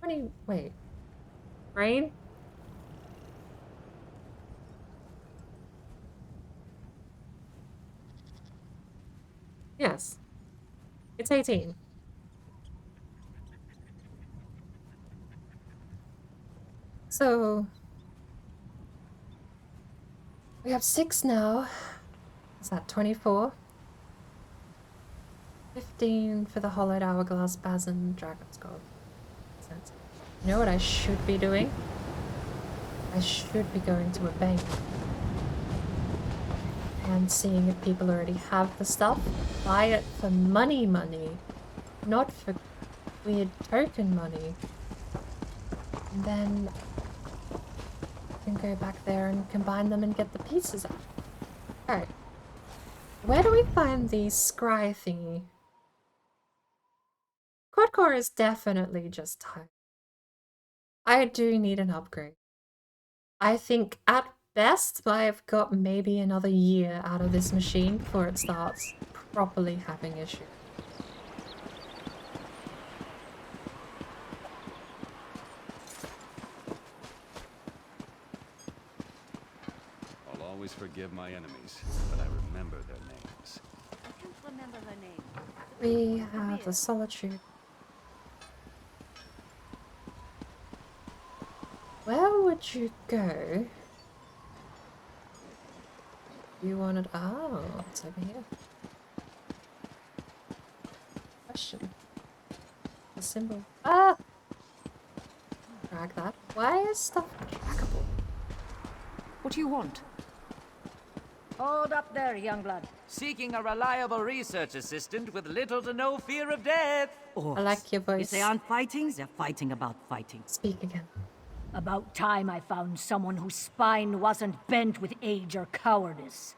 20, wait. Rain? Yes. It's 18. So we have 6 now. Is that 24? 15 for the hollowed hourglass basin dragon's gold. You know what I should be doing? I should be going to a bank and seeing if people already have the stuff. Buy it for money, not for weird token money. And then I can go back there and combine them and get the pieces out. Alright. Where do we find the scry thingy? Quadcore is definitely just time. I do need an upgrade. I think at best I've got maybe another year out of this machine before it starts properly having issues. I'll always forgive my enemies, but I remember their names. I can't remember her name. We have the solitude. Where would you go? You wanted... Oh, it's over here. Question. The symbol. Ah! Drag that. Why is stuff trackable? What do you want? Hold up there, youngblood. Seeking a reliable research assistant with little to no fear of death. I like your voice. If they aren't fighting, they're fighting about fighting. Speak again. About time I found someone whose spine wasn't bent with age or cowardice.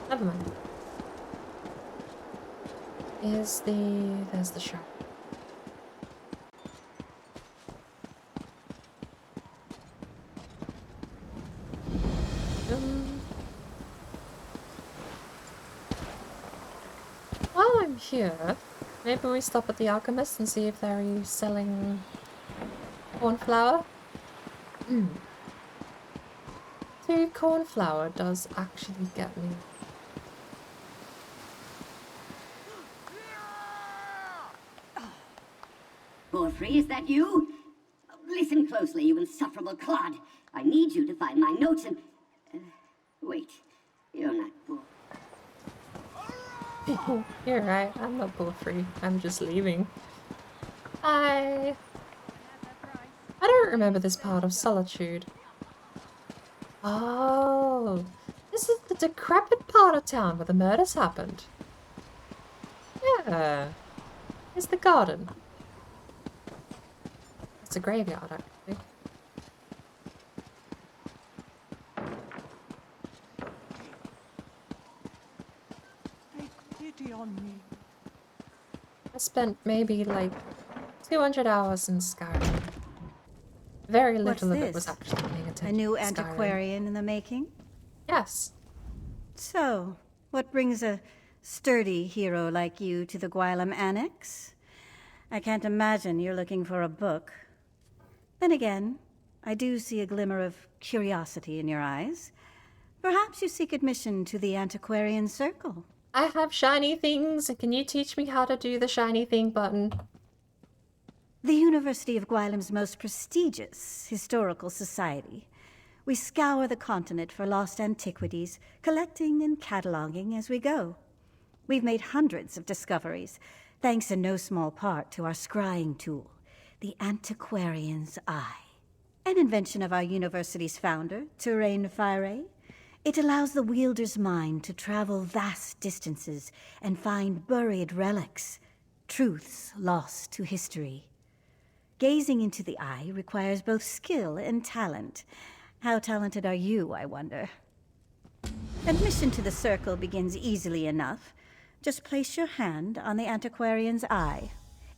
Never mind. There's the shop. While I'm here, maybe we stop at the alchemist and see if they're selling cornflour. 2 cornflour does actually get me. Borfrey, is that you? Listen closely, you insufferable clod. I need you to find my notes and... wait, you're not Borfrey. You're right, I'm not Borfrey. I'm just leaving. I don't remember this part of Solitude. Oh, this is the decrepit part of town where the murders happened. Yeah. Here's the garden. It's a graveyard, actually. Take pity on me. I spent maybe like 200 hours in Skyrim. Very little of it was actually paying attention. A new to Skyrim. antiquarian in the making? Yes. So, what brings a sturdy hero like you to the Gwylem Annex? I can't imagine you're looking for a book. Then again, I do see a glimmer of curiosity in your eyes. Perhaps you seek admission to the Antiquarian Circle. I have shiny things. Can you teach me how to do the shiny thing button? The University of Gwylem's most prestigious historical society. We scour the continent for lost antiquities, collecting and cataloging as we go. We've made hundreds of discoveries, thanks in no small part to our scrying tool, the Antiquarian's Eye. An invention of our university's founder, Terrain Fire. It allows the wielder's mind to travel vast distances and find buried relics, truths lost to history. Gazing into the eye requires both skill and talent. How talented are you, I wonder? Admission to the circle begins easily enough. Just place your hand on the Antiquarian's Eye.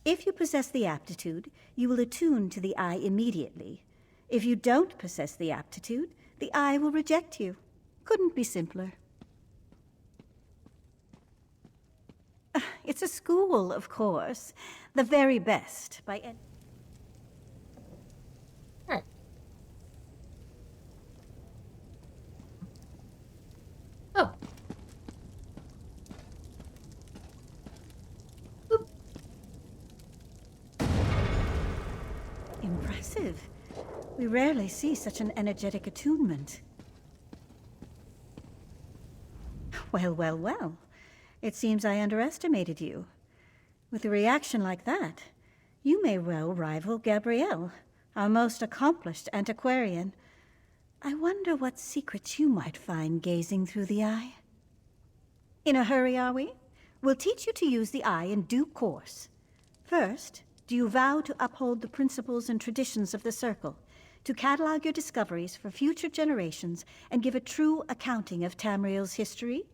If you possess the aptitude, you will attune to the eye immediately. If you don't possess the aptitude, the eye will reject you. Couldn't be simpler. It's a school, of course. The very best by any... Alright. Oh. Oop. Impressive. We rarely see such an energetic attunement. Well, well, well. It seems I underestimated you. With a reaction like that, you may well rival Gabrielle, our most accomplished antiquarian. I wonder what secrets you might find gazing through the eye. In a hurry, are we? We'll teach you to use the eye in due course. First, do you vow to uphold the principles and traditions of the Circle, to catalog your discoveries for future generations, and give a true accounting of Tamriel's history?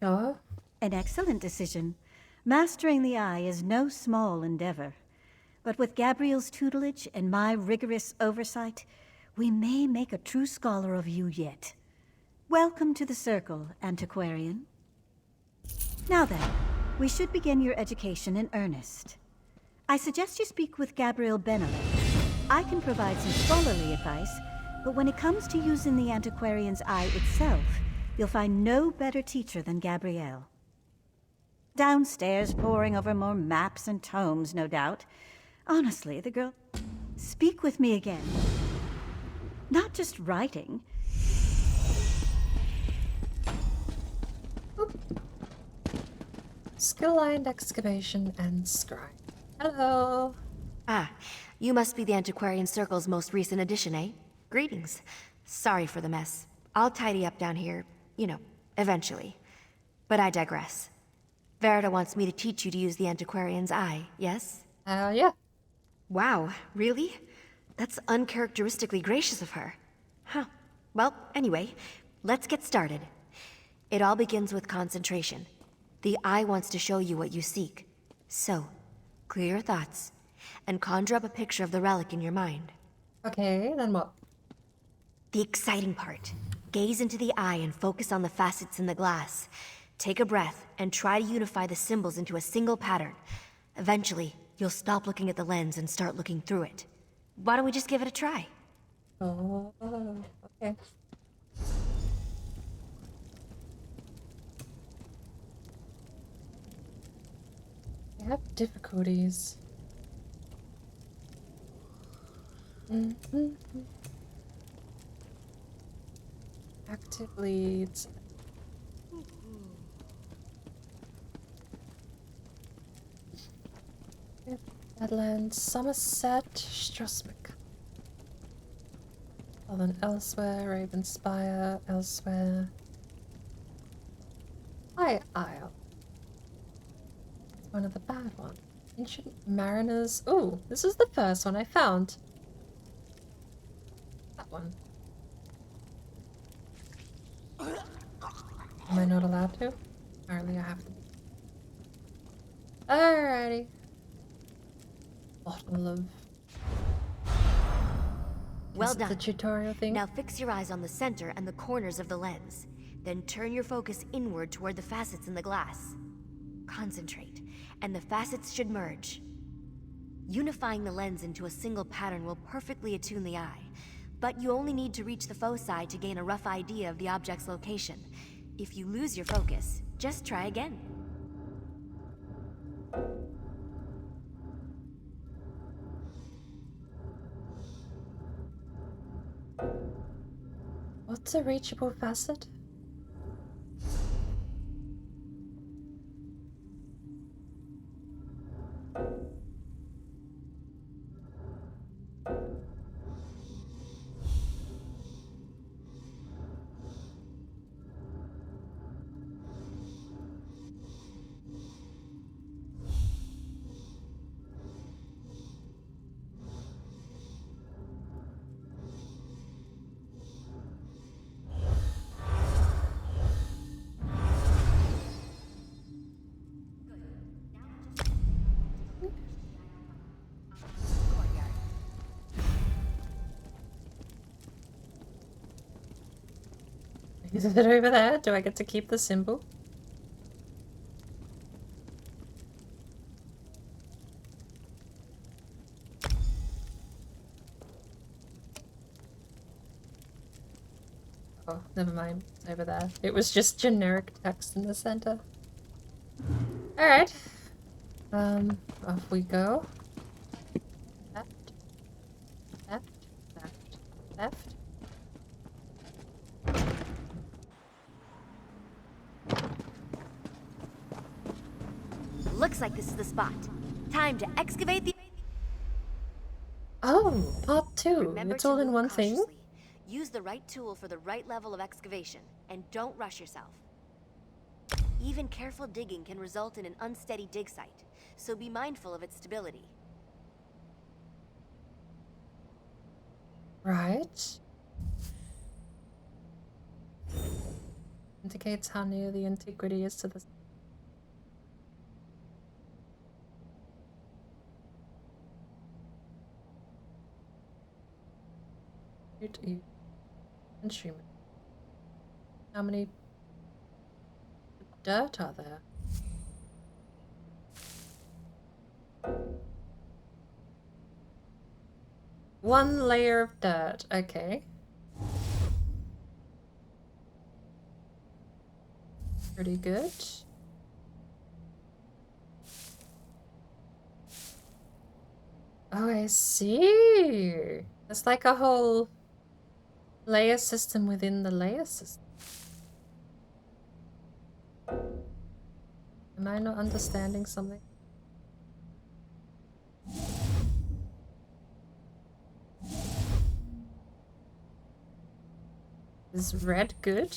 Sure. An excellent decision. Mastering the eye is no small endeavor. But with Gabrielle's tutelage and my rigorous oversight, we may make a true scholar of you yet. Welcome to the Circle, Antiquarian. Now then, we should begin your education in earnest. I suggest you speak with Gabrielle Benelek. I can provide some scholarly advice, but when it comes to using the Antiquarian's Eye itself, you'll find no better teacher than Gabrielle. Downstairs, poring over more maps and tomes, no doubt. Honestly, the girl... Speak with me again. Not just writing. Oop. Skill-lined excavation and scrying. Hello. Ah, you must be the Antiquarian Circle's most recent addition, eh? Greetings. Sorry for the mess. I'll tidy up down here, you know, eventually. But I digress. Verita wants me to teach you to use the Antiquarian's Eye, yes? Yeah. Wow, really? That's uncharacteristically gracious of her. Huh. Well, anyway, let's get started. It all begins with concentration. The eye wants to show you what you seek. So, clear your thoughts, and conjure up a picture of the relic in your mind. Okay, then what? The exciting part. Gaze into the eye and focus on the facets in the glass. Take a breath and try to unify the symbols into a single pattern. Eventually, you'll stop looking at the lens and start looking through it. Why don't we just give it a try? Oh, okay. I have difficulties. Active leads. Midlands, Somerset, Strasbourg. Southern elsewhere, Ravenspire, elsewhere. High Isle. One of the bad ones. Ancient Mariners. Oh, this is the first one I found. That one. Am I not allowed to? Apparently I have to. Alrighty. Bottle of... Well Is it done. the tutorial thing? Now fix your eyes on the center and the corners of the lens. Then turn your focus inward toward the facets in the glass. Concentrate, and the facets should merge. Unifying the lens into a single pattern will perfectly attune the eye, but you only need to reach the foci to gain a rough idea of the object's location. If you lose your focus, just try again. What's a reachable facet? Is it over there? Do I get to keep the symbol? Oh, never mind. It's over there. It was just generic text in the center. Alright. Off we go. Left. Left. Left. Left. Looks like this is the spot. Time to excavate the... Oh, part 2. Remember It's all to in move one thing? cautiously. Use the right tool for the right level of excavation, and don't rush yourself. Even careful digging can result in an unsteady dig site, so be mindful of its stability. Right. Indicates how near the antiquity is to the... Instrument. How many dirt are there? One layer of dirt, okay. Pretty good. Oh, I see. It's like a whole layer system within the layer system. Am I not understanding something? Is red good?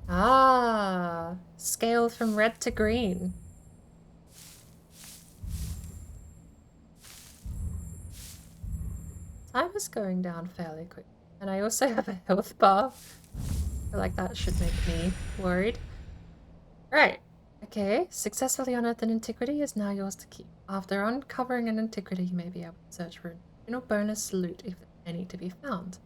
Ah, scale from red to green. Time is going down fairly quick. And I also have a health bar. I feel like that should make me worried. Right. Okay. Successfully unearthed an antiquity is now yours to keep. After uncovering an antiquity, you may be able to search for an additional bonus loot if there's any to be found.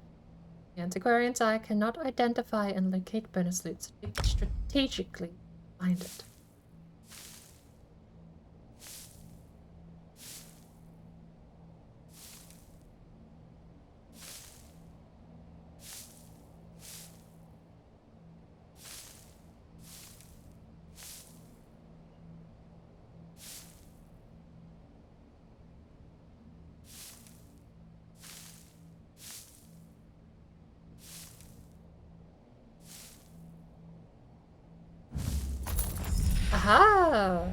The antiquarian's eye cannot identify and locate bonus loot, so you can strategically find it. Aha!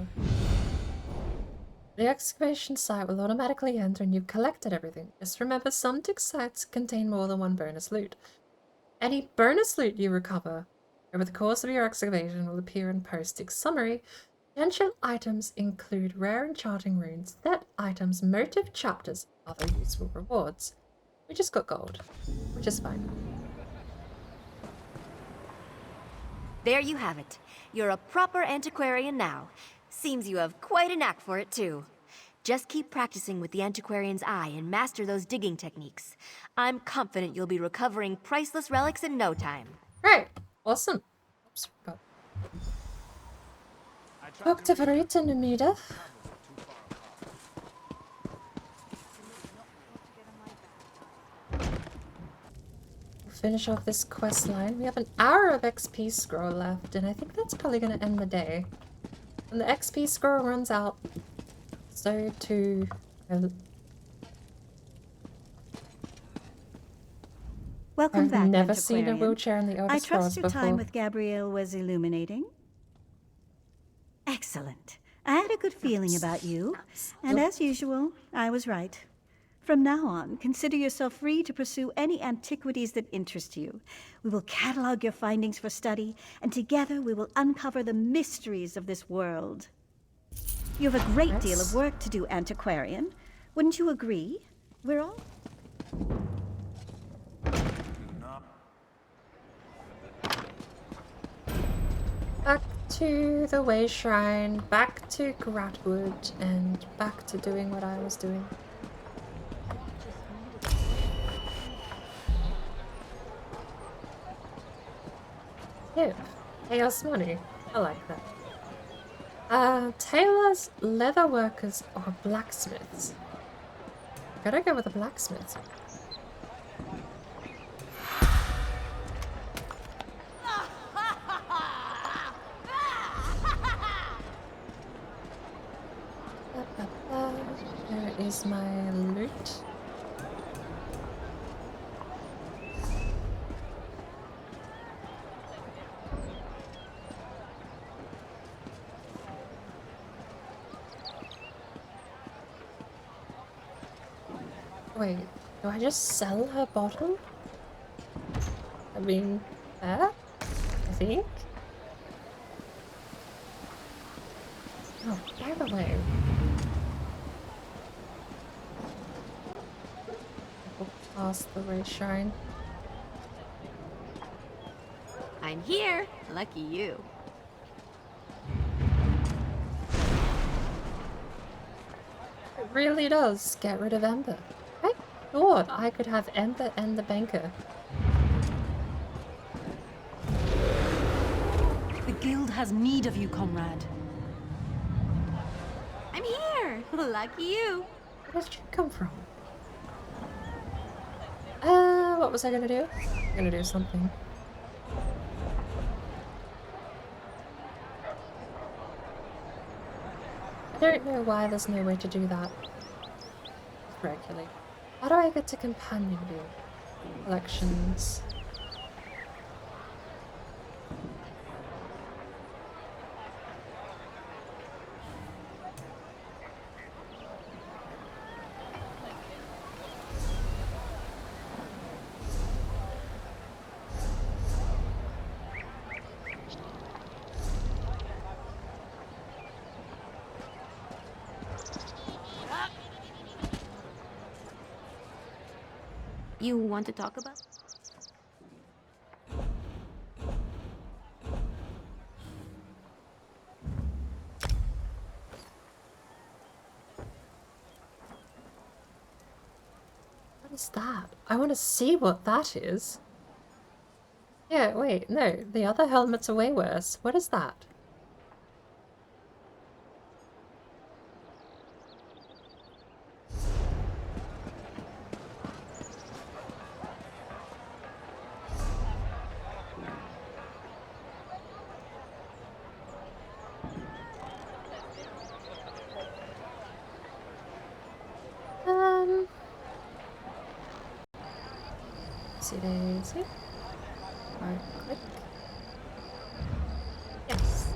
The excavation site will automatically end when you've collected everything. Just remember, some dig sites contain more than one bonus loot. Any bonus loot you recover over the course of your excavation will appear in post-dig summary. Potential items include rare enchanting runes, set items, motive chapters, and other useful rewards. We just got gold, which is fine. There you have it. You're a proper antiquarian now. Seems you have quite a knack for it, too. Just keep practicing with the antiquarian's eye and master those digging techniques. I'm confident you'll be recovering priceless relics in no time. Great. Awesome. Oops. Dr. Verita Numida. Finish off this quest line. We have an hour of XP scroll left, and I think that's probably going to end the day. When the XP scroll runs out, so too... Welcome back, I've never seen a antiquarian. wheelchair in the Elder I Scrolls trust your before. time with Gabrielle was illuminating. Excellent. I had a good feeling about you, and as usual, I was right. From now on, consider yourself free to pursue any antiquities that interest you. We will catalog your findings for study, and together we will uncover the mysteries of this world. You have a great deal of work to do, antiquarian. Wouldn't you agree? We're all... Back to the Way Shrine, back to Grahtwood, and back to doing what I was doing. Yeah, chaos money. I like that. Tailors, leatherworkers, or blacksmiths? Gotta go with the blacksmiths. There is my loot. Wait, do I just sell her bottle? I mean, fair? I think? Oh, by the way. Walk past the Way Shrine. I'm here. Lucky you. It really does get rid of Ember. I thought I could have Ember and the banker. The guild has need of you, comrade. I'm here. Lucky you. Where did you come from? What was I gonna do? I'm gonna do something. I don't know why there's no way to do that regularly. How do I get to companion view? Collections. You want to talk about? What is that? I want to see what that is. Yeah, wait, no. The other helmets are way worse. What is that? Daisy. Right click. Yes.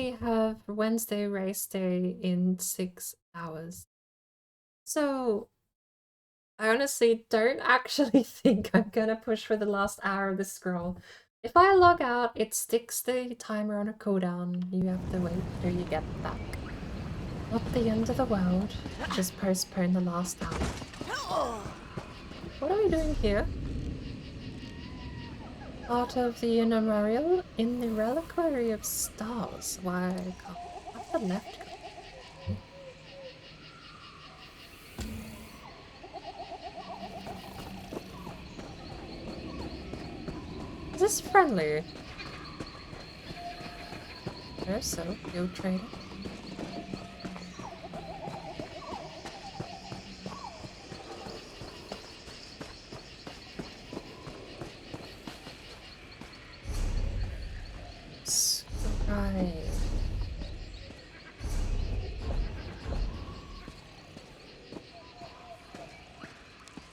we have Wednesday race day in 6 hours. So I honestly don't actually think I'm gonna push for the last hour of the scroll. If I log out, it sticks the timer on a cooldown. You have to wait till you get back. Not the end of the world. Just postpone the last hour. What are we doing here? Part of the memorial in the Reliquary of Stars. Why I can't have the left. Is this friendly? Or so, field trading. Right.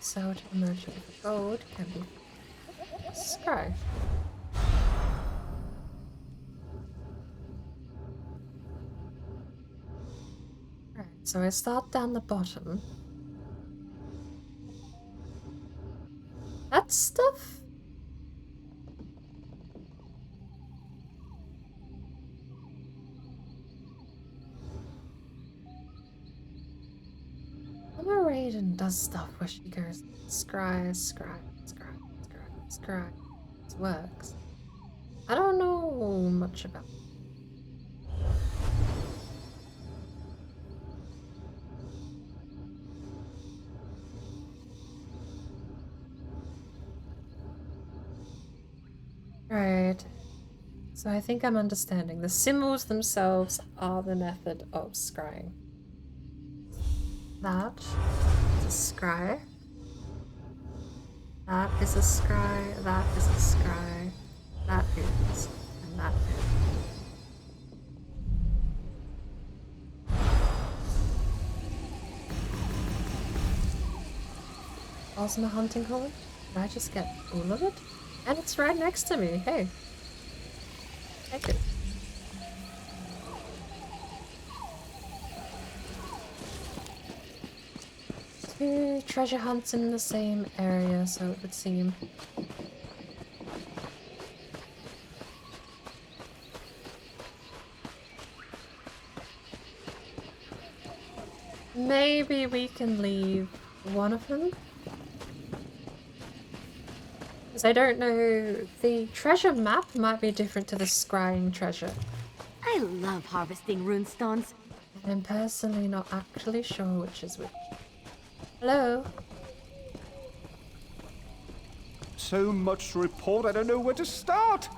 So to merchant of gold can be sky. Right, so I start down the bottom. That stuff? Mama Raiden does stuff where she goes scry, scry, scry, scry, scry. It works. I don't know much about it. Right. So I think I'm understanding. The symbols themselves are the method of scrying. That is a scry. That is a scry. That is a scry. That is. And that is. Bosmer hunting horn? Did I just get all of it? And it's right next to me. Hey. Take it. Two treasure hunts in the same area, so it would seem. Maybe we can leave one of them. Because I don't know, the treasure map might be different to the scrying treasure. I love harvesting runestones. I'm personally not actually sure which is which. Hello? So much to report, I don't know where to start.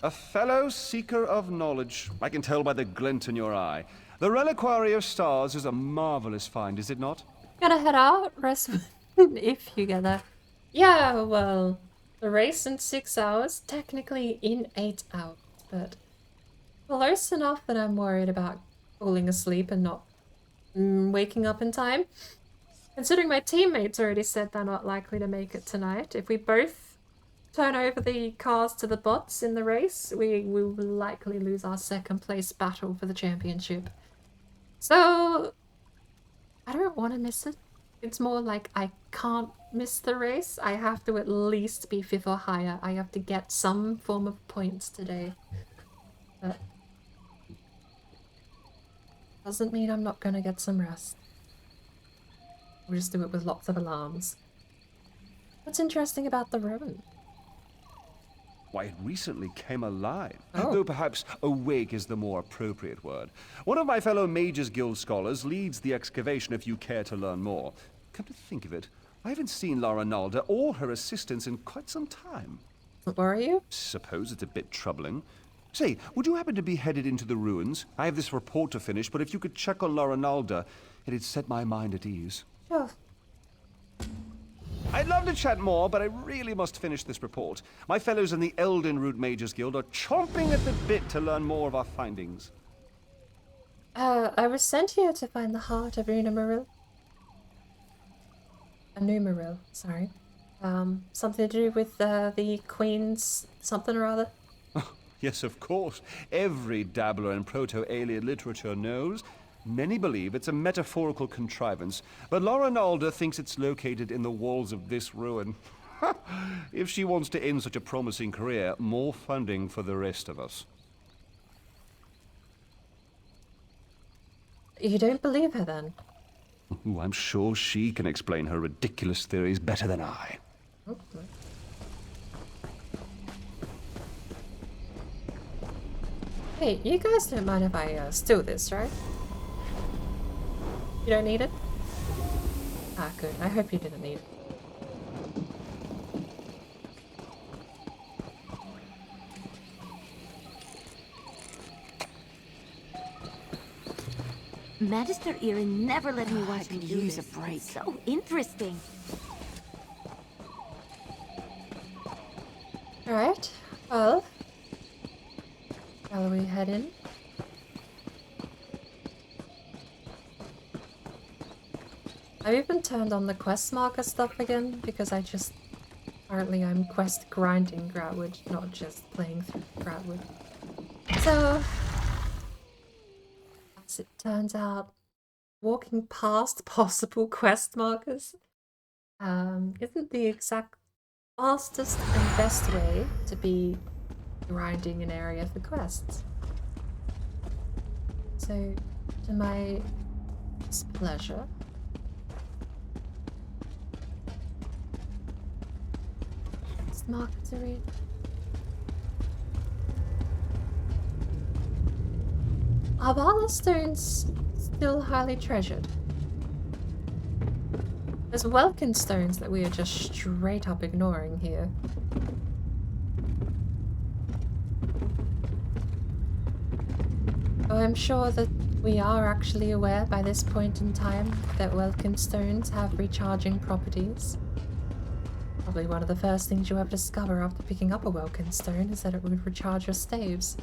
A fellow seeker of knowledge. I can tell by the glint in your eye. The Reliquary of Stars is a marvelous find, is it not? Gonna head out, rest if you get there. Yeah, well, the race in 6 hours, technically in 8 hours, but close enough that I'm worried about falling asleep and not waking up in time. Considering my teammates already said they're not likely to make it tonight, if we both turn over the cars to the bots in the race, we will likely lose our second place battle for the championship. So I don't want to miss it. It's more like I can't miss the race. I have to at least be 5th or higher. I have to get some form of points today. But doesn't mean I'm not gonna get some rest. We'll just do it with lots of alarms. What's interesting about the ruin? Why, it recently came alive. Oh. Though perhaps awake is the more appropriate word. One of my fellow Mages Guild scholars leads the excavation if you care to learn more. Come to think of it, I haven't seen Lara Nalda or her assistants in quite some time. What worry you? Suppose it's a bit troubling. Say, would you happen to be headed into the ruins? I have this report to finish, but if you could check on Lara Nalda, it'd set my mind at ease. Sure. I'd love to chat more, but I really must finish this report. My fellows in the Elden Root Mages Guild are chomping at the bit to learn more of our findings. I was sent here to find the heart of Unumaril. Sorry. Something to do with the Queen's something or other? Yes, of course. Every dabbler in proto-alien literature knows. Many believe it's a metaphorical contrivance, but Laura Nalder thinks it's located in the walls of this ruin. If she wants to end such a promising career, more funding for the rest of us. You don't believe her then? Ooh, I'm sure she can explain her ridiculous theories better than I. Okay. Hey, you guys don't mind if I steal this, right? You don't need it? Ah, good. I hope you didn't need it. Magister Erin never let me watch him use a break. It's so interesting. Alright, well, shall we head in? I've even turned on the quest marker stuff again because apparently I'm quest grinding Grahtwood, not just playing through Grahtwood. So, as it turns out, walking past possible quest markers isn't the exact fastest and best way to be grinding an area for quests. So, to my displeasure, marker to read. Are Valor stones still highly treasured? There's Welkin stones that we are just straight up ignoring here. Oh, I'm sure that we are actually aware by this point in time that Welkin stones have recharging properties. Probably one of the first things you ever discover after picking up a Welkin stone is that it would recharge your staves.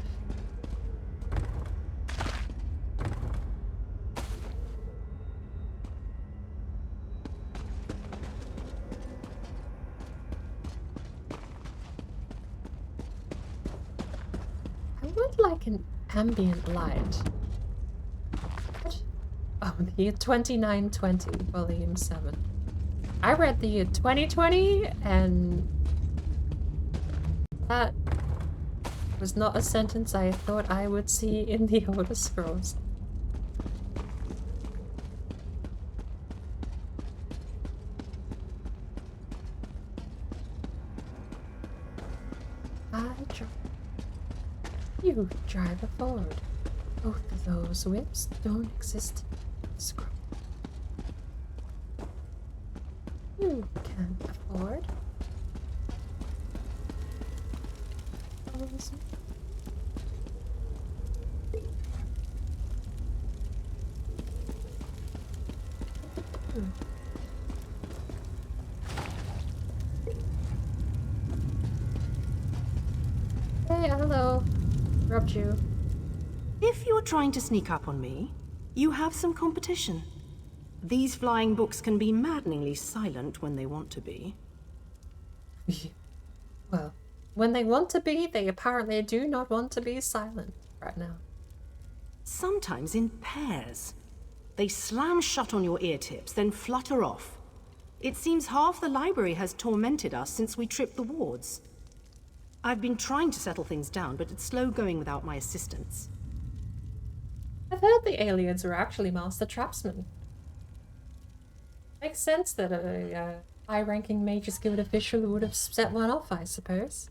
I would like an ambient light. What? Oh, the year 2920, volume 7. I read the year 2020, and that was not a sentence I thought I would see in the Elder Scrolls. You drive a Ford. Both of those whips don't exist in the scroll. You can afford those. Hey, hello. Rubbed you. If you're trying to sneak up on me, you have some competition. These flying books can be maddeningly silent when they want to be. Well, when they want to be, they apparently do not want to be silent right now. Sometimes in pairs. They slam shut on your ear tips, then flutter off. It seems half the library has tormented us since we tripped the wards. I've been trying to settle things down, but it's slow going without my assistance. I've heard the aliens were actually master trapsmen. Makes sense that a high-ranking Mages Guild official would have set one off, I suppose.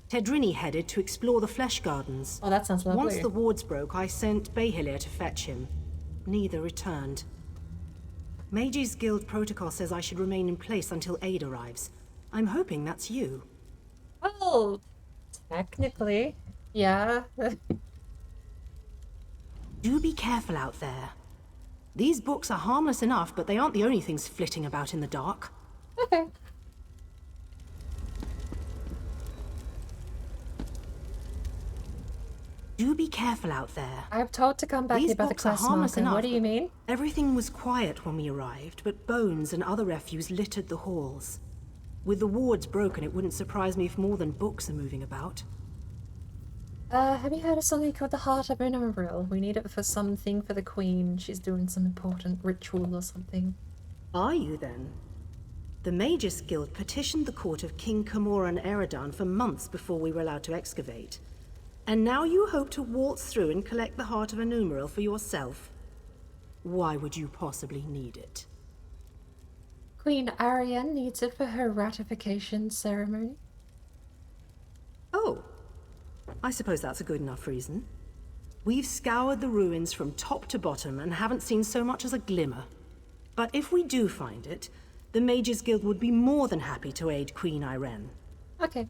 Tedrini headed to explore the Flesh Gardens. Oh, that sounds lovely. Once the wards broke, I sent Behilir to fetch him. Neither returned. Mages Guild protocol says I should remain in place until aid arrives. I'm hoping that's you. Well, technically, yeah. Do be careful out there. These books are harmless enough, but they aren't the only things flitting about in the dark. Okay. Do be careful out there. I'm told to come back here about the quest marker. What do you mean? Everything was quiet when we arrived, but bones and other refuse littered the halls. With the wards broken, it wouldn't surprise me if more than books are moving about. Have you heard of something called the Heart of Uneducated? We need it for something for the Queen. She's doing some important ritual or something. Are you, then? The Magus Guild petitioned the court of King Camoran Eridan for months before we were allowed to excavate. And now you hope to waltz through and collect the Heart of Uneducated for yourself? Why would you possibly need it? Queen Ariane needs it for her ratification ceremony. Oh. I suppose that's a good enough reason. We've scoured the ruins from top to bottom and haven't seen so much as a glimmer. But if we do find it, the Mages Guild would be more than happy to aid Queen Irene. Okay.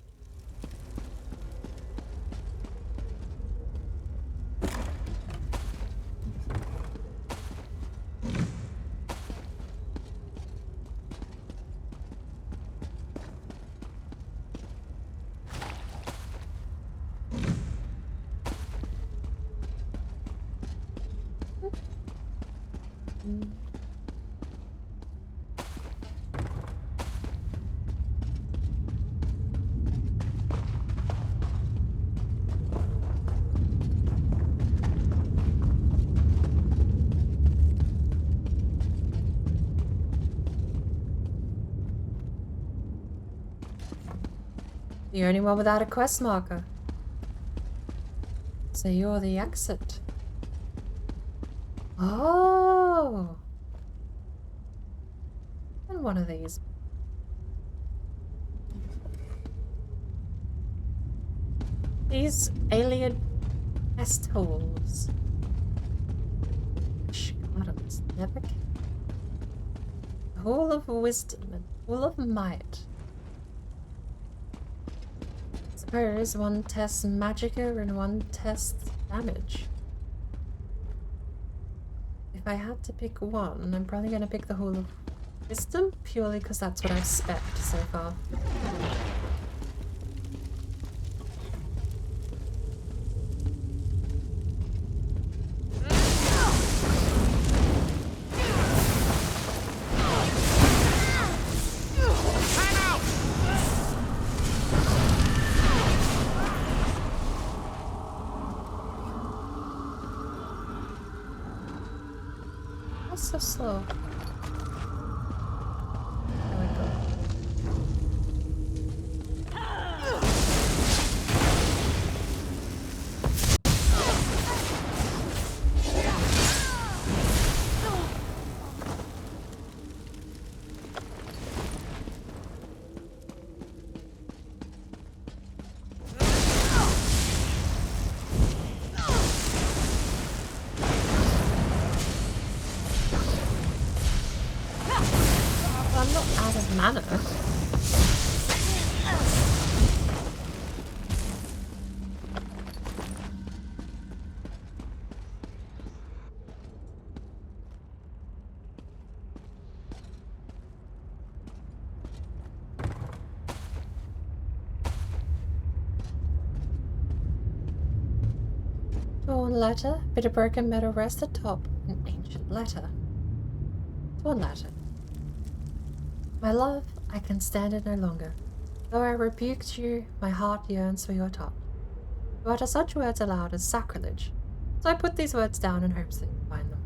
The only one without a quest marker. So you're the exit. Oh! And one of these. These alien pest holes. Gardens never came. A hole of wisdom and full of might. Suppose one tests magicka and one tests damage. If I had to pick one, I'm probably going to pick the Hole of Wisdom, purely because that's what I've specced so far. So slow. There we go. Mana. Torn letter, bit of broken metal rest atop an ancient letter. Torn letter. My love, I can stand it no longer. Though I rebuked you, my heart yearns for your touch. To utter such words aloud is sacrilege, so I put these words down in hopes that you find them.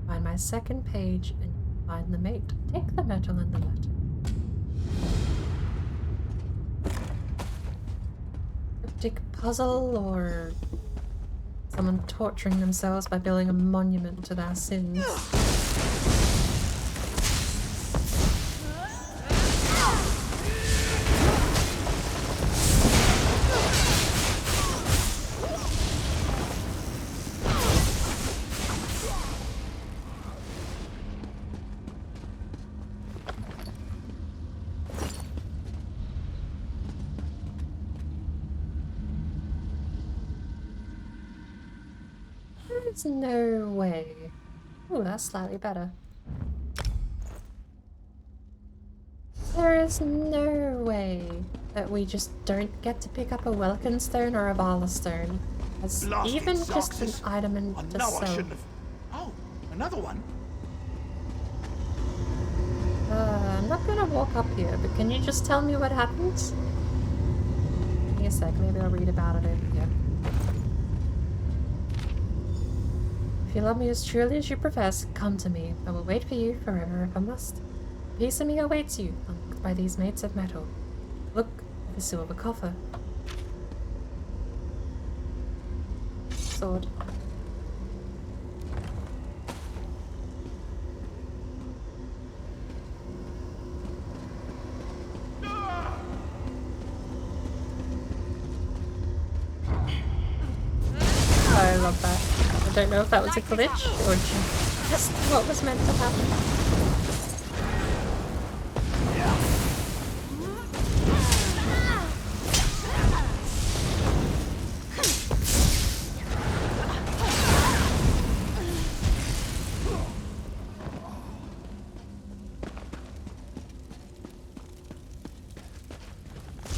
Find my second page and find the mate. Take the metal and the letter. Cryptic puzzle or someone torturing themselves by building a monument to their sins. There's no way. Oh, that's slightly better. There is no way that we just don't get to pick up a Welkin stone or a Vala stone. As even just an item in to sell. Oh, another one? I'm not gonna walk up here, but can you just tell me what happened? Give me a sec, maybe I'll read about it over here. If you love me as truly as you profess, come to me. I will wait for you forever if I must. A piece of me awaits you, unlocked by these mates of metal. Look at the silver coffer. Sword. I love that. I don't know if that was a glitch or just what was meant to happen.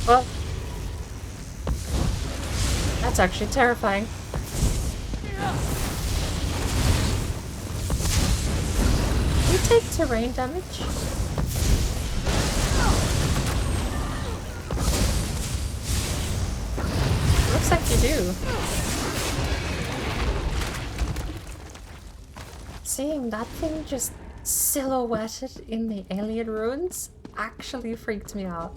Well, that's actually terrifying. Do you take terrain damage? Looks like you do. Seeing that thing just silhouetted in the alien ruins actually freaked me out.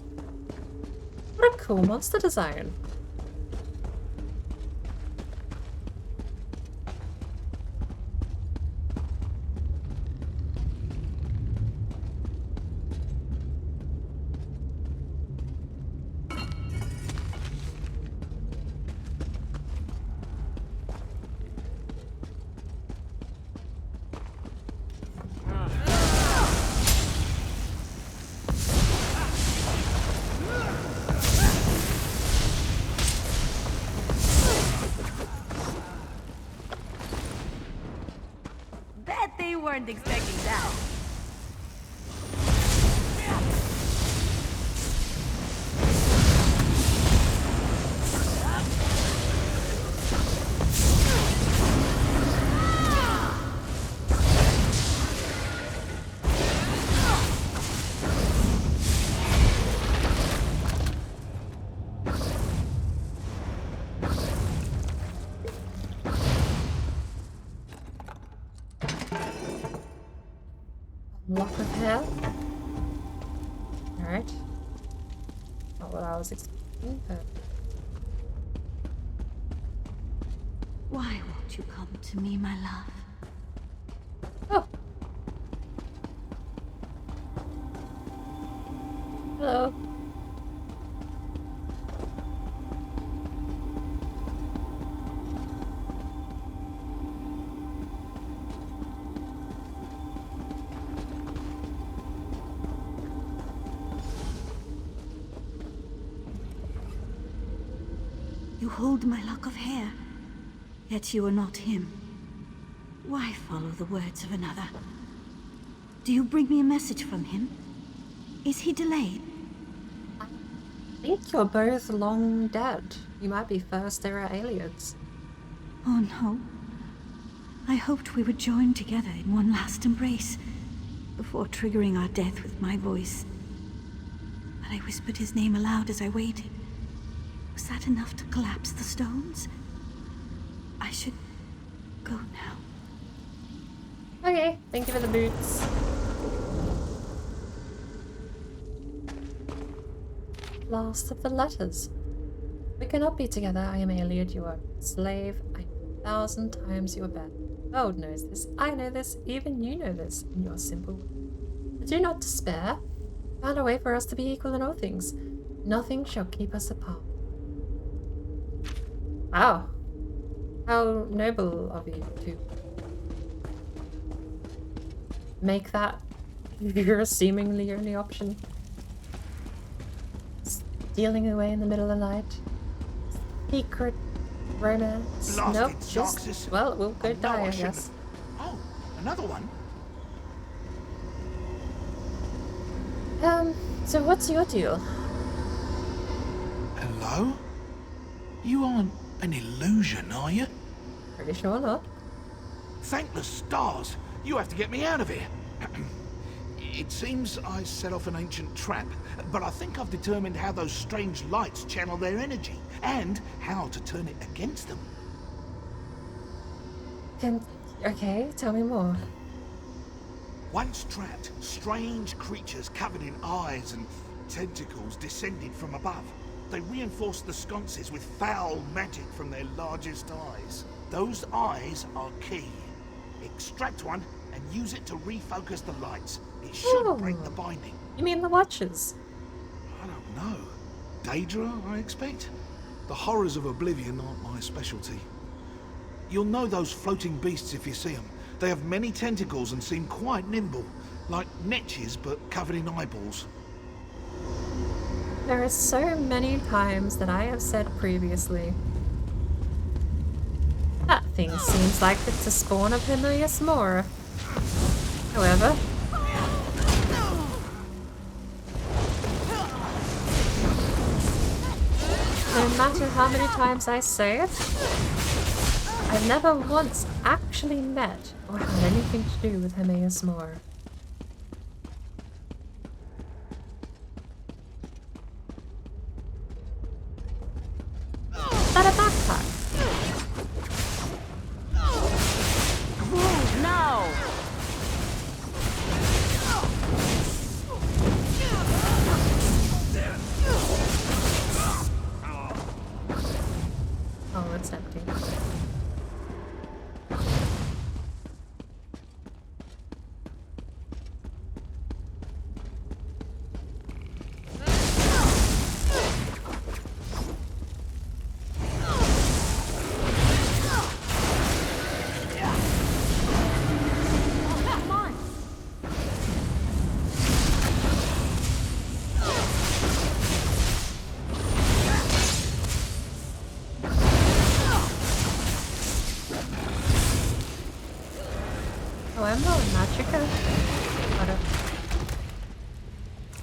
What a cool monster design. Weren't expecting that. Lock of hair. Alright. Not what I was expecting, but... Why won't you come to me, my love? Oh. Hello. You hold my lock of hair, yet you are not him. Why follow the words of another? Do you bring me a message from him? Is he delayed? I think you're both long dead. You might be first-era aliens. Oh no. I hoped we would join together in one last embrace, before triggering our death with my voice. But I whispered his name aloud as I waited. Was that enough to collapse the stones? I should go now. Okay, thank you for the boots. Last of the letters. We cannot be together. I am Iliad, you are a slave. I know 1,000 times you are bad. The world knows this. I know this. Even you know this in your simple way. But do not despair. I found a way for us to be equal in all things. Nothing shall keep us apart. Wow. How noble of you to make that your seemingly only option. Stealing away in the middle of the night. Secret romance. Nope, just, well, we'll go die, I guess. Oh, another one? So what's your deal? Hello? You aren't an illusion, are you? Pretty sure not. Thank the stars! You have to get me out of here. It seems I set off an ancient trap, but I think I've determined how those strange lights channel their energy, and how to turn it against them. Okay, tell me more. Once trapped, strange creatures covered in eyes and tentacles descended from above. They reinforced the sconces with foul magic from their largest eyes. Those eyes are key. Extract one and use it to refocus the lights. It should break the binding. You mean the watches? I don't know. Daedra, I expect? The horrors of Oblivion aren't my specialty. You'll know those floating beasts if you see them. They have many tentacles and seem quite nimble, like netches but covered in eyeballs. There are so many times that I have said previously. That thing seems like it's a spawn of Himaeus Mora. However, no matter how many times I say it, I've never once actually met or had anything to do with Himaeus Mora. Is that a backpack? Move now! Oh, it's empty.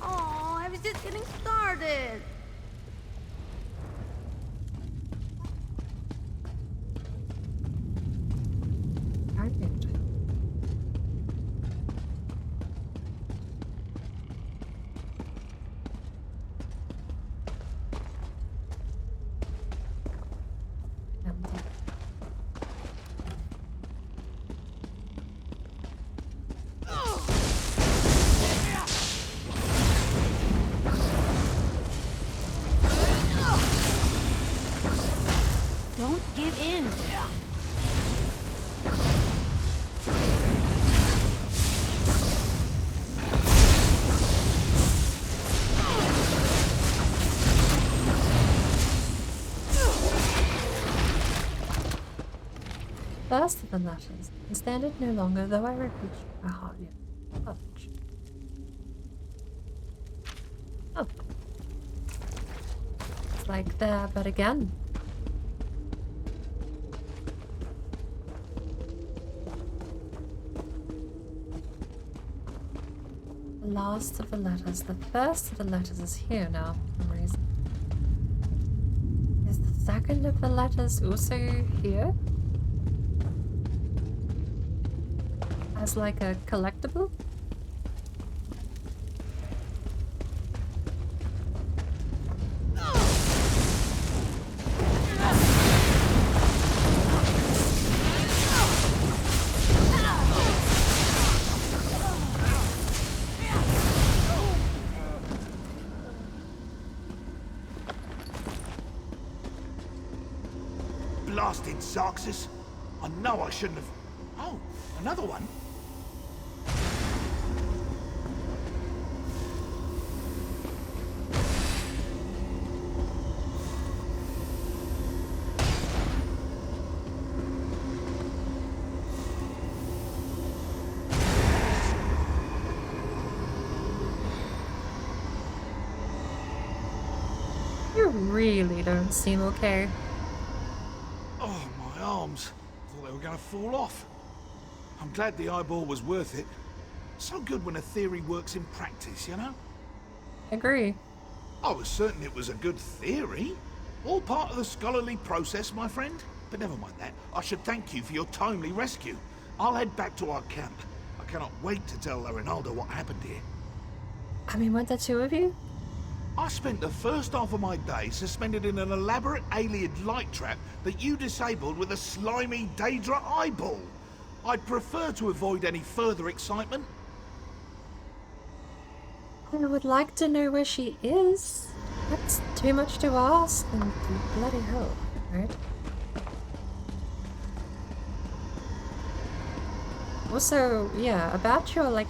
Oh, I was just getting started. Don't give in. First of the letters, and stand it no longer, though I repeat my heart yet. Oh. It's like there, but again. The last of the letters, the first of the letters is here now, for some reason. Is the second of the letters also here? As like a collectible? Blasted Zarxus! I know I shouldn't have... Oh, another one? You really don't seem okay. Oh, my arms. Thought they were going to fall off. I'm glad the eyeball was worth it. So good when a theory works in practice, you know? Agree. I was certain it was a good theory. All part of the scholarly process, my friend. But never mind that. I should thank you for your timely rescue. I'll head back to our camp. I cannot wait to tell Ronaldo what happened here. I mean, weren't there two of you? I spent the first half of my day suspended in an elaborate alien light trap that you disabled with a slimy Daedra eyeball. I'd prefer to avoid any further excitement. I would like to know where she is. That's too much to ask, and bloody hell, right? Also, yeah, about your, like,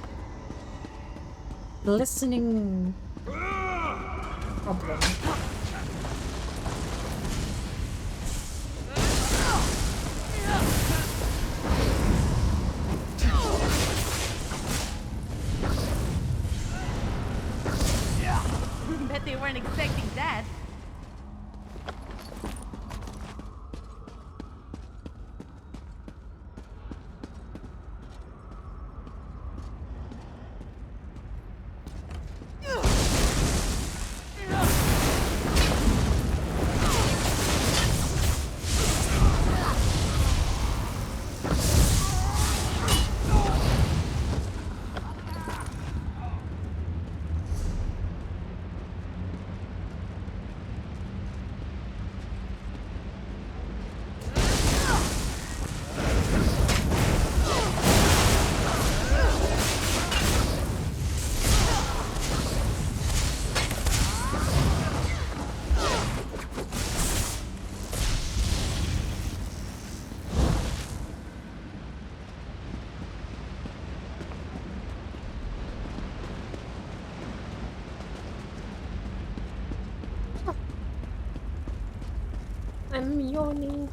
listening problem. Bet they weren't expecting that. I'm yawning.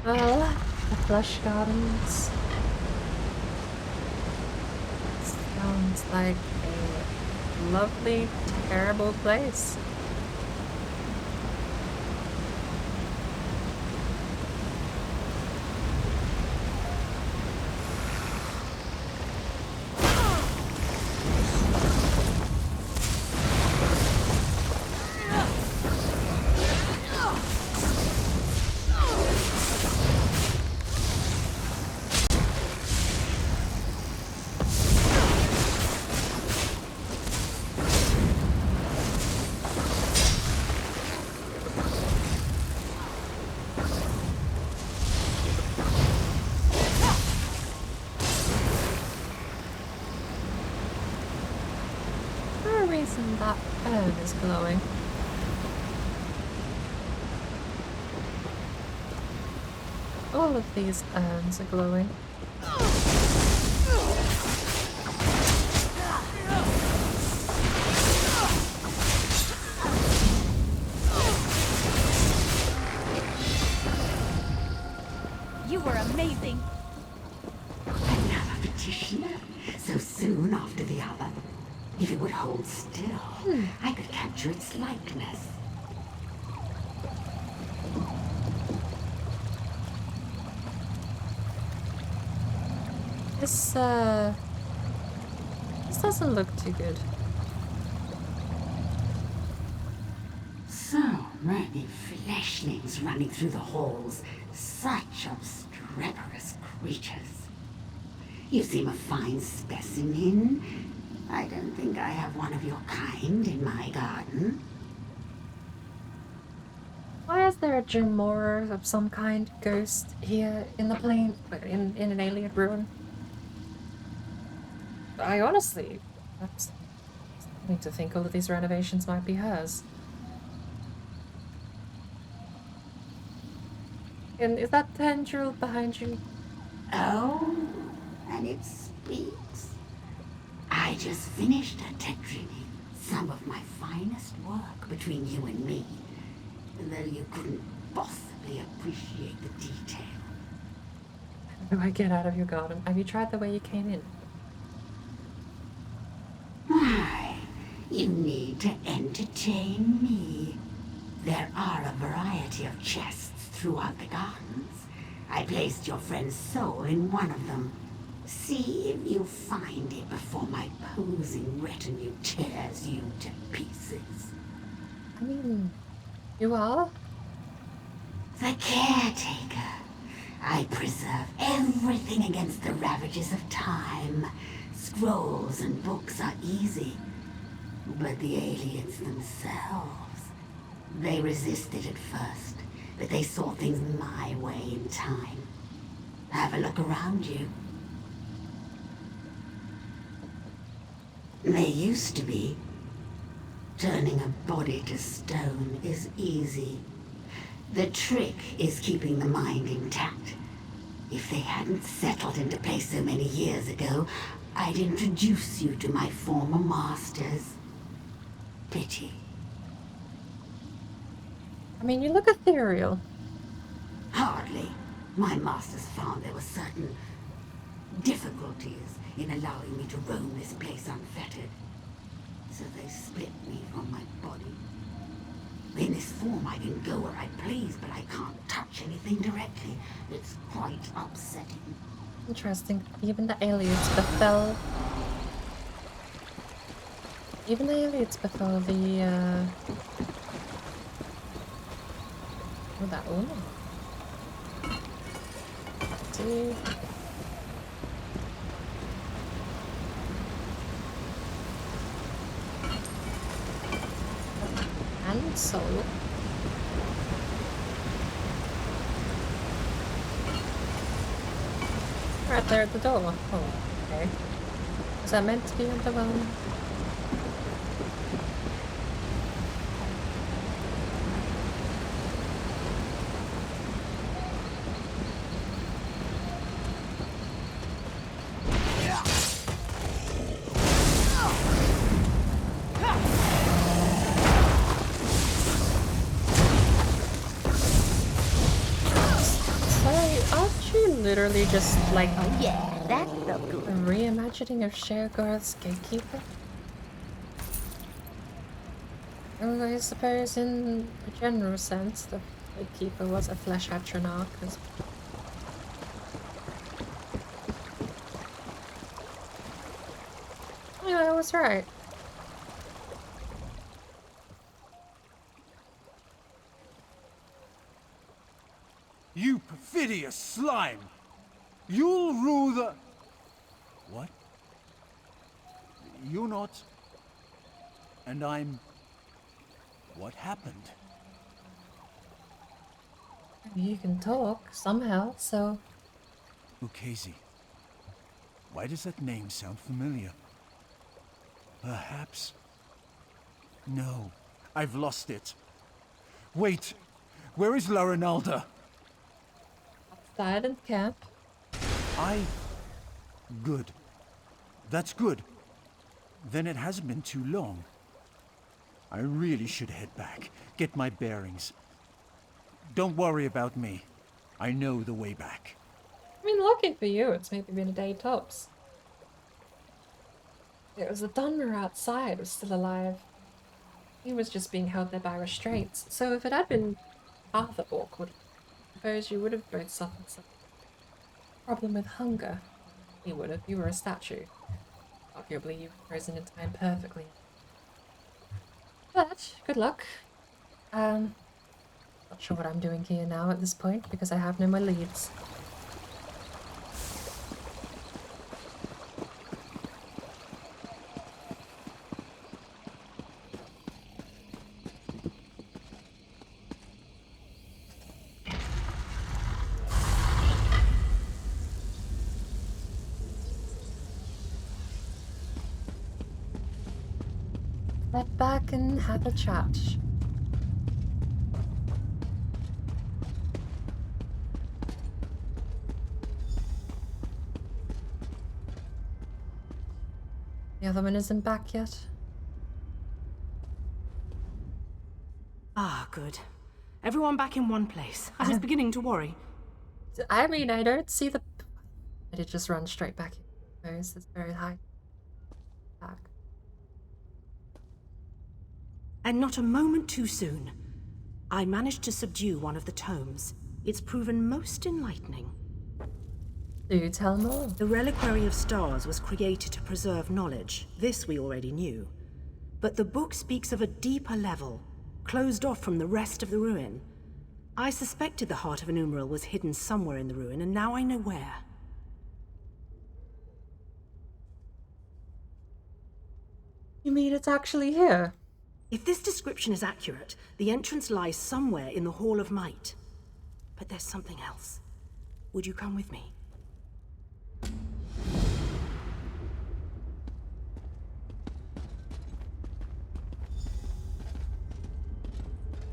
Well, the Flush Gardens. Sounds like a lovely, terrible place. Reason that urn is glowing. All of these urns are glowing. You were amazing. Another petitioner, so soon after the other. If it would hold still, I could capture its likeness. This doesn't look too good. So many fleshlings running through the halls. Such obstreperous creatures. You seem a fine specimen. I don't think I have one of your kind in my garden. Why is there a Jamora of some kind ghost here in the plane, in an alien ruin? I honestly, that's I need to think all of these renovations might be hers. And is that tendril behind you? Oh, and it speaks. I just finished a tetrine, some of my finest work between you and me, though you couldn't possibly appreciate the detail. How do I get out of your garden? Have you tried the way you came in? Why, you need to entertain me. There are a variety of chests throughout the gardens. I placed your friend's soul in one of them. See if you find it before my posing retinue tears you to pieces. I mean, you are? The caretaker. I preserve everything against the ravages of time. Scrolls and books are easy. But the aliens themselves, they resisted at first, but they saw things my way in time. Have a look around you. They used to be. Turning a body to stone is easy. The trick is keeping the mind intact. If they hadn't settled into place so many years ago, I'd introduce you to my former masters. Pity. I mean, you look ethereal. Hardly. My masters found there were certain difficulties in allowing me to roam this place unfettered. So they split me from my body. In this form I can go where I please, but I can't touch anything directly. It's quite upsetting. Interesting. Even the aliens befell... Even the aliens befell the, Oh, that woman. See... And soul. Right there at the door. Oh, okay. Was that meant to be underwhelming? Literally just like, oh yeah, that felt good. A reimagining of Sheogorath's Gatekeeper? Well, I suppose in a general sense the Gatekeeper was a flesh atronach as well. Yeah, I was right. You perfidious slime! You'll rule the... What? You're not... And I'm... What happened? You can talk somehow, so... Ukezi. Why does that name sound familiar? Perhaps... No, I've lost it. Wait, where is La Ronalda? Outside in camp. Good. That's good. Then it hasn't been too long. I really should head back, get my bearings. Don't worry about me. I know the way back. I mean, lucky for you, it's maybe been a day tops. It was the Dunmer outside was still alive. He was just being held there by restraints. So if it had been rather awkward, I suppose you would have both suffered some problem with hunger. You would if you were a statue. Arguably, you've frozen in time perfectly. But, good luck. Not sure what I'm doing here now at this point, because I have no more leads. Head back and have a chat. The other one isn't back yet. Ah, good. Everyone back in one place. I was beginning to worry. I mean, I don't see the... Did it just run straight back here? It's very high. Back. And not a moment too soon. I managed to subdue one of the tomes. It's proven most enlightening. Do tell more. The Reliquary of Stars was created to preserve knowledge. This we already knew. But the book speaks of a deeper level, closed off from the rest of the ruin. I suspected the Heart of an Umbral was hidden somewhere in the ruin, and now I know where. You mean it's actually here? If this description is accurate, the entrance lies somewhere in the Hall of Might. But there's something else. Would you come with me?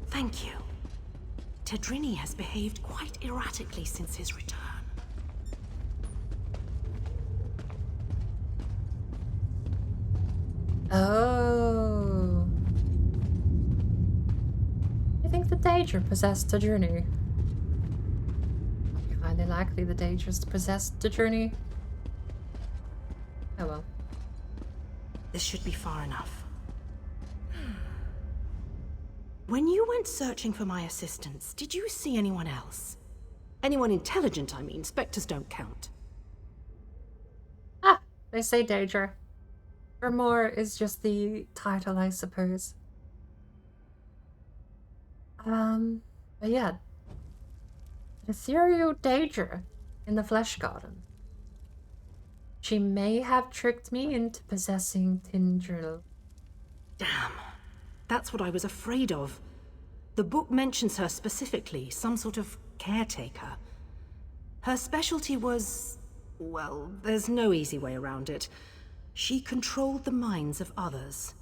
Thank you. Tedrini has behaved quite erratically since his return. Oh. You think the Daedra possessed Tedrini? Highly likely the Daedras possessed Tedrini. Oh well. This should be far enough. When you went searching for my assistants, did you see anyone else? Anyone intelligent, I mean. Spectres don't count. Ah, they say Daedra. Or more is just the title, I suppose. But yeah. The Ethereal Daedra in the Flesh Garden. She may have tricked me into possessing Tindril. Damn. That's what I was afraid of. The book mentions her specifically, some sort of caretaker. Her specialty was... well, there's no easy way around it. She controlled the minds of others.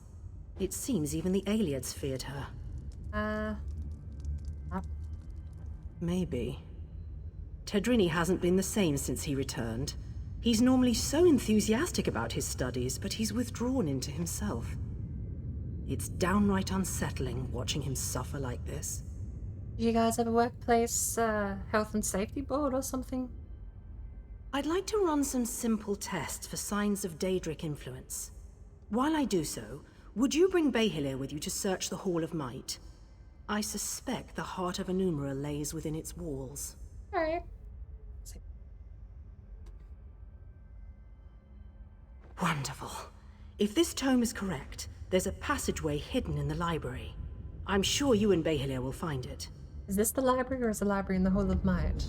It seems even the Aliads feared her. Maybe. Tedrini hasn't been the same since he returned. He's normally so enthusiastic about his studies, but he's withdrawn into himself. It's downright unsettling watching him suffer like this. Do you guys have a workplace health and safety board or something? I'd like to run some simple tests for signs of Daedric influence. While I do so, would you bring Behilir with you to search the Hall of Might? I suspect the Heart of an Umbral lays within its walls. Alright. Wonderful. If this tome is correct, there's a passageway hidden in the library. I'm sure you and Behilir will find it. Is this the library or is the library in the Hall of Might?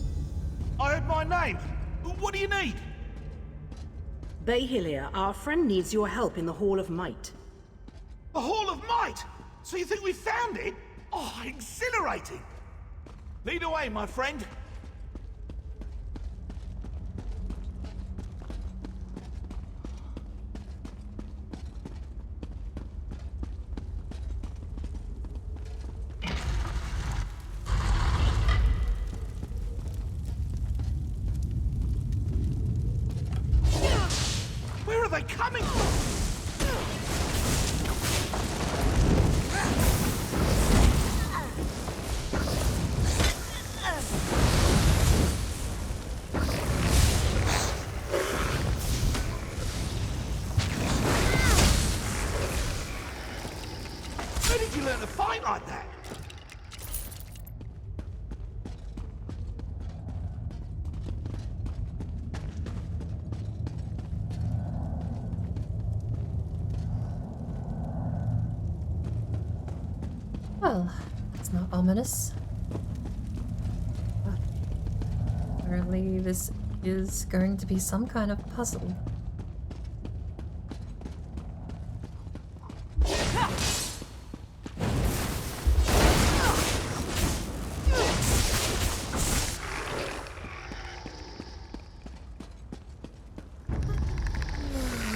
I heard my name. What do you need? Behilir, our friend needs your help in the Hall of Might. The Hall of Might? So you think we found it? Oh, exhilarating! Lead away, my friend. Where are they coming from? Where did you learn to fight like that? Well, that's not ominous. But apparently this is going to be some kind of puzzle.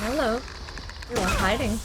Hello. You are hiding.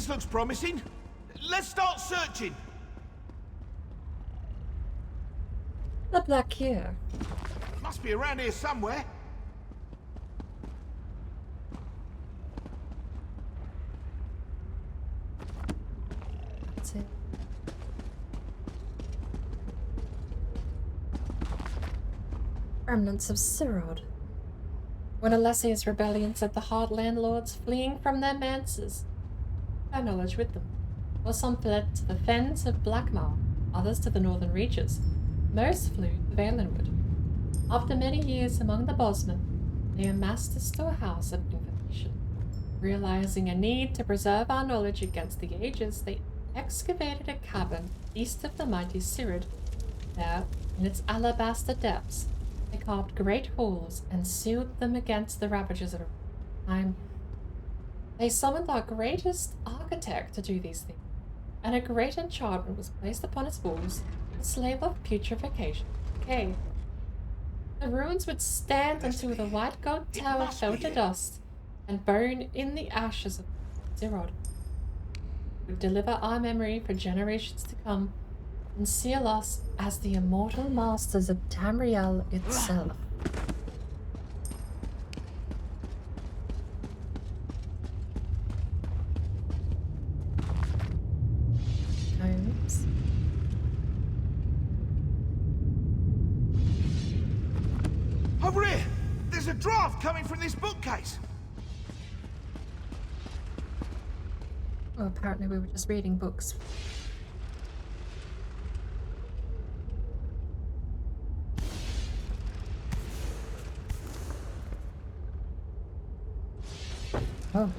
This looks promising. Let's start searching. The black here. Must be around here somewhere. That's it. Remnants of Sirod. When Alessia's rebellion sent the hard landlords fleeing from their manses, their knowledge with them. While some fled to the fens of Blackmar, others to the northern reaches. Most flew to Valenwood. After many years among the Bosmer, they amassed a storehouse of information. Realizing a need to preserve our knowledge against the ages, they excavated a cavern east of the mighty Sirid. There, in its alabaster depths, they carved great halls and sealed them against the ravages of time. They summoned our greatest architect to do these things, and a great enchantment was placed upon its walls, the slave of putrefaction. Okay. The ruins would stand until the white gold tower fell to dust and burn in the ashes of Zerod. It would deliver our memory for generations to come and seal us as the immortal masters of Tamriel itself. Homes. Over here! There's a draft coming from this bookcase! Well, apparently we were just reading books. Oh.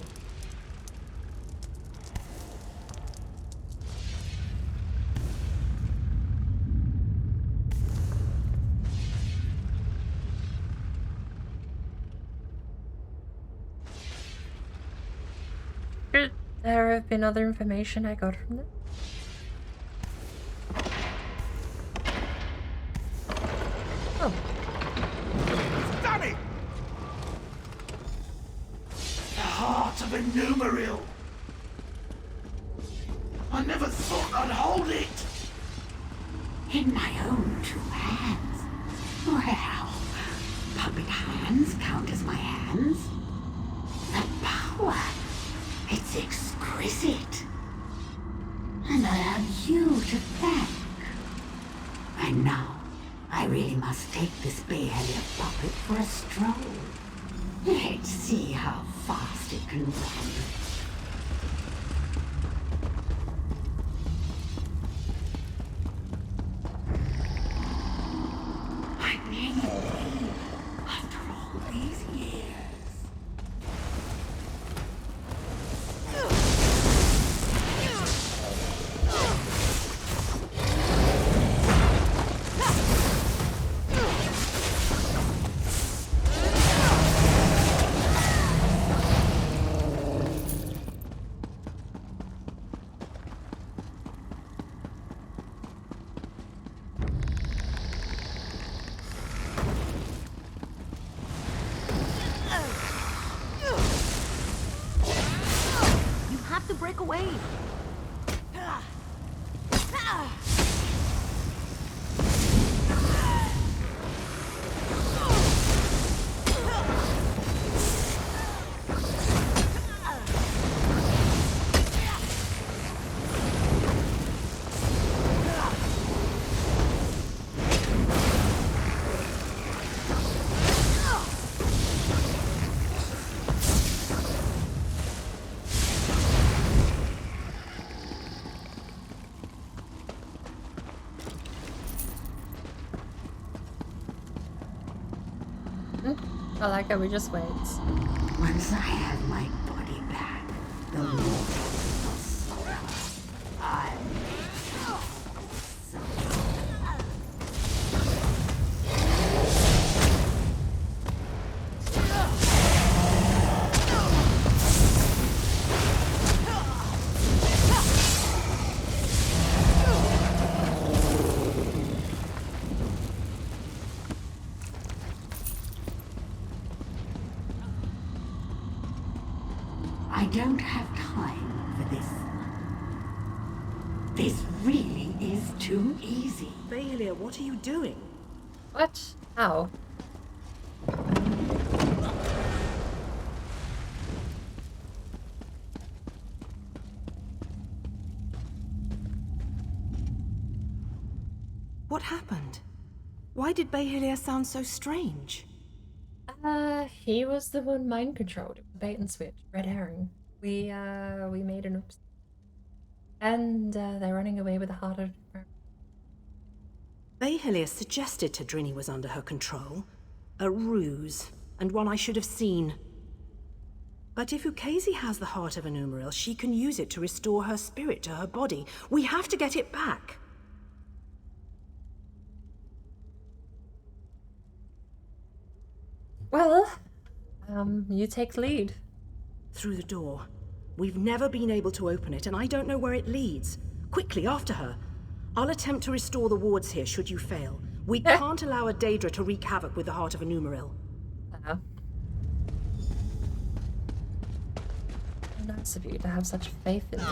Could there have been other information I got from them? Oh. Damn it! The heart of a numeral. I never thought I'd hold it. In my own two hands. Well, puppet hands count as my hands. The power. It's exquisite. And I have you to thank. And now, I really must take this bay-headed puppet for a stroll. Let's see how fast it can run. I made it after all these years. Break away! I like how we just wait. Once I have my body back, the mortal will suffer. I don't have time for this. This really is too easy. Baelia, what are you doing? What? How? What happened? Why did Baelia sound so strange? He was the one mind controlled. Bait and switch. Red herring. We made an oops. And they're running away with the heart of... Baelia suggested Tadrini was under her control. A ruse, and one I should have seen. But if Ukezi has the heart of an Umaril, she can use it to restore her spirit to her body. We have to get it back. Well, you take the lead. Through the door. We've never been able to open it, and I don't know where it leads. Quickly, after her. I'll attempt to restore the wards here, should you fail. We can't allow a Daedra to wreak havoc with the heart of a Numaril. Nice of you to have such faith in me.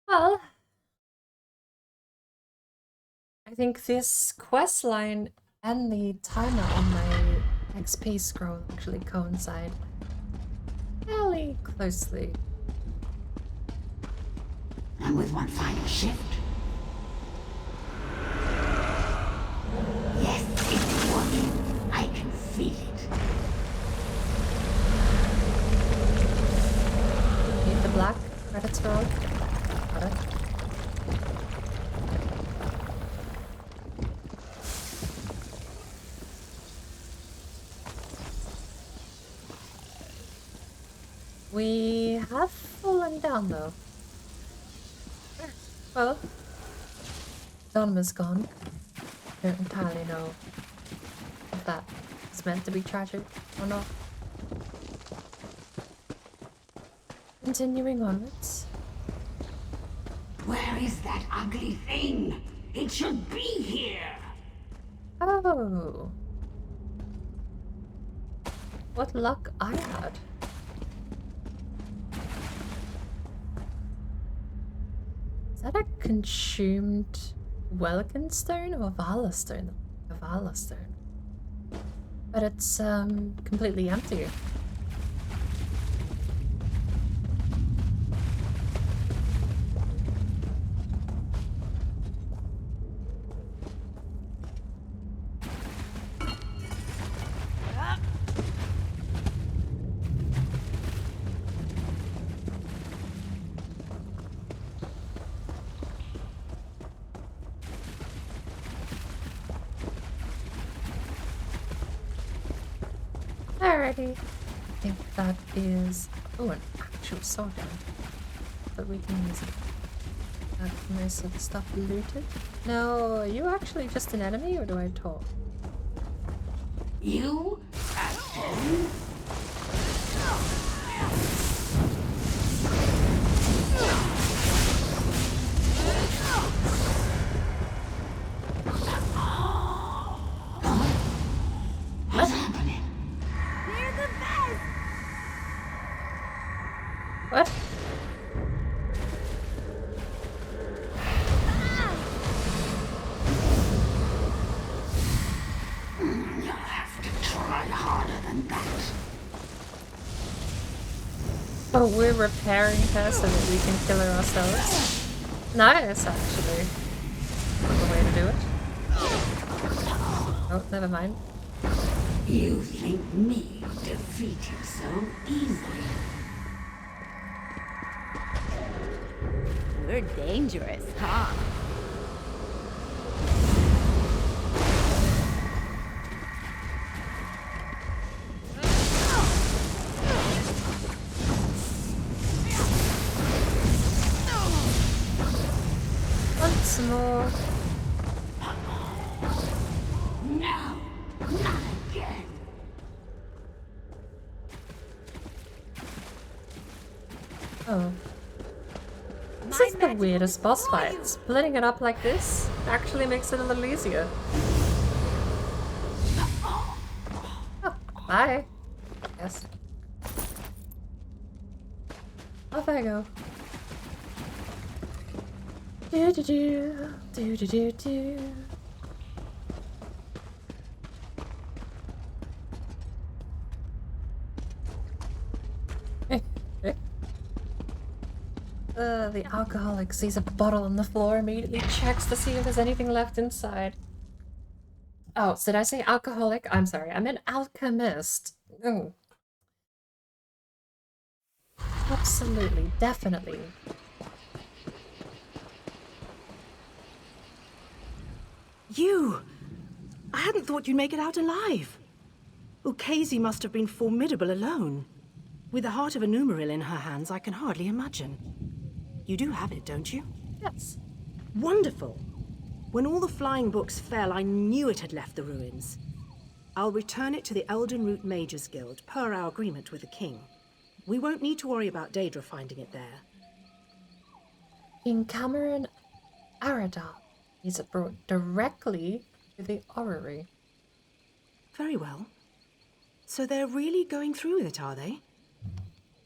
Well, I think this quest line and the timer on my XP scroll actually coincide fairly closely. And with one final shift. Yes, it's working. I can feel it. Need the black credits roll. Got it. We have fallen down though. Well, Donma's gone. Don't entirely know if that is meant to be tragic or not. Continuing onwards. Where is that ugly thing? It should be here. Oh. What luck I had. Is that a consumed Welkin stone or Vala stone? A Vala stone. But it's completely empty. Alrighty. I think that is... Oh, an actual sword gun. But we can use it. Got most of the stuff looted. No, are you actually just an enemy or do I talk? You? What's happening? We're the best! What? You'll have to try we're repairing her so that we can kill her ourselves. Nice, actually. Not the way to do it. Oh, never mind. You think me defeat you so easily? We're dangerous, huh? Once more. No, not again. Oh. This is the weirdest boss fight. Splitting it up like this actually makes it a little easier. Oh, bye. Yes. Off I go. Do do do do do do do. The alcoholic sees a bottle on the floor, immediately checks to see if there's anything left inside. Oh, did I say alcoholic? I'm sorry, I meant alchemist. Oh. Absolutely, definitely. You! I hadn't thought you'd make it out alive. Ukezi must have been formidable alone. With the heart of a numeril in her hands, I can hardly imagine. You do have it, don't you? Yes. Wonderful. When all the flying books fell, I knew it had left the ruins. I'll return it to the Elden Root Mages Guild, per our agreement with the king. We won't need to worry about Daedra finding it there. King Cameron Aradar is brought directly to the orrery. Very well. So they're really going through with it, are they?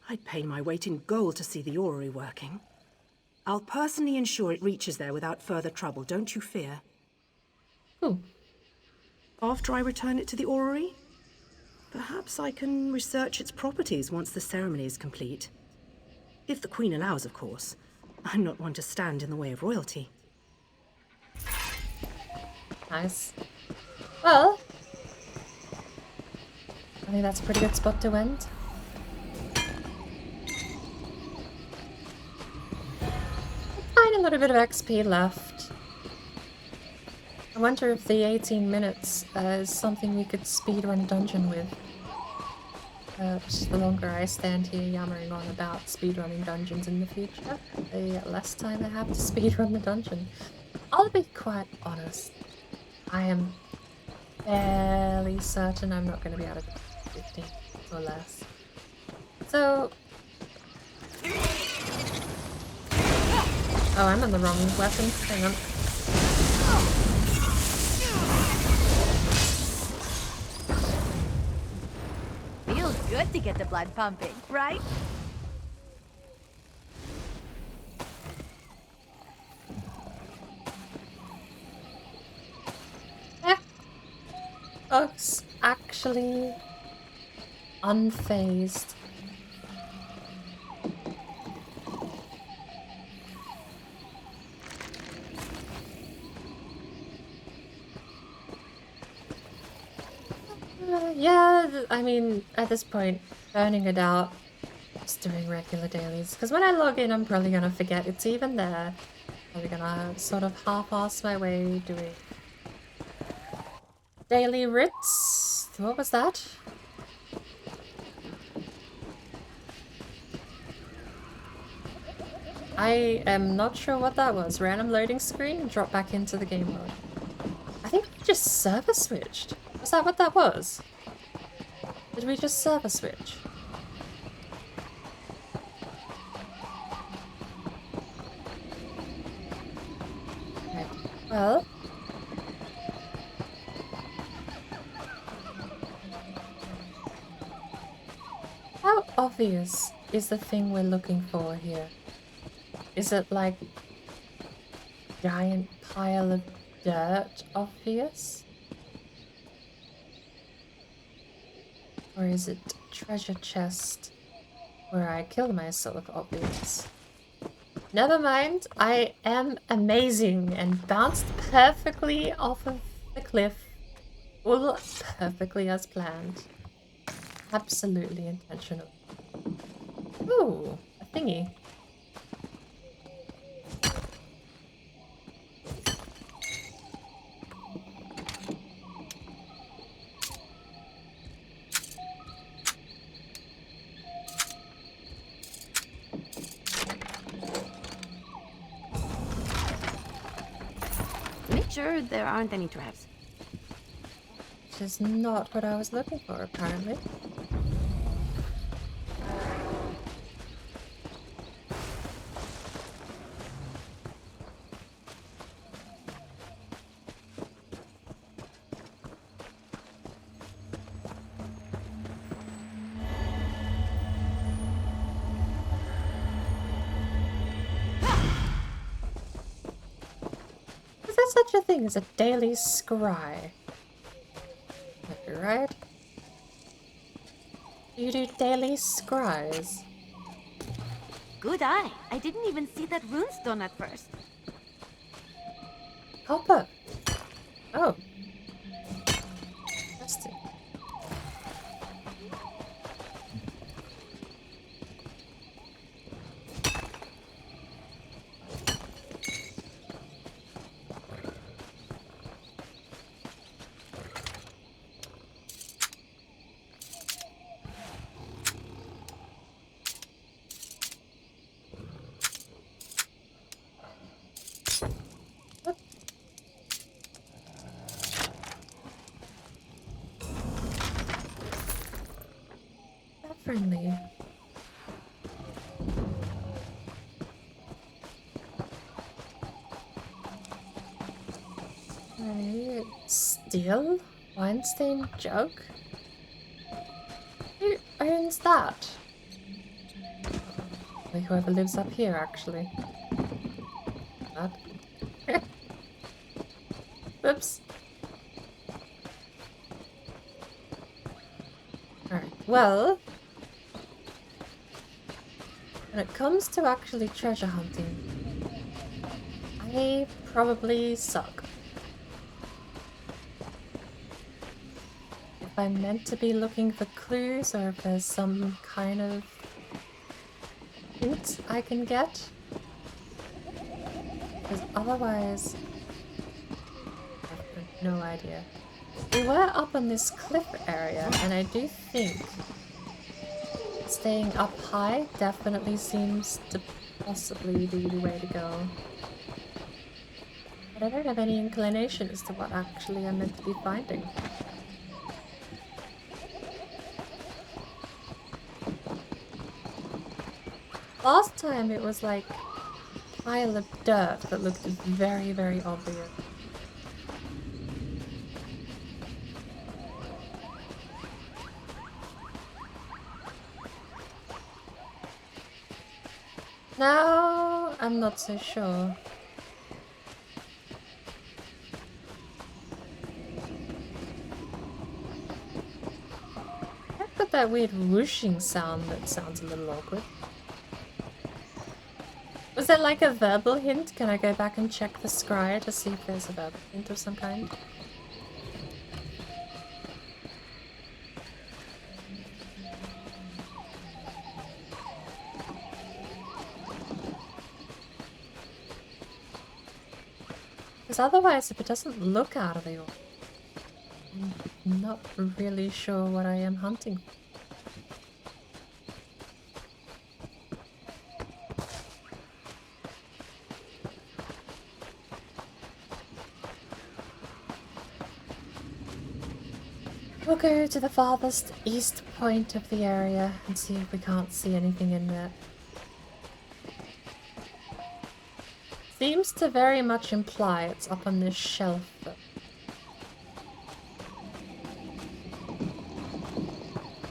I'd pay my weight in gold to see the orrery working. I'll personally ensure it reaches there without further trouble, don't you fear. After I return it to the orrery, perhaps I can research its properties once the ceremony is complete. If the Queen allows, of course. I'm not one to stand in the way of royalty. Nice. Well, I think that's a pretty good spot to end. Find a little bit of XP left. I wonder if the 18 minutes is something we could speedrun a dungeon with. The longer I stand here yammering on about speedrunning dungeons in the future, the less time I have to speedrun the dungeon. I'll be quite honest. I am fairly certain I'm not going to be able to do 15 or less. So... Oh, I'm on the wrong weapon. Hang on. Feels good to get the blood pumping, right? Looks actually unfazed. Yeah, I mean, at this point, burning it out, just doing regular dailies. Because when I log in, I'm probably gonna forget it's even there. Probably gonna sort of half-ass my way doing daily writs. What was that? I am not sure what that was. Random loading screen and drop back into the game mode. I think we just server switched. Was that what that was? Did we just server switch? Right. Well. How obvious is the thing we're looking for here? Is it like giant pile of dirt obvious? Or is it treasure chest where I kill myself, obvious. Never mind, I am amazing and bounced perfectly off of the cliff. All perfectly as planned. Absolutely intentional. Ooh, a thingy. Make sure there aren't any traps. Which is not what I was looking for, apparently. Is there such a thing as a daily scry? Might be right. Do you do daily scries? Good eye. I didn't even see that runestone at first. Copper. Oh. Interesting. Friendly. Right. Steel? Weinstein jug? Who owns that? Like whoever lives up here, actually. That. Oops. Alright, well... when it comes to actually treasure hunting, I probably suck. If I'm meant to be looking for clues or if there's some kind of hint I can get. Because otherwise, I've got no idea. We were up on this cliff area and I do think staying up high definitely seems to possibly be the way to go. But I don't have any inclination as to what actually I'm meant to be finding. Last time it was like a pile of dirt that looked very, very obvious. Now, I'm not so sure. I've got that weird whooshing sound that sounds a little awkward. Was that like a verbal hint? Can I go back and check the scry to see if there's a verbal hint of some kind? Because otherwise, if it doesn't look out of the order, I'm not really sure what I am hunting for. We'll go to the farthest east point of the area and see if we can't see anything in there. Seems to very much imply it's up on this shelf, but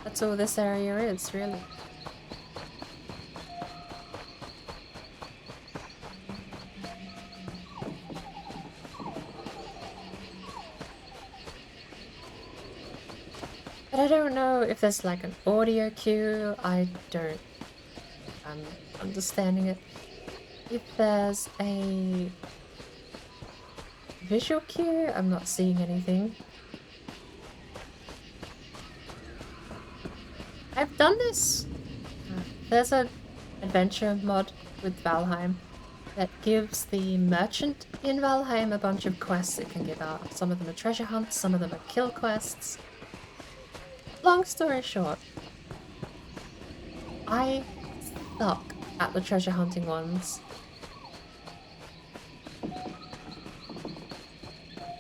that's all this area is, really. But I don't know if there's like an audio cue. I don't I'm understanding it. If there's a visual cue, I'm not seeing anything. I've done this. There's an adventure mod with Valheim that gives the merchant in Valheim a bunch of quests it can give out. Some of them are treasure hunts, some of them are kill quests. Long story short, I suck at the treasure hunting ones.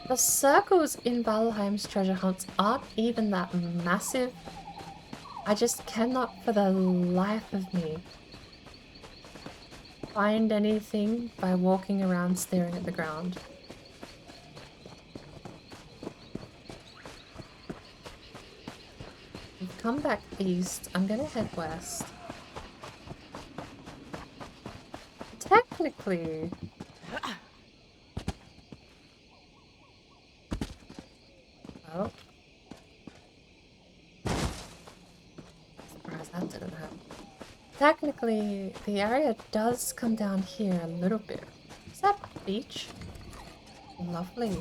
The circles in Valheim's treasure hunts aren't even that massive. I just cannot for the life of me find anything by walking around staring at the ground. We've come back east. I'm gonna head west. Technically... Oh. Surprised that didn't happen. Technically, the area does come down here a little bit. Is that beach? Lovely.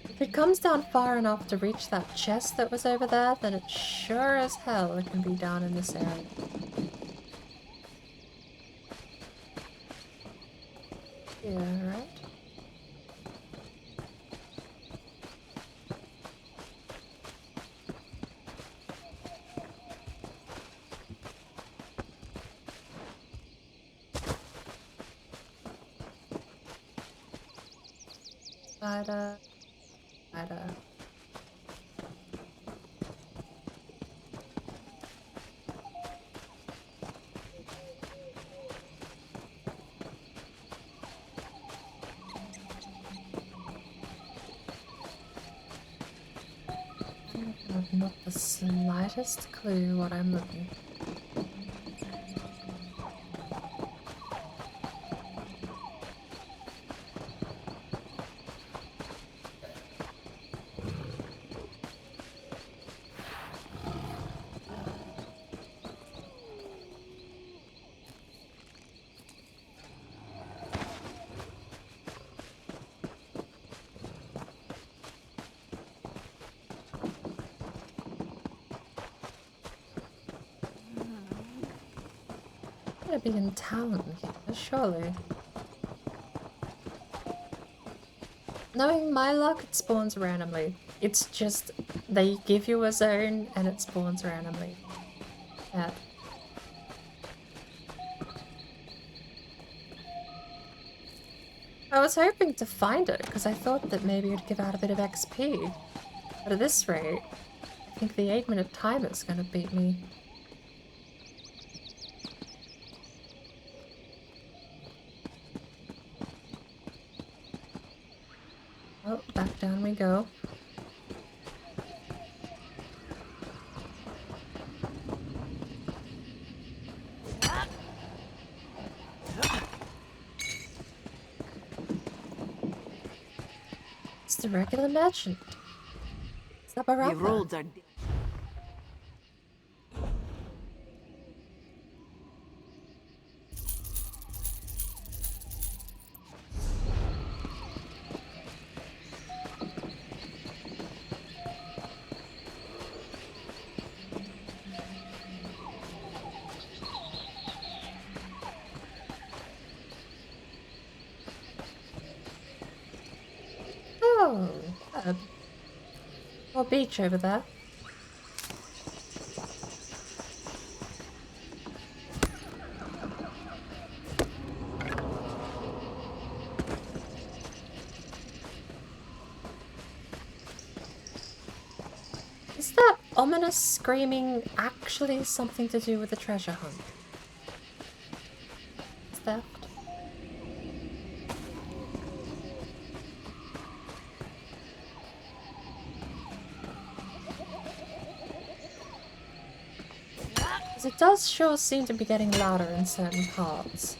If it comes down far enough to reach that chest that was over there, then it sure as hell can be down in this area. Yeah, right? Spider. Spider. I have not the slightest clue what I'm looking for. Be in town here, surely. Knowing my luck, it spawns randomly. It's just, they give you a zone and it spawns randomly. Yeah. I was hoping to find it, because I thought that maybe it'd give out a bit of XP. But at this rate, I think the 8-minute timer is gonna beat me. Oh, back down we go. It's the regular merchant. It's up around. The roads are... Oh, more beach over there. Is that ominous screaming actually something to do with the treasure hunt? Is that? It does sure seem to be getting louder in certain parts.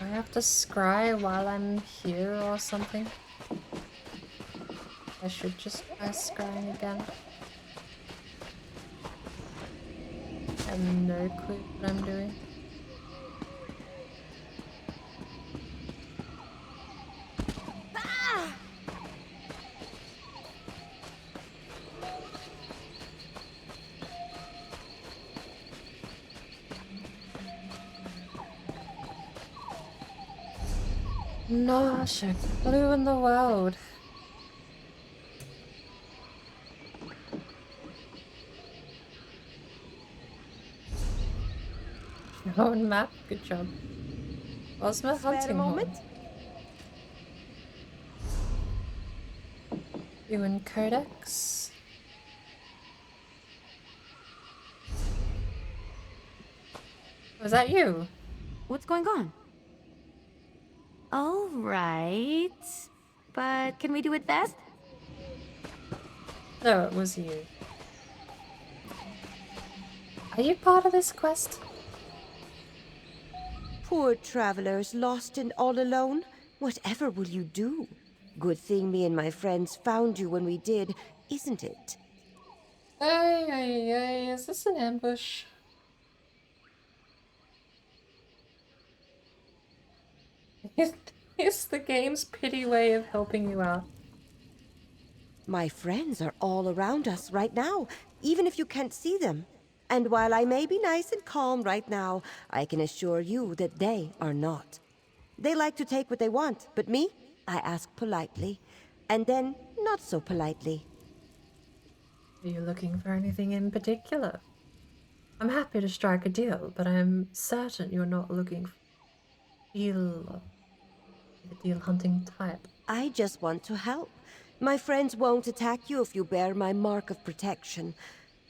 I have to scry while I'm here or something? I should just try scrying again. I have no clue what I'm doing. Nosh, a clue in the world. Your own map, good job. Bosmer hunting moment. You in Codex? Was that you? What's going on? All right. But can we do it fast? No, it was you. Are you part of this quest? Poor travelers, lost and all alone. Whatever will you do? Good thing me and my friends found you when we did, isn't it? Ay, is this an ambush? It's the game's pity way of helping you out. My friends are all around us right now, even if you can't see them. And while I may be nice and calm right now, I can assure you that they are not. They like to take what they want, but me, I ask politely, and then not so politely. Are you looking for anything in particular? I'm happy to strike a deal, but I'm certain you're not looking for the deal hunting type. I just want to help. My friends won't attack you if you bear my mark of protection.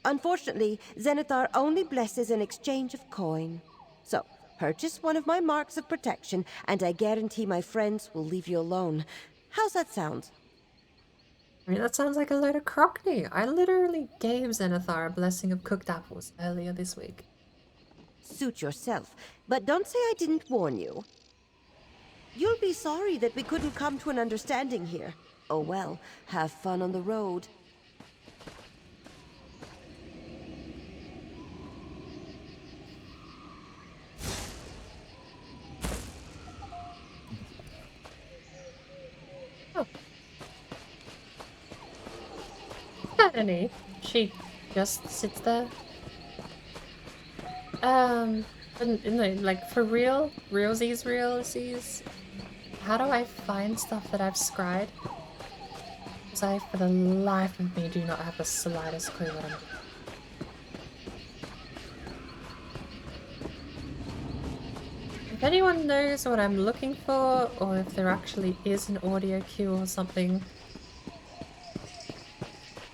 Unfortunately, Zenithar only blesses an exchange of coin. So, purchase one of my marks of protection, and I guarantee my friends will leave you alone. How's that sound? I mean, that sounds like a load of crockney. I literally gave Zenithar a blessing of cooked apples earlier this week. Suit yourself, but don't say I didn't warn you. You'll be sorry that we couldn't come to an understanding here. Oh well, have fun on the road. Annie, she just sits there. No, like for real, realsies. How do I find stuff that I've scried? Because I, for the life of me, do not have the slightest clue what I'm doing. If anyone knows what I'm looking for, or if there actually is an audio cue or something.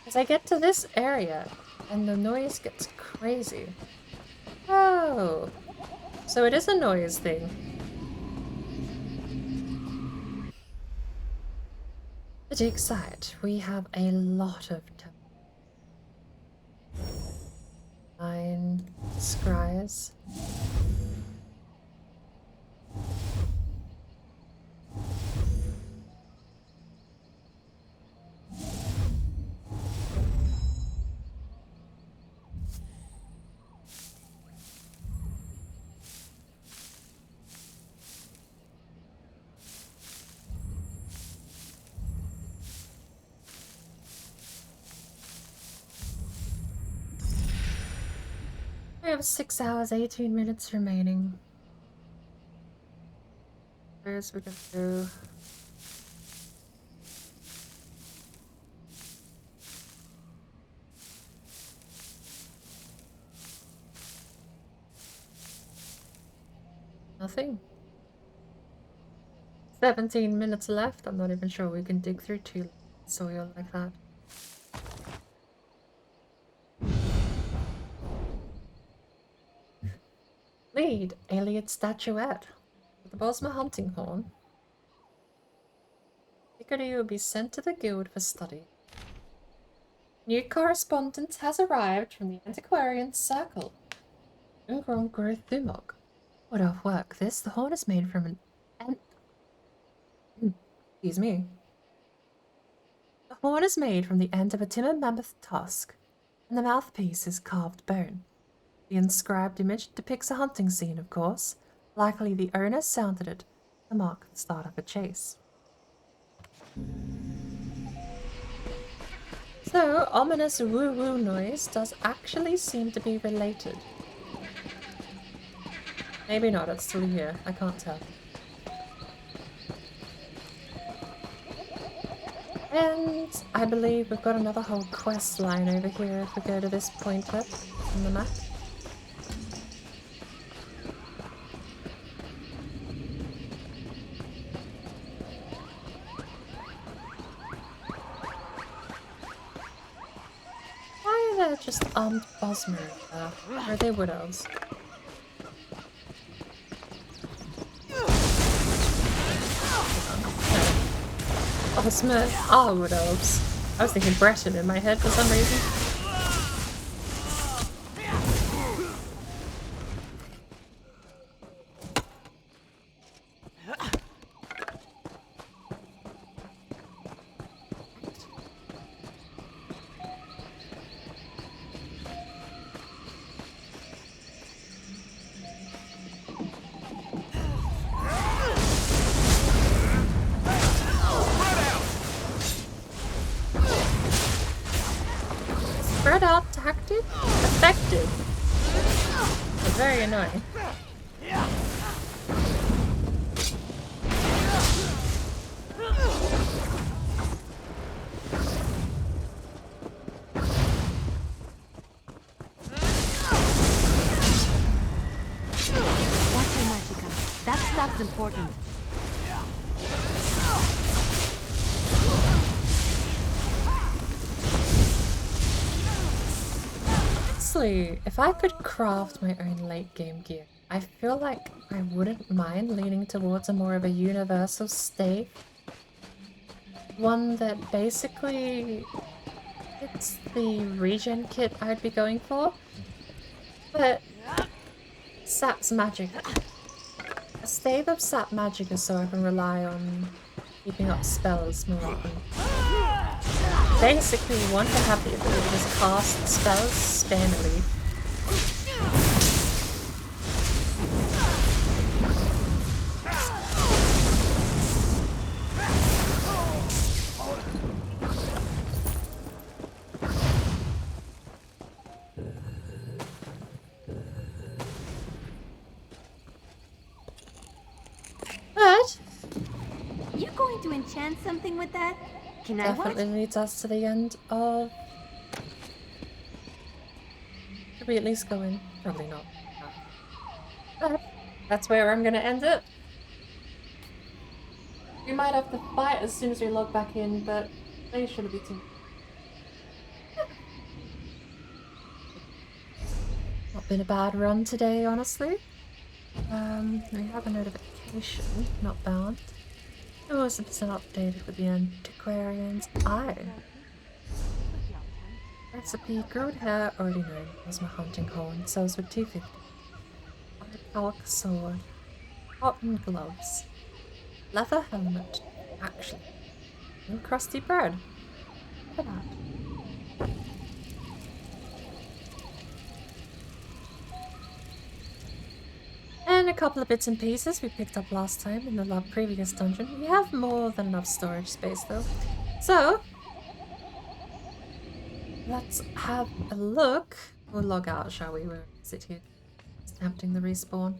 As I get to this area, and the noise gets crazy. Oh, so it is a noise thing. The dig site, we have a lot of 9 scries. We have 6 hours, 18 minutes remaining. Where's we gonna go? Nothing. 17 minutes left. I'm not even sure we can dig through 2 soil like that. Lead, Elliot Statuette. With the Bosmer hunting horn. Hickory will be sent to the guild for study. New correspondence has arrived from the Antiquarian Circle. Ngrom Thumog. What off work this? The horn is made from an And excuse me. The horn is made from the end of a timber mammoth tusk, and the mouthpiece is carved bone. The inscribed image depicts a hunting scene, of course. Likely the owner sounded it to mark the start of a chase. So, ominous woo-woo noise does actually seem to be related. Maybe not, it's still here. I can't tell. And I believe we've got another whole quest line over here if we go to this pointer on the map. Why are there just armed Bosmer there? Or are they wood elves? Bosmer are wood elves. I was thinking Breton in my head for some reason. Spread out tactic? Effective. But very annoying. Watch your magicka. That stuff's important. Honestly, if I could craft my own late game gear, I feel like I wouldn't mind leaning towards a more of a universal stave. One that basically fits the regen kit I'd be going for, but saps magic. A stave of sap magic is so I can rely on keeping up spells more often. Basically, one can have the ability to just cast spells spannily. But You going to enchant something with that? Can I watch? definitely leads us to the end of... Should we at least go in? Probably not. But that's where I'm gonna end it. We might have to fight as soon as we log back in, but they shouldn't be too... Not been a bad run today, honestly. We have a notification, not bound. It was an updated with the antiquarian's eye. Recipe, growed hair, already known. Was my hunting horn, sells with 250. Elk sword, cotton gloves, leather helmet, actually, and crusty bread. Look at that. And a couple of bits and pieces we picked up last time in the previous dungeon. We have more than enough storage space though. So, let's have a look. We'll log out, shall we? We'll sit here. It's tempting the respawn.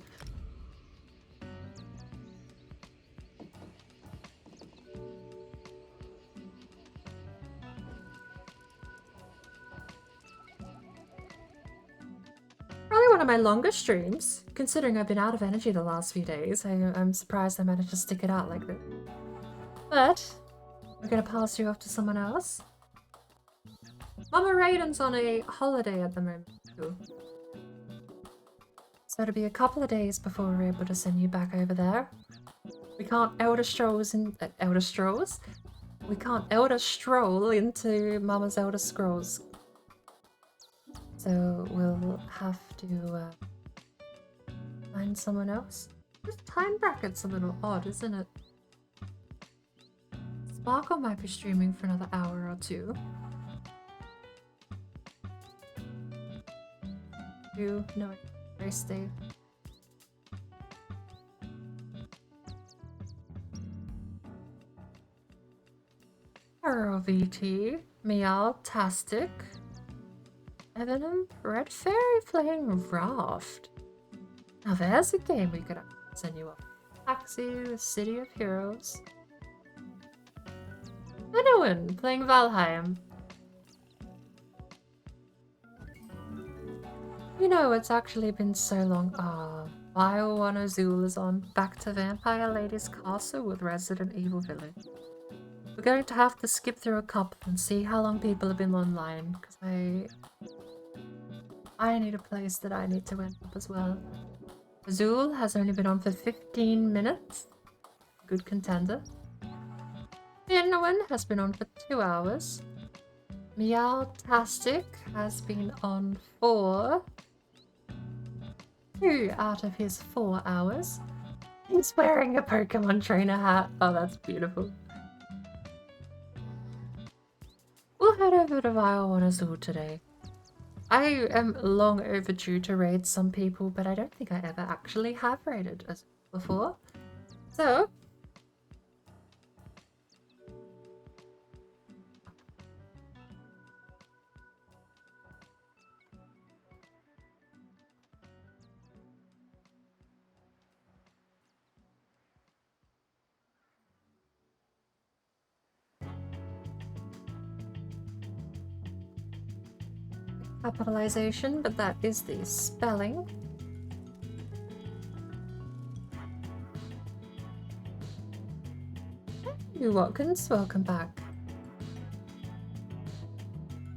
Probably one of my longest streams, considering I've been out of energy the last few days. I'm surprised I managed to stick it out like this. But, I'm gonna pass you off to someone else. Mama Raiden's on a holiday at the moment too. So it'll be a couple of days before we're able to send you back over there. We can't Elder Strolls in... Elder Strolls? We can't Elder Stroll into Mama's Elder Scrolls. So we'll have to find someone else. This time bracket's a little odd, isn't it? Sparkle might be streaming for another hour or two. No, race day. ROVT, Meow-tastic, Evanum, Red Fairy playing Raft. Now there's a game we could send you up. Taxi, the City of Heroes. Anowen playing Valheim. You know, it's actually been so long. Bio One Azul is on. Back to Vampire Lady's Castle with Resident Evil Village. We're going to have to skip through a couple and see how long people have been online, because I need a place that I need to end up as well. Azul has only been on for 15 minutes. Good contender. Anowen has been on for 2 hours. Meow-tastic has been on for 2 out of his 4 hours. He's wearing a Pokemon trainer hat. Oh, that's beautiful. We'll head over to Vile One Azul today. I am long overdue to raid some people, but I don't think I ever actually have raided Azul before. So, capitalization, but that is the spelling. Hey Watkins, welcome back.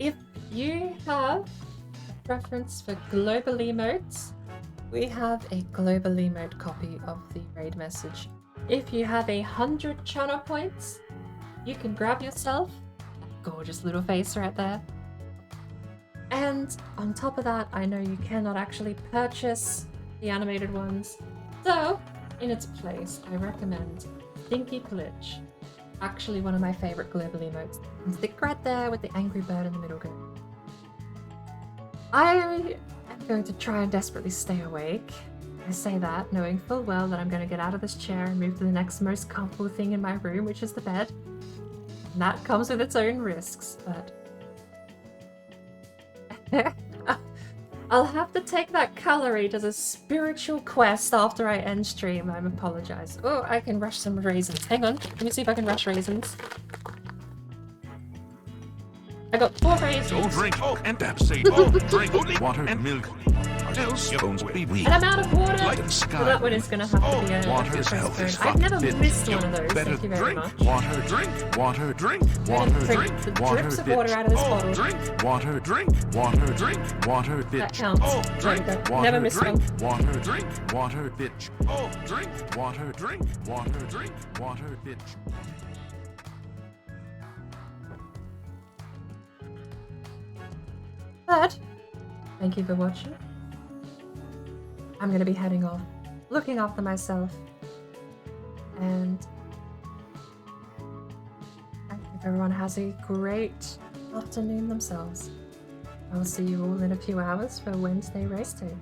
If you have a preference for global emotes, we have a global emote copy of the raid message. If you have 100 channel points, you can grab yourself a gorgeous little face right there. And on top of that, I know you cannot actually purchase the animated ones. So, in its place, I recommend Stinky Glitch. Actually one of my favorite global emotes. And stick right there with the angry bird in the middle going. I am going to try and desperately stay awake. I say that knowing full well that I'm going to get out of this chair and move to the next most comfortable thing in my room, which is the bed. And that comes with its own risks, but I'll have to take that calorie as a spiritual quest after I end stream. I apologize. Oh, I can rush some raisins. Hang on, let me see if I can rush raisins. I got 4 raisins. Don't drink and say drink only water and milk. Else you won't be weak. And I'm out of water! Like the sky. So that one is going to have to be a water's health is I've never fit. missed one of those, thank you very drink. much. Water, drink, water, drink, water, drink, the water, drips of water out of this bottle. Drink, water, drink, water, drink, water, bitch. That counts. Drink, water, never missed drink, one. water, drink, water, bitch. Drink, water, drink, water, drink, water, bitch. But, thank you for watching. I'm going to be heading off, looking after myself, and I hope everyone has a great afternoon themselves. I will see you all in a few hours for Wednesday race day.